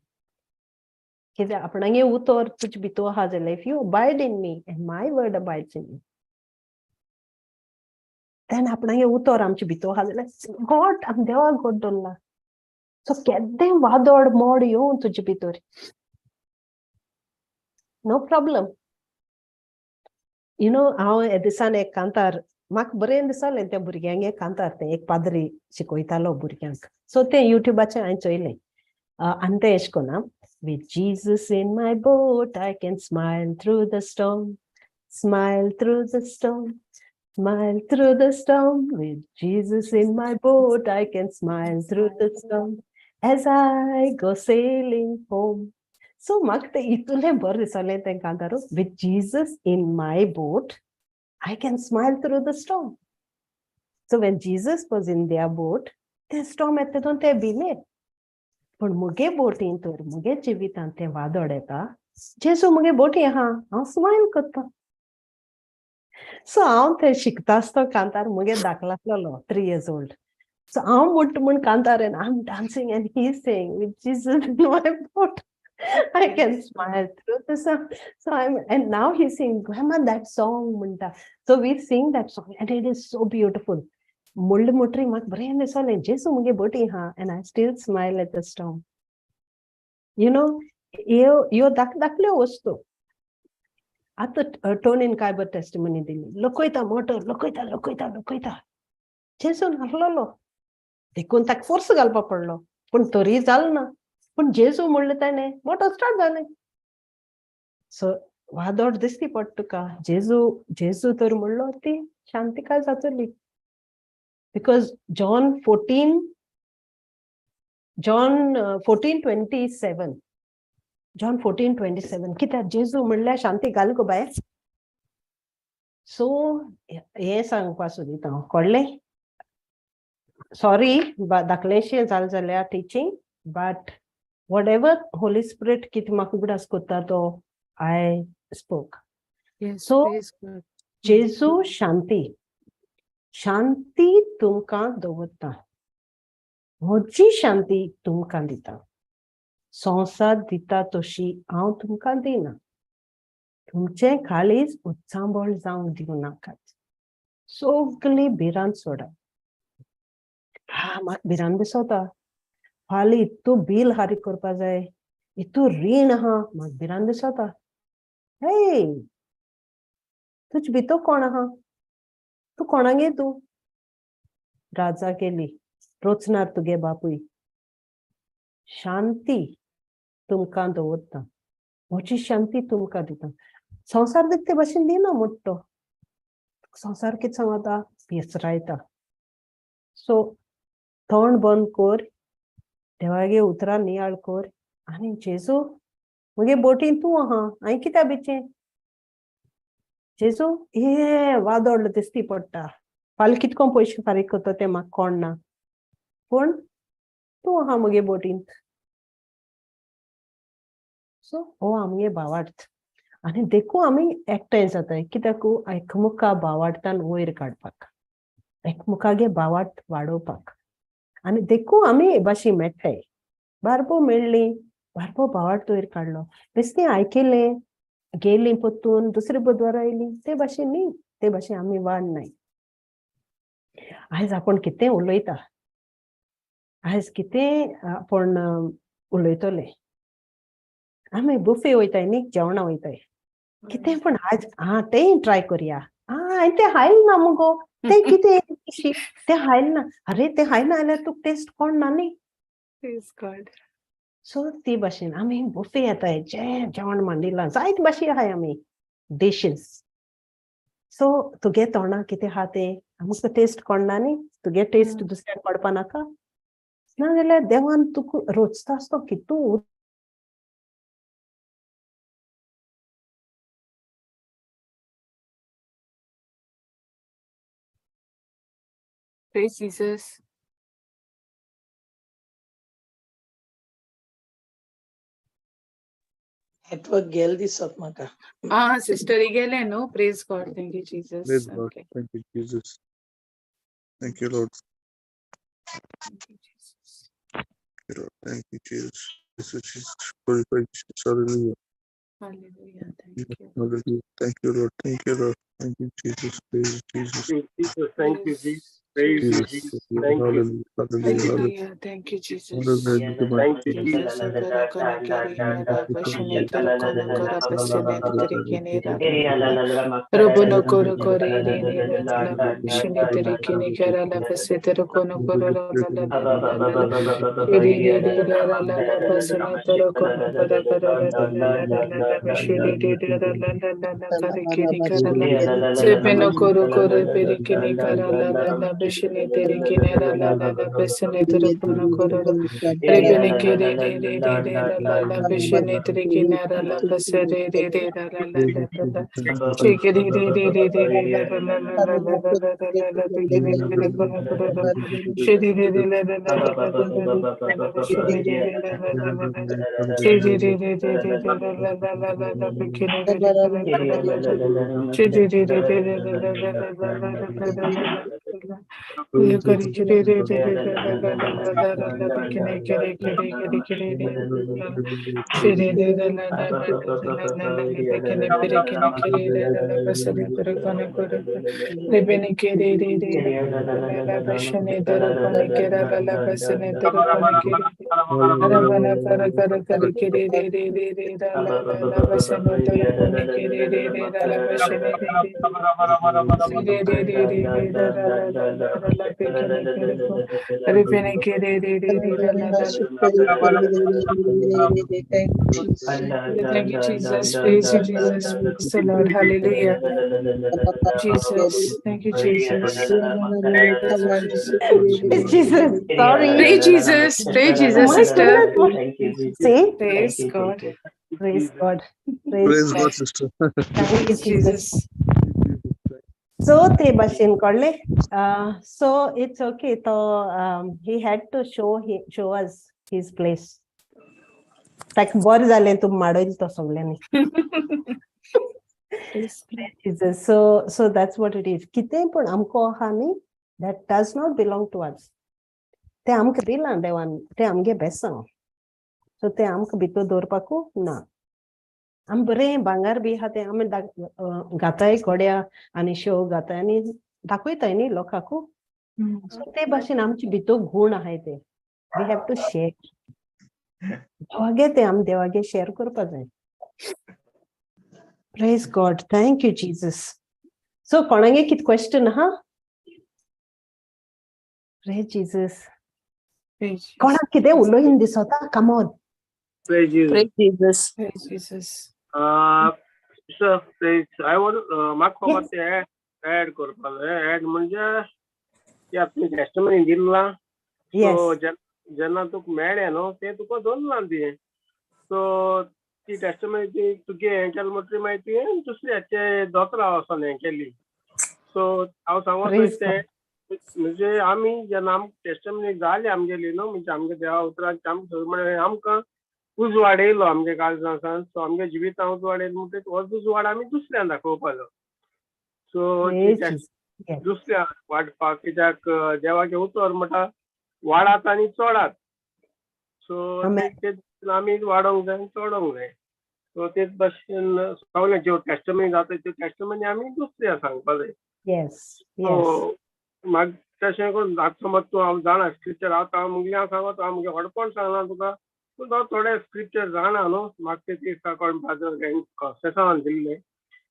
S1: कित्याक आपणागे उतर तुजे भितर आहा जाल्यार if you abide in me and my word abides in me then आपणागे उतर आमचे भितर आहा जाल्यार गोट आमी देवा गोट दवरला सो केद्दें वादळ मोड येवन तुजे भितर नो प्रॉब्लम यू नो हांव हे दिसान एक कांतार म्हाका बरें दिसलें त्या भुरग्यांक एक कांतार तें एक पाद्री शिकयतालो भुरग्यांक सो तें युट्यूबाचेर हांवें चोयलें आनी तें एशें कोन्ना With Jesus in my boat, I can smile through the storm. Smile through the storm. Smile through the storm. With Jesus in my boat, I can smile through the storm. As I go sailing home. So, magte itule borri solente kantaru. With Jesus in my boat, I can smile through the storm. So when Jesus was in their boat, the storm ettedonte bile. पण मुगे बोटीन तर मुगे जिवितान ते वादळ येता जेसू मुगे बोटी हांव स्माइल करता सो हांव ते शिकता आसतो कांतार मुगे धाकलासलो 3 years old. So हांव म्हण कांतार and I'm dancing and he's saying with Jesus in my boat I can smile through the song. So and now he's saying grandma that song munta. So we sing that song and it is so beautiful. Mulde mutri mak brain is all jesu muge boti and I still smile at the storm. You know, yo dakle wasto. आता टोनीन काय बर testimony दिली लोकोयता motor लोकोयता जेसू हरलो देखून ताका force घालपा पडलो पण तरी जाल ना पण जेजू म्हणले ताणे मोटर स्टार्ट जाले सो वादळ दिसती पड तुका जेजू तर म्हणलो ती शांती काय जातली बिकॉज John 14:27 कित्याक जेजू म्हणल्यार शांती घाल गो बाय सो हे सांगपा सोदिता हांव कळ्ळें सॉरी धाकलेशें जालें जाल्यार teaching but whatever Holy Spirit कितें म्हाका उगडास कोत्ता तो I spoke. So जेजू शांती तुमकां दवरता म्हजी शांती तुमकां दिता संसार दिता तशी हांव तुमकां दिना तुमचें काळीज उत्सांबळ जावंक दिवं नाकात सगळी भिरांत सोडा म्हाका भिरांत दिसता फाल्यां इतू बील हारीक करपा जाय इतू रीण आहा म्हाका भिरांत दिसता हे तुज भितर कोण आहा तू कोणागे तू राजा गेली रोचनार तुगे बापूय शांती तुमकां दवरता म्हजी शांती तुमकां दिता संसार दिता ते भाशेन दिना मोठो संसार कितें सांगता पिसरायता सो तोंड बंद कर देवागे उतरां नियाळ कर आनी जेजू मुगे बोटीन तूं आहा हांवें कित्या भिचें जेजू हे वादळ दिसती पडटा फाल्यां कितको पयशे फारीक करता तें म्हाका कोण ना पूण तूं आहा मुगे बोटीन सो हो आमगे भावार्थ आनी देखून आमी एकठांय जाताय कित्याक एकमुखा भावार्थान वयर काडपाक एकमुखागे भावार्थ वाडोवपाक आनी देखून आमी हे भाशे मेळटाय बारबो मेळ्ळी बारबो भावार्थ वयर काडलो बेश्टें आयकलें गेलीं पोत्तून दुसरे बुधवारा येयलीं ते भाशेन न्ही ते भाशेन आमी वाडनाय आयज आपण कितें उलयता आयज कितें आपण उलयतले आमी बुफे वयताय न्ही जेवणां वयताय कितें पण आज तें ट्राय करया हांवें तें हायलें ना मुगो तें कितें तें हायलें ना अरे तें हायना जाल्यार तुका टेस्ट कोण ना न्ही सो ती भाशेन आमी बुफे येताय जेवण मांडिलां जायते भाशे आहाय आमी डिशीज सो तुगे तोंडां कितें आहा तें आमकां टेस्ट कोणना न्ही तुगे टेस्ट दुसऱ्याक पडपा नाका नाजाल्यार देवान तुका रोचता आसतो कितू
S3: Praise Jesus.
S6: Network गेल दिसत म्हाका
S3: Sister गेले no praise God. Thank you Jesus.
S4: Praise God.
S3: Okay.
S4: Thank you, Jesus. Thank you, Lord.
S3: Thank you, Jesus.
S4: Thank you, Jesus. Jesus. Glorify Jesus. Hallelujah.
S3: Hallelujah. Thank you.
S4: Hallelujah. Thank you, Lord. Thank you, Lord. Thank you, Jesus. Praise Jesus.
S7: Jesus, thank you, Jesus. Praise you,
S4: Jesus.
S7: Jesus. Thank you.
S3: Hallelujah. Thank you, Jesus.
S7: Thank you, Jesus.
S3: Jesus, Agara Kana Kari Nara Vashane Tarakona Kora Pasane Trikine Rara Robono Koro Kori Nara Vashane Trikine Kara La Pasete Kono Kora La La La La Shiri La La La Pasane Tarakona Kora Kara La Vashiri La La La Kari Kiri Kara La Sepeno Koro Koro Perikine Kara La La Vashane Trikine La La Pasane Tarakona Kora Rebene kere re re re re la la la bishene triki na la la base re re re la la la la la la shake re re re re re la la la la la la la la la la la bikini kere kona kona la shiri re re la la la la la la la la bishene re re la la la la la shiri re re re re re la la la la la la bikini kere kona kona la la shiri re re re re la la la la la la la la la la we kari kere re re re la la la la la la la la bikini kere kere kere kere re la la shiri re la la la la la la la la bikini pere kene kere re la la basane tere kone kore rebene kere re re re la la la bashane tere kone kere la la basane tere kone kere arabana kara kara kare kere re re re re la la la la basane tere kone kere re re la la bashane re re re re re re re la la la la la la bikini kere ko rebene kere re re re la la la Thank you, Jesus. Praise you, Jesus. Praise the Lord. Hallelujah. Jesus. Thank you, Jesus.
S1: Praise Jesus. Sorry.
S3: Praise Jesus. Praise
S1: Oh
S3: Jesus,
S1: my
S3: sister.
S1: goodness. What? See?
S3: Praise God.
S1: Praise God.
S4: Praise
S1: God.
S4: God, sister.
S1: Thank you, Jesus.
S3: Jesus.
S1: So te bashin korle. So it's okay. So he had to show us his place. Tak bor zale tum madoil to sogleni. Jesus. So that's what it is. Kite पण amko hani that does not belong to us. Te amke dilan dewan te amge besang. So te amke bitu dorpaku na. Am बरे भांगार बी हा ते आम्ही गाताय कोड्या आणि show गाताय आणि दाखवताय न्ही लोकांकू so ते भाशेन आमची भितर गुण आहाय ते वी हॅव टू शेअर देवागे ते आमी देवागे शेअर करपा जाय praise God thank you Jesus so कोणागे कित क्वेश्चन हा प्रेज जीसस कोणाक कितें उलोयन दिसता come on
S7: Praise Jesus.
S5: Praise Jesus.
S3: Praise Jesus.
S7: Sir, praise. I want म्हाका
S1: Yes.
S7: मातशें add करपाक जाय add म्हणजे या तुमी टेस्टमनी दिला
S1: Yes.
S7: सो जेन्ना तुका मेळ्ळें न्हू तें तुका दोनलां ती सो ती टेस्टमनी तुगे हें केलें म्हणटरी मागीर तुवें दुसऱ्याचे दोतोरा वचोन हें केली सो हांव सांगो
S1: Praise
S7: तें म्हणजे आमी जेन्ना आमकां टेस्टमनी जाली आमगेली न्हू म्हणजे आमगे देवा उतराक आमकां आमकां उजवाड आमगे काळजांसान सो आमगे जिवितां उजवाड येयलो म्हणटकीर होच उजवाड आमी दुसऱ्यांक दाखोवपाचो सो
S1: Praise Jesus. Yes.
S7: दुसऱ्या वाटपाक कित्याक देवागे उतर म्हणटा वाडात आनी चोडात सो
S1: Amen.
S7: आमी वाडोंक जाय आनी चोडोंक जाय सो तेच भाशेन सगळे ज्यो टेस्टमनी जाता त्यो टेस्टमनी आमी दुसऱ्या सांगपा जाय
S1: Yes. Yes.
S7: सो म्हाका तशें करून आतां समज तूं हांव जाणा स्क्रिप्चर हांव मुगे हांव सांगता हांव मुगे होडपण सांगना तुका पूण तो थोडे स्क्रिप्चर जाणा न्हू म्हाका ते कळपाक दिल्ले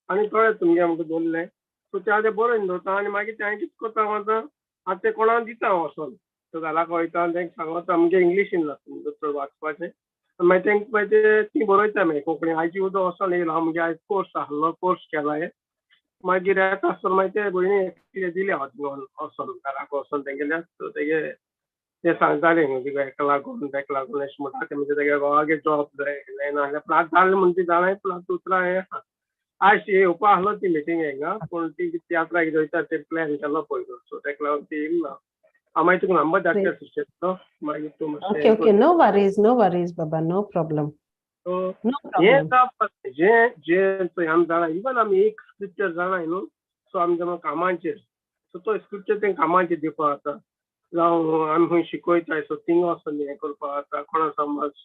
S7: आनी थोडे तुमगे आमकां दवरले सो ते हांव ते बरोवन दवरता आनी मागीर ते हांवें कितें करता आतां हांव ते कोणाक दिता वचोन सो घालाक वयता आनी तेंका सांगता आमगे इंग्लिशीन लागता चड वाचपाचें मागीर तेंका मागीर ती बरयता मागीर कोंकणी आयची उदक वचोन येयलो हांव मुगे आयज कोर्स आहलो कोर्स केला मागीर येता आसतना मागीर ते भयणी कितें दिलें हांव थिंगा वचोन घराक वचोन तेंगेल्या सो तेगे ते सांगताले न्हू तिका हेका लागून तेका लागून अशें म्हणटा ते म्हणजे तेगे घोवागे जॉब जाय नाजाल्यार पूण आतां जालें म्हणटा ती जाणाय पूण आतां उतरां हें आयज येवपा आहलो ती मिटींग हिंगा पूण ती तियात्राक कितें वयता ते प्लॅन केलो पळय सो तेका लागून ती येयना हांव मागीर तुका नंबर धाडटा सिस्टर मागीर तूं
S1: Okay, okay. No worries, Baba. No problem.
S7: So
S1: No
S7: हें
S1: problem.
S7: जें पळय आमी जाणा इवन आमी एक स्क्रिप्चर जाणाय न्हू सो आमी समज कामाचेर सो तो स्क्रिप्चर तें कामाचेर दिवपा जाता जावं आमी खंय शिकयताय सो थिंगा वचोन हें करपा जाता कोणा समज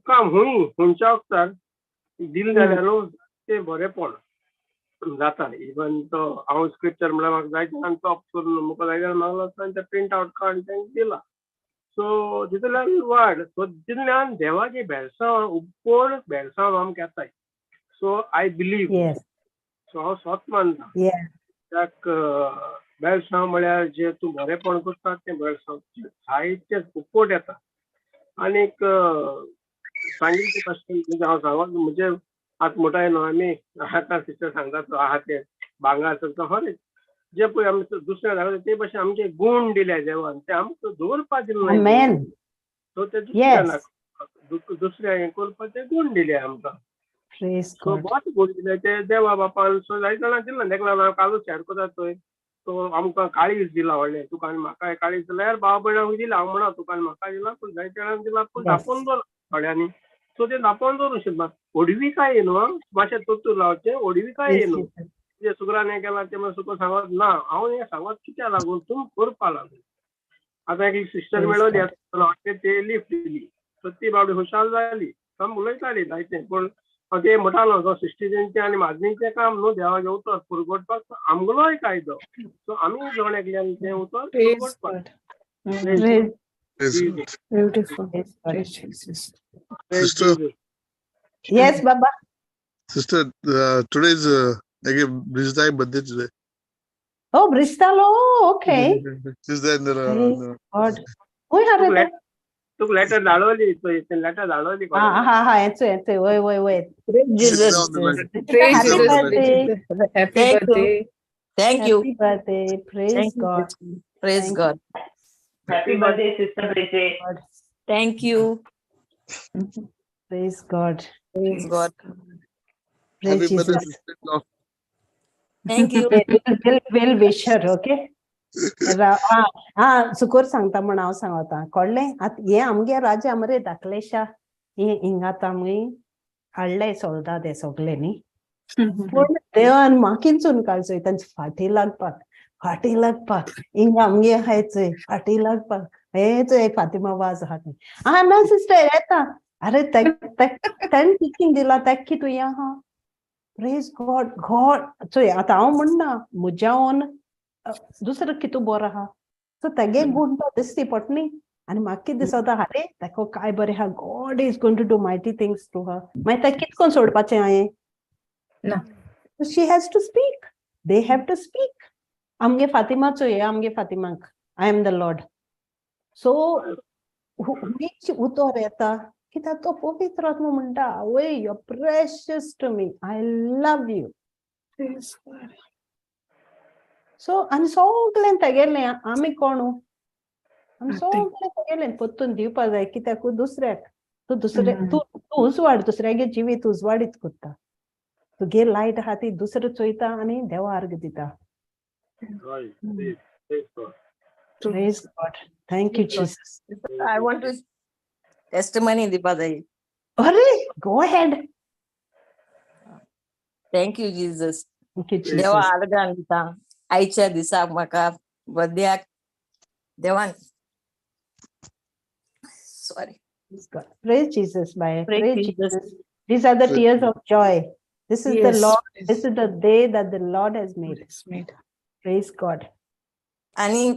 S7: काम खंयच्या वखदार दिलें जाल्यार न्हू तें बरेंपण जाता इवन तो हांव स्क्रिप्चर म्हळ्यार म्हाका जाय तेन्ना टॉप करून म्हाका जाय तेन्ना मागलो तांचे प्रिंट आउट काडून तांकां दिला. सो तितूंतल्यान वाड सो तितूंतल्यान देवाची भेरसांव उपोड भेरसांव आमकां येताय. So I believe
S1: Yes.
S7: So हांव स्वत मानता
S1: Yeah.
S7: त्याक भेरसांव म्हळ्यार जे तूं बरेपण करता तें भेरसांव जायते उपोड येता. आनीक सांगिल्लें कशें म्हणजे हांव सांगत म्हणजे आतां मोठा न्हू आमी आतां सिस्टर सांगता तो आहा ते भांगर तो हरे जे पळय आमी दुसऱ्या जाल्यार ते भशेन आमचे गुण दिले देवान ते आमकां दवरपा दिले नाय.
S1: Amen.
S7: सो ते
S1: Yes.
S7: दुसऱ्या हें करपाचे गुण दिले आमकां.
S1: Praise
S7: so
S1: God.
S7: बहुत गुण दिले ते देवा बापान सो जाय जाणां दिला ताका लागून हांव कालूच शेअर करता थंय. तो आमकां काळीज दिला व्हडलें तुका आनी म्हाका काळीज दिल्यार भाव भयणांक दिला हांव म्हणा तुका आनी म्हाका दिला पूण जाय जाणांक दिला पूण
S1: Yes.
S7: धांपोवन दवर थोड्यांनी. सो ते धांपोवन दवरूं शकना. ओडवी काय न्हू मातशें तोतूर लावचें ओडवी काय
S1: Yes.
S7: न्हू जे सुगरान हें केलां तें मागीर सुको सांगत ना हांव हें सांगत कित्याक लागून तूं करपा लागून. आतां एक सिस्टर
S1: Praise
S7: मेळ्ळी
S1: God.
S7: ते लिफ्ट दिली सो ती बाबडी हुशार जाली साम उलयताली जायतें पूण ते म्हणटालो जो सिस्टरींचें आनी माजनीचें काम न्हू देवाचें उतर पुरगोडपाक आमगोलोय कायदो. सो आमी जेवण एकल्यान तें उतर
S3: Praise
S7: पुरगोडपाक.
S3: God.
S1: Praise
S4: Praise
S7: Jesus.
S4: God.
S3: Beautiful.
S1: Praise God.
S3: Praise Jesus.
S7: Praise
S4: Sister,
S7: Jesus.
S1: Yes, Baba.
S4: sister, today is again Brijita's birthday today.
S1: Oh, Bristol. Oh, okay.
S4: She's there in the.
S1: Praise God. Why are
S7: तुका
S1: they?
S7: तुका letter धाडवली letter धाडवली
S1: Ha. It's wait.
S3: Praise
S4: She's
S3: Jesus.
S4: there on the line.
S3: Praise
S1: Happy
S3: Jesus.
S1: birthday.
S3: Happy
S5: Thank you.
S3: birthday.
S5: Thank you.
S1: Happy birthday. Praise
S5: Thank you.
S1: God.
S5: Praise
S1: Thank
S5: God.
S2: Happy birthday, Sister Bridget.
S1: God.
S5: Thank you.
S1: Praise God.
S5: Praise God.
S1: Praise
S4: Happy birthday,
S1: Jesus.
S4: sister.
S5: Thank you.
S1: We'll wish her, okay? सुकोर सांगता म्हण हांव सांगता कळ्ळें आतां हे आमगे राजा मरे धाकलेशा हिंगा आतां आमी हाडले सोल्दाद हे सगळे न्ही पूण देवान माकिंचून काडचोय तांचे फाटी लागपाक हिंगा आमगे आहाय चोय फाटी लागपाक हे चोय फातिमा वाज आहा थंय ना सिस्टर येता अरे ताणें टिचींग दिला ताका कितू हें आहा प्रेज गॉड चोय आतां हांव म्हणना म्हज्या ओन दुसरो कितू बरो आहा सो तेगे गुण तो दिसती पडटली आनी म्हाका कितें दिसता अरे तेका काय बरें आहा God is going to do mighty things to her मागीर तेका कितें कोन्न सोडपाचें हांवें
S3: ना
S1: she has to speak they have to speak आमगे फातिमाचो हे आमगे फातिमाक I am the Lord so हुंयच उतर येता कित्याक तो पवित्र आत्मा म्हणटा आवय you are precious to me I love you
S3: Praise God.
S1: So आनी सगळें तेगेलें आमी कोण आमी सगळें तेगेलें पोत्तून दिवपा जाय कित्याक दुसऱ्याक तूं उजवाड दुसऱ्यागे जिवीत उजवाडीत कोत्ता तुगे लायट आहा ती दुसरो चोयता आनी देवा अर्ग दिता Praise God. Thank you, Jesus.
S5: I want to testimony दिवपा जाय.
S1: Hurry, go ahead.
S5: Thank you, Jesus.
S1: Thank you, Jesus.
S5: देवा आर्गान दिता आयच्या दिसाक म्हाका बर्थडेक देवान sorry
S1: Praise God. Praise Jesus, Bye.
S5: Praise
S1: Praise
S5: Jesus.
S1: Jesus. These are the tears of joy. This is the
S3: Yes.
S1: Lord. This is the day that the Lord has made.
S3: It's made.
S1: Praise God.
S5: आनी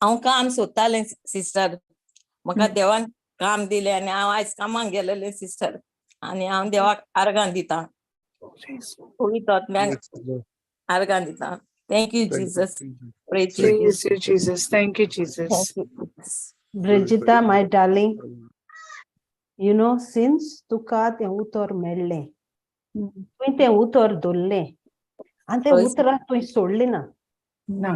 S5: हांव काम सोदतालें sister म्हाका देवान काम दिलें आनी हांव आयज कामाक गेलेलें सिस्टर आनी हांव देवाक आर्गान दितां पवित्र आत्म्याक आर्गान दितां thank you Jesus praise
S3: Praise you, Jesus. Thank you, Jesus.
S1: Brigita, my darling, you know, since तुका तें उतर मेळ्ळें तुवें तें उतर धरलें आनी तें उतराक तुवें सोडलें ना
S3: No.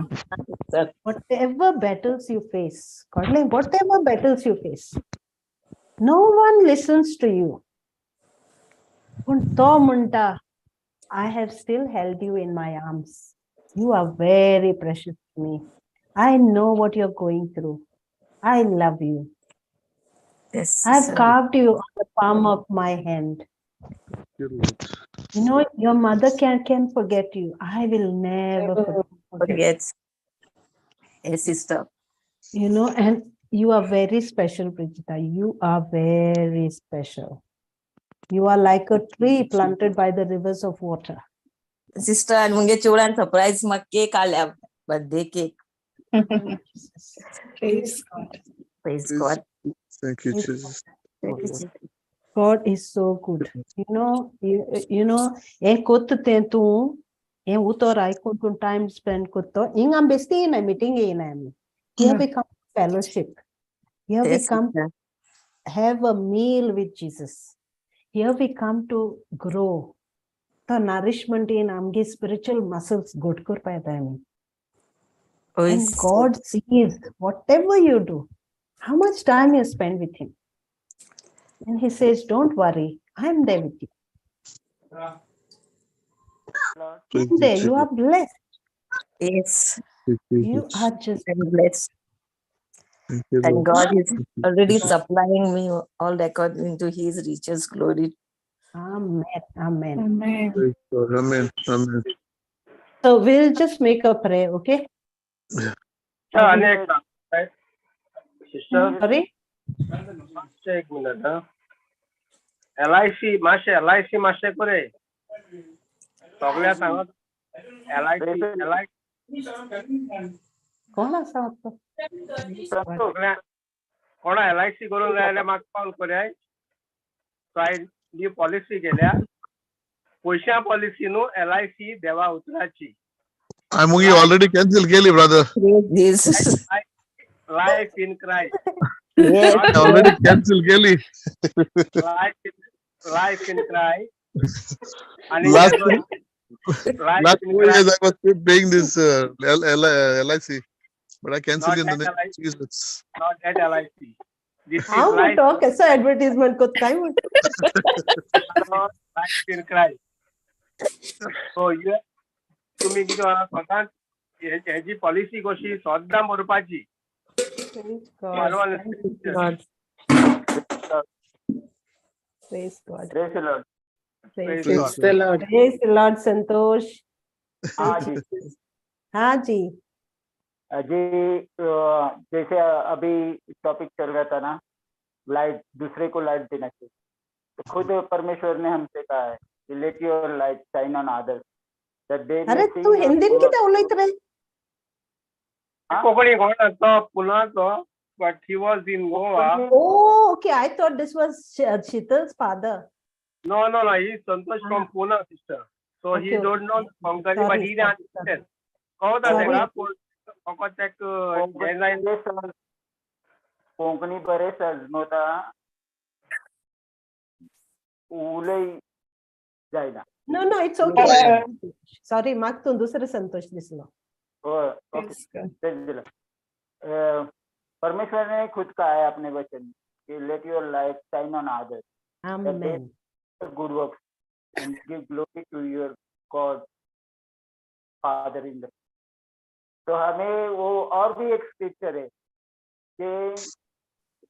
S1: whatever battles you face, whatever battles you face, no one listens to you. But to munta, I have still held you in my arms. You are very precious to me. I know what you're going through. I love you.
S5: Yes,
S1: I've carved you on the palm of my hand. You know, your mother can forget you. I will never forget.
S5: Yes, sister.
S1: You know, and you are very special, Brigita. You are very special. You are like a tree planted by the rivers of water.
S5: Sister आणि मुगे चोडान surprise म्हाका cake हाडल्या birthday cake.
S3: Praise God.
S5: Praise
S4: Praise-
S5: God.
S4: Thank you, Jesus.
S1: God is so good. You know, e kottu tu e Utor aikuntu time spend kutto ingam besti na meeting e na. Here we come to fellowship. Here we
S5: Yes,
S1: come
S5: sister.
S1: have a meal with Jesus. Here we come to grow. The nourishment in amge spiritual muscles good kurpayda hai.
S5: Oh,
S1: And
S5: yes.
S1: God sees whatever you do, how much time you spend with Him. And He says, don't worry, I am there with you.
S4: Praise
S1: Someday
S4: you,
S1: you are blessed.
S5: Yes.
S1: You are just
S5: I'm blessed.
S4: Thank you,
S5: And
S4: Lord.
S5: God is already supplying me all according to His riches glory.
S1: Amen. Amen.
S3: Amen.
S4: Praise God. Amen. Amen.
S1: So we'll just make a prayer, okay?
S7: अनेक sister
S1: Sorry?
S7: एक minute LIC मातशे करे सगळ्या सांगत LIC
S1: कौन आसा आपको?
S7: सगळ्या कोणा LIC करून जाल्यार म्हाका कॉल कराय. सो हांवें ही पॉलिसी केल्या पयशा पॉलिसी न्हू LIC देवा उतराची
S4: I'm already cancel Kelly, brother.
S5: Praise Jesus.
S7: Life in Christ.
S5: Yes.
S4: I already cancelled Kelly.
S7: Life in Christ. And
S4: Last
S7: life in
S4: 4 years
S7: Christ.
S4: I was still paying this LIC, but I cancelled
S7: Not
S4: in the name
S7: LIC.
S4: of Jesus.
S7: Not at LIC. This
S1: How
S7: is
S1: we
S7: life,
S1: talk ऐसा advertisement को काय म्हणतो?
S7: life in Christ. So you तुम्ही किती सांगात ह्याची policy कशी सद्दां भरपाची.
S1: Praise God.
S7: मानवान
S5: God.
S1: Praise God.
S7: Praise the Lord.
S1: Praise
S3: Praise the Lord.
S1: Praise the Lord, Santosh.
S8: हाँ जी
S1: हाँ जी.
S8: जी जैसे अभी टॉपिक चल रहा था ना, लाइट दूसरे को लाइट देना चाहिए, तो खुद परमेश्वर ने हमसे कहा है कि let your light shine on others that they
S1: अरे तू हिंदीन किती उलयत रे?
S7: कोंकणी कोणाचो पुनाचो but he was in Goa.
S1: Oh, okay. I thought this was Sheetal's father.
S7: No, he is Santosh from Pune, sister. So he
S1: Okay,
S7: don't know Konkani, but he understands.
S8: Konkani बरे सजमोता उलय जायना.
S1: No, it's okay. Sorry, माग तू दुसरं संतोष दिसलो.
S8: परमेश्वर ने खुद कहा है अपने वचन कि let your light shine on others
S1: Amen.
S8: good works and give glory to your God Father in the. तो हमें वो और भी एक स्क्रिप्चर है कि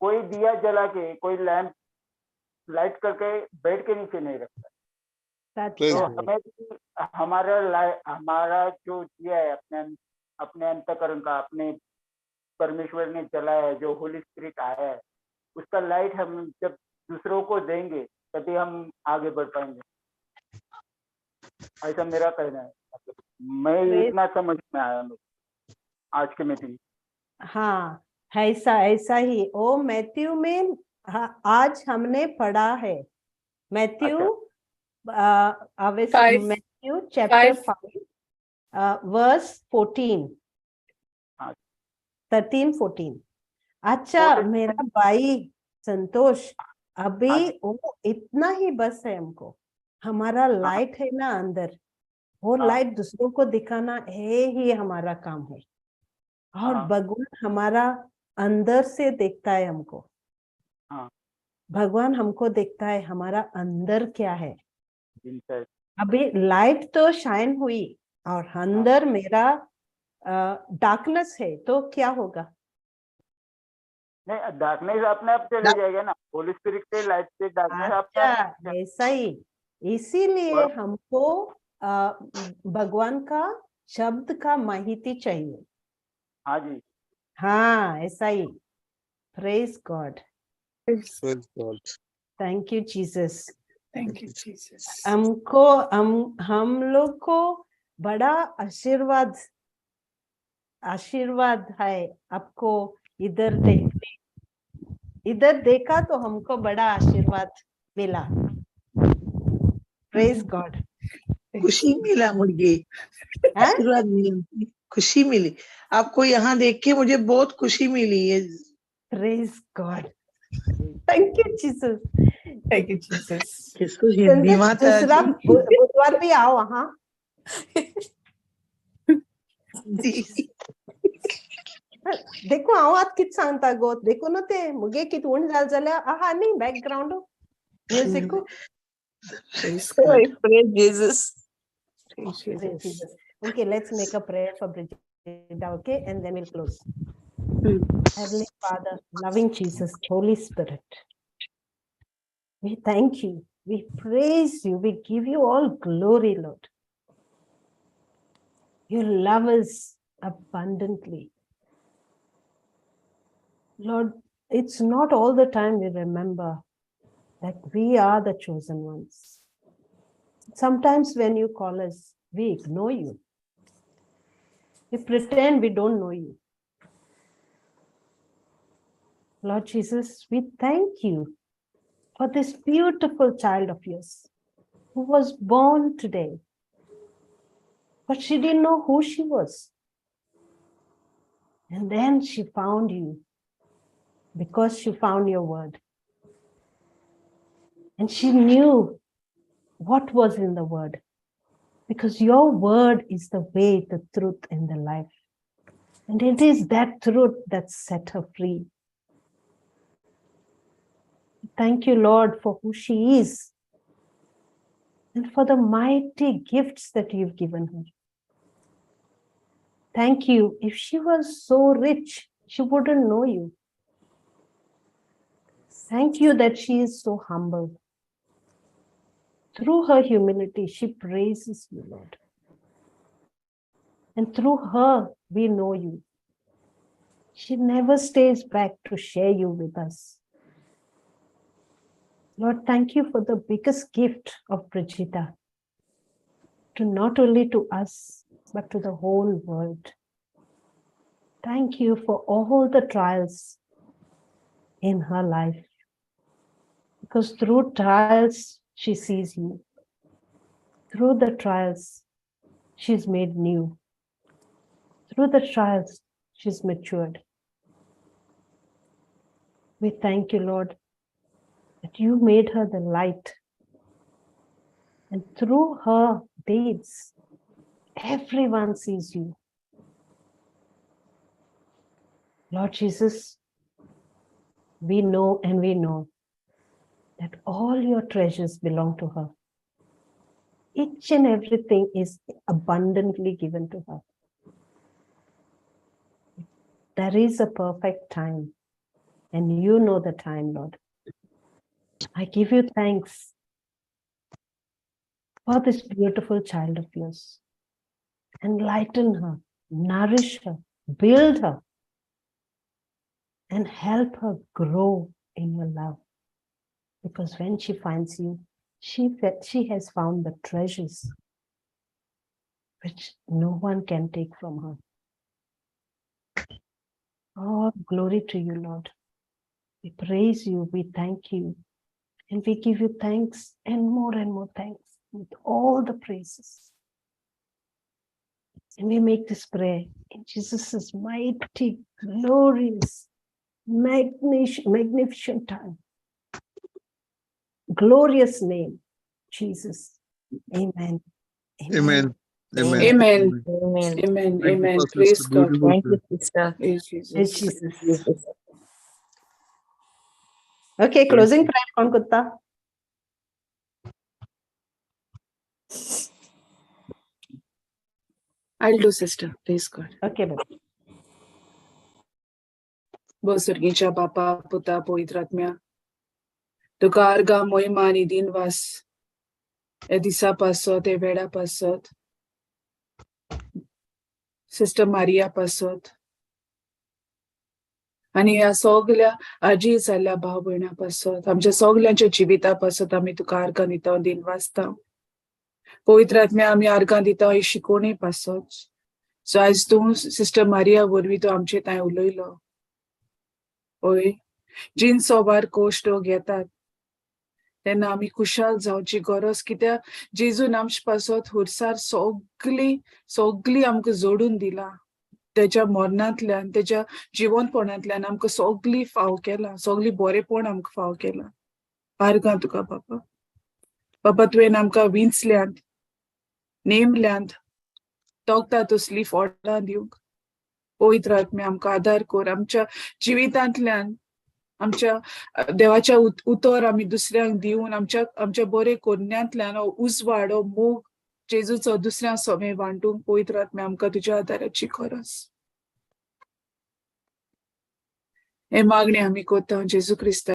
S8: कोई दिया जला के कोई लैंप लाइट करके बेड के नीचे नहीं रखता.
S1: That's
S8: तो
S1: right.
S8: हमें हमारा जो दिया है अपने अंतःकरण का, अपने परमेश्वर ने जलाया है, जो होली स्पिरिट आया है, उसका लाइट हम जब दूसरों को देंगे तभी हम आगे बढ़ पाएंगे. ऐसा मेरा कहना है. मैं इतना समझ में आया आज के मीटिंग.
S1: हाँ, ऐसा ही. ओ मैथ्यू में आज हमने पढ़ा है. मैथ्यू मैथ्यू चैप्टर 5 वर्स 14 13-14. अच्छा मेरा भाई संतोष, अभी वो इतना ही बस है हमको. हमारा लाइट है ना अंदर, वो लाइट दूसरों को दिखाना है ही हमारा काम है. और भगवान हमारा अंदर से देखता है हमको. भगवान हमको देखता है हमारा अंदर क्या है. अभी लाइट तो शाइन हुई और अंदर मेरा डार्कनेस है, तो क्या होगा?
S8: नहीं, डार्कनेस अपने आप चले जाएगा ना. होली स्पिरिट से लाइट से डार्कनेस
S1: ऐसा ही. इसीलिए हमको भगवान का शब्द का माहिती चाहिए.
S8: हाँ जी.
S1: हाँ, ऐसा ही. Praise God.
S4: Praise God.
S1: Thank you, Jesus.
S3: Thank you, Jesus.
S1: हम लोग को बड़ा आशीर्वाद है आपको इधर देखा तो हमको बड़ा आशीर्वाद मिला. Praise God.
S6: खुशी मिला मुझे, आशीर्वाद मिला, खुशी मिली. आपको यहाँ देख के मुझे बहुत खुशी मिली है.
S1: Praise God. Thank you, Jesus.
S3: Thank you, Jesus.
S6: किसको हिंदी माता
S1: दूसरा बुधवार भी आओ. हाँ, देखो आवाज किती सांगता गो. देखो ना ते मुगे किती उंड झाल्या. आहा नाही background music.
S3: Praise God.
S5: Praise Jesus.
S3: Praise
S1: Praise
S3: Jesus.
S1: Jesus. Okay, let's make a prayer for Bridget. Okay, and then we'll close. Heavenly Father, loving Jesus, Holy Spirit, we thank you, we praise you, we give you all glory, Lord. You love us abundantly. Lord, it's not all the time we remember that we are the chosen ones. Sometimes when you call us, we ignore you. We pretend we don't know you. Lord Jesus, we thank you for this beautiful child of yours who was born today, but she didn't know who she was. And then she found you because she found your word. And she knew what was in the word, because your word is the way, the truth, and the life. And it is that truth that set her free. Thank you, Lord, for who she is and for the mighty gifts that you've given her. Thank you. If she was so rich, she wouldn't know you. Thank you that she is so humble. Through her humility, she praises you, Lord. And through her, we know you. She never stays back to share you with us. Lord, thank you for the biggest gift of Brigitta, to not only to us, but to the whole world. Thank you for all the trials in her life, because through trials, she sees you. Through the trials, she's made new. Through the trials, she's matured. We thank you, Lord, that you made her the light. And through her deeds, everyone sees you. Lord Jesus, we know that all your treasures belong to her. Each and everything is abundantly given to her. There is a perfect time, and you know the time, Lord. I give you thanks for this beautiful child of yours. Enlighten her, nourish her, build her, and help her grow in your love. Because when she finds you, she has found the treasures which no one can take from her. Oh, glory to you, Lord. We praise you, we thank you, and we give you thanks and more thanks with all the praises. And we make this prayer in Jesus' mighty, glorious, magnificent time. Glorious name, Jesus. Amen.
S4: Amen. Amen.
S3: Amen.
S5: Amen.
S3: Amen.
S4: Thank you,
S3: Amen.
S4: Pastor.
S3: Praise God.
S4: Beautiful
S5: Thank you,
S4: prayer.
S5: sister.
S3: Praise
S1: Praise
S3: Jesus.
S1: Jesus. Okay, closing prayer, kaun kutta?
S3: I'll do, sister. Praise God.
S1: Okay, baby.
S3: Bosargicha Papa Puta Poitratmya. Tukarga Moimani Dinvas. Edisa Pasot, Eveda Pasot. Sister Maria Pasot. आणि ह्या सगळ्या आजी जाल्ल्या भाव भयणां पासत आमच्या सगळ्यांच्या जिविता पासत आमी तुका आर्गां दिता दिन वाचता पवित्र आत्म्या आमी आर्गां दिता ही शिकोवणी पासत सो आयज तूं सिस्टर मारिया वरवीं तूं आमचे थंय उलयलो ओय जीन सोबार कोश्ट घेतात तेन्ना आमी खुशाल जावची गरज कित्याक जेजून आमचे पासत हुरसार सगळी आमकां जोडून दिला तेच्या मरणांतल्यान तेच्या जिवंतपणांतल्यान आमकां सगळी फाव केला सगळी बरेपण आमकां फाव केला आर्गां तुका बाबा तुवें आमकां विंचल्यांत नेमल्यांत तोगता तसली फोडां दिवंक पवित्र आत्म्या आमकां आदार कर आमच्या जिवितांतल्यान आमच्या देवाच्या उतर आमी दुसऱ्यांक दिवन आमच्या बरे कोन्यांतल्यान उजवाड मोग जेजूचो दुसऱ्या सोमे वांटूंक पवित्र आत्म्या आमकां तुज्या आदाराची गरज हे मागणी आमी कोत्ता जेजू क्रिस्ता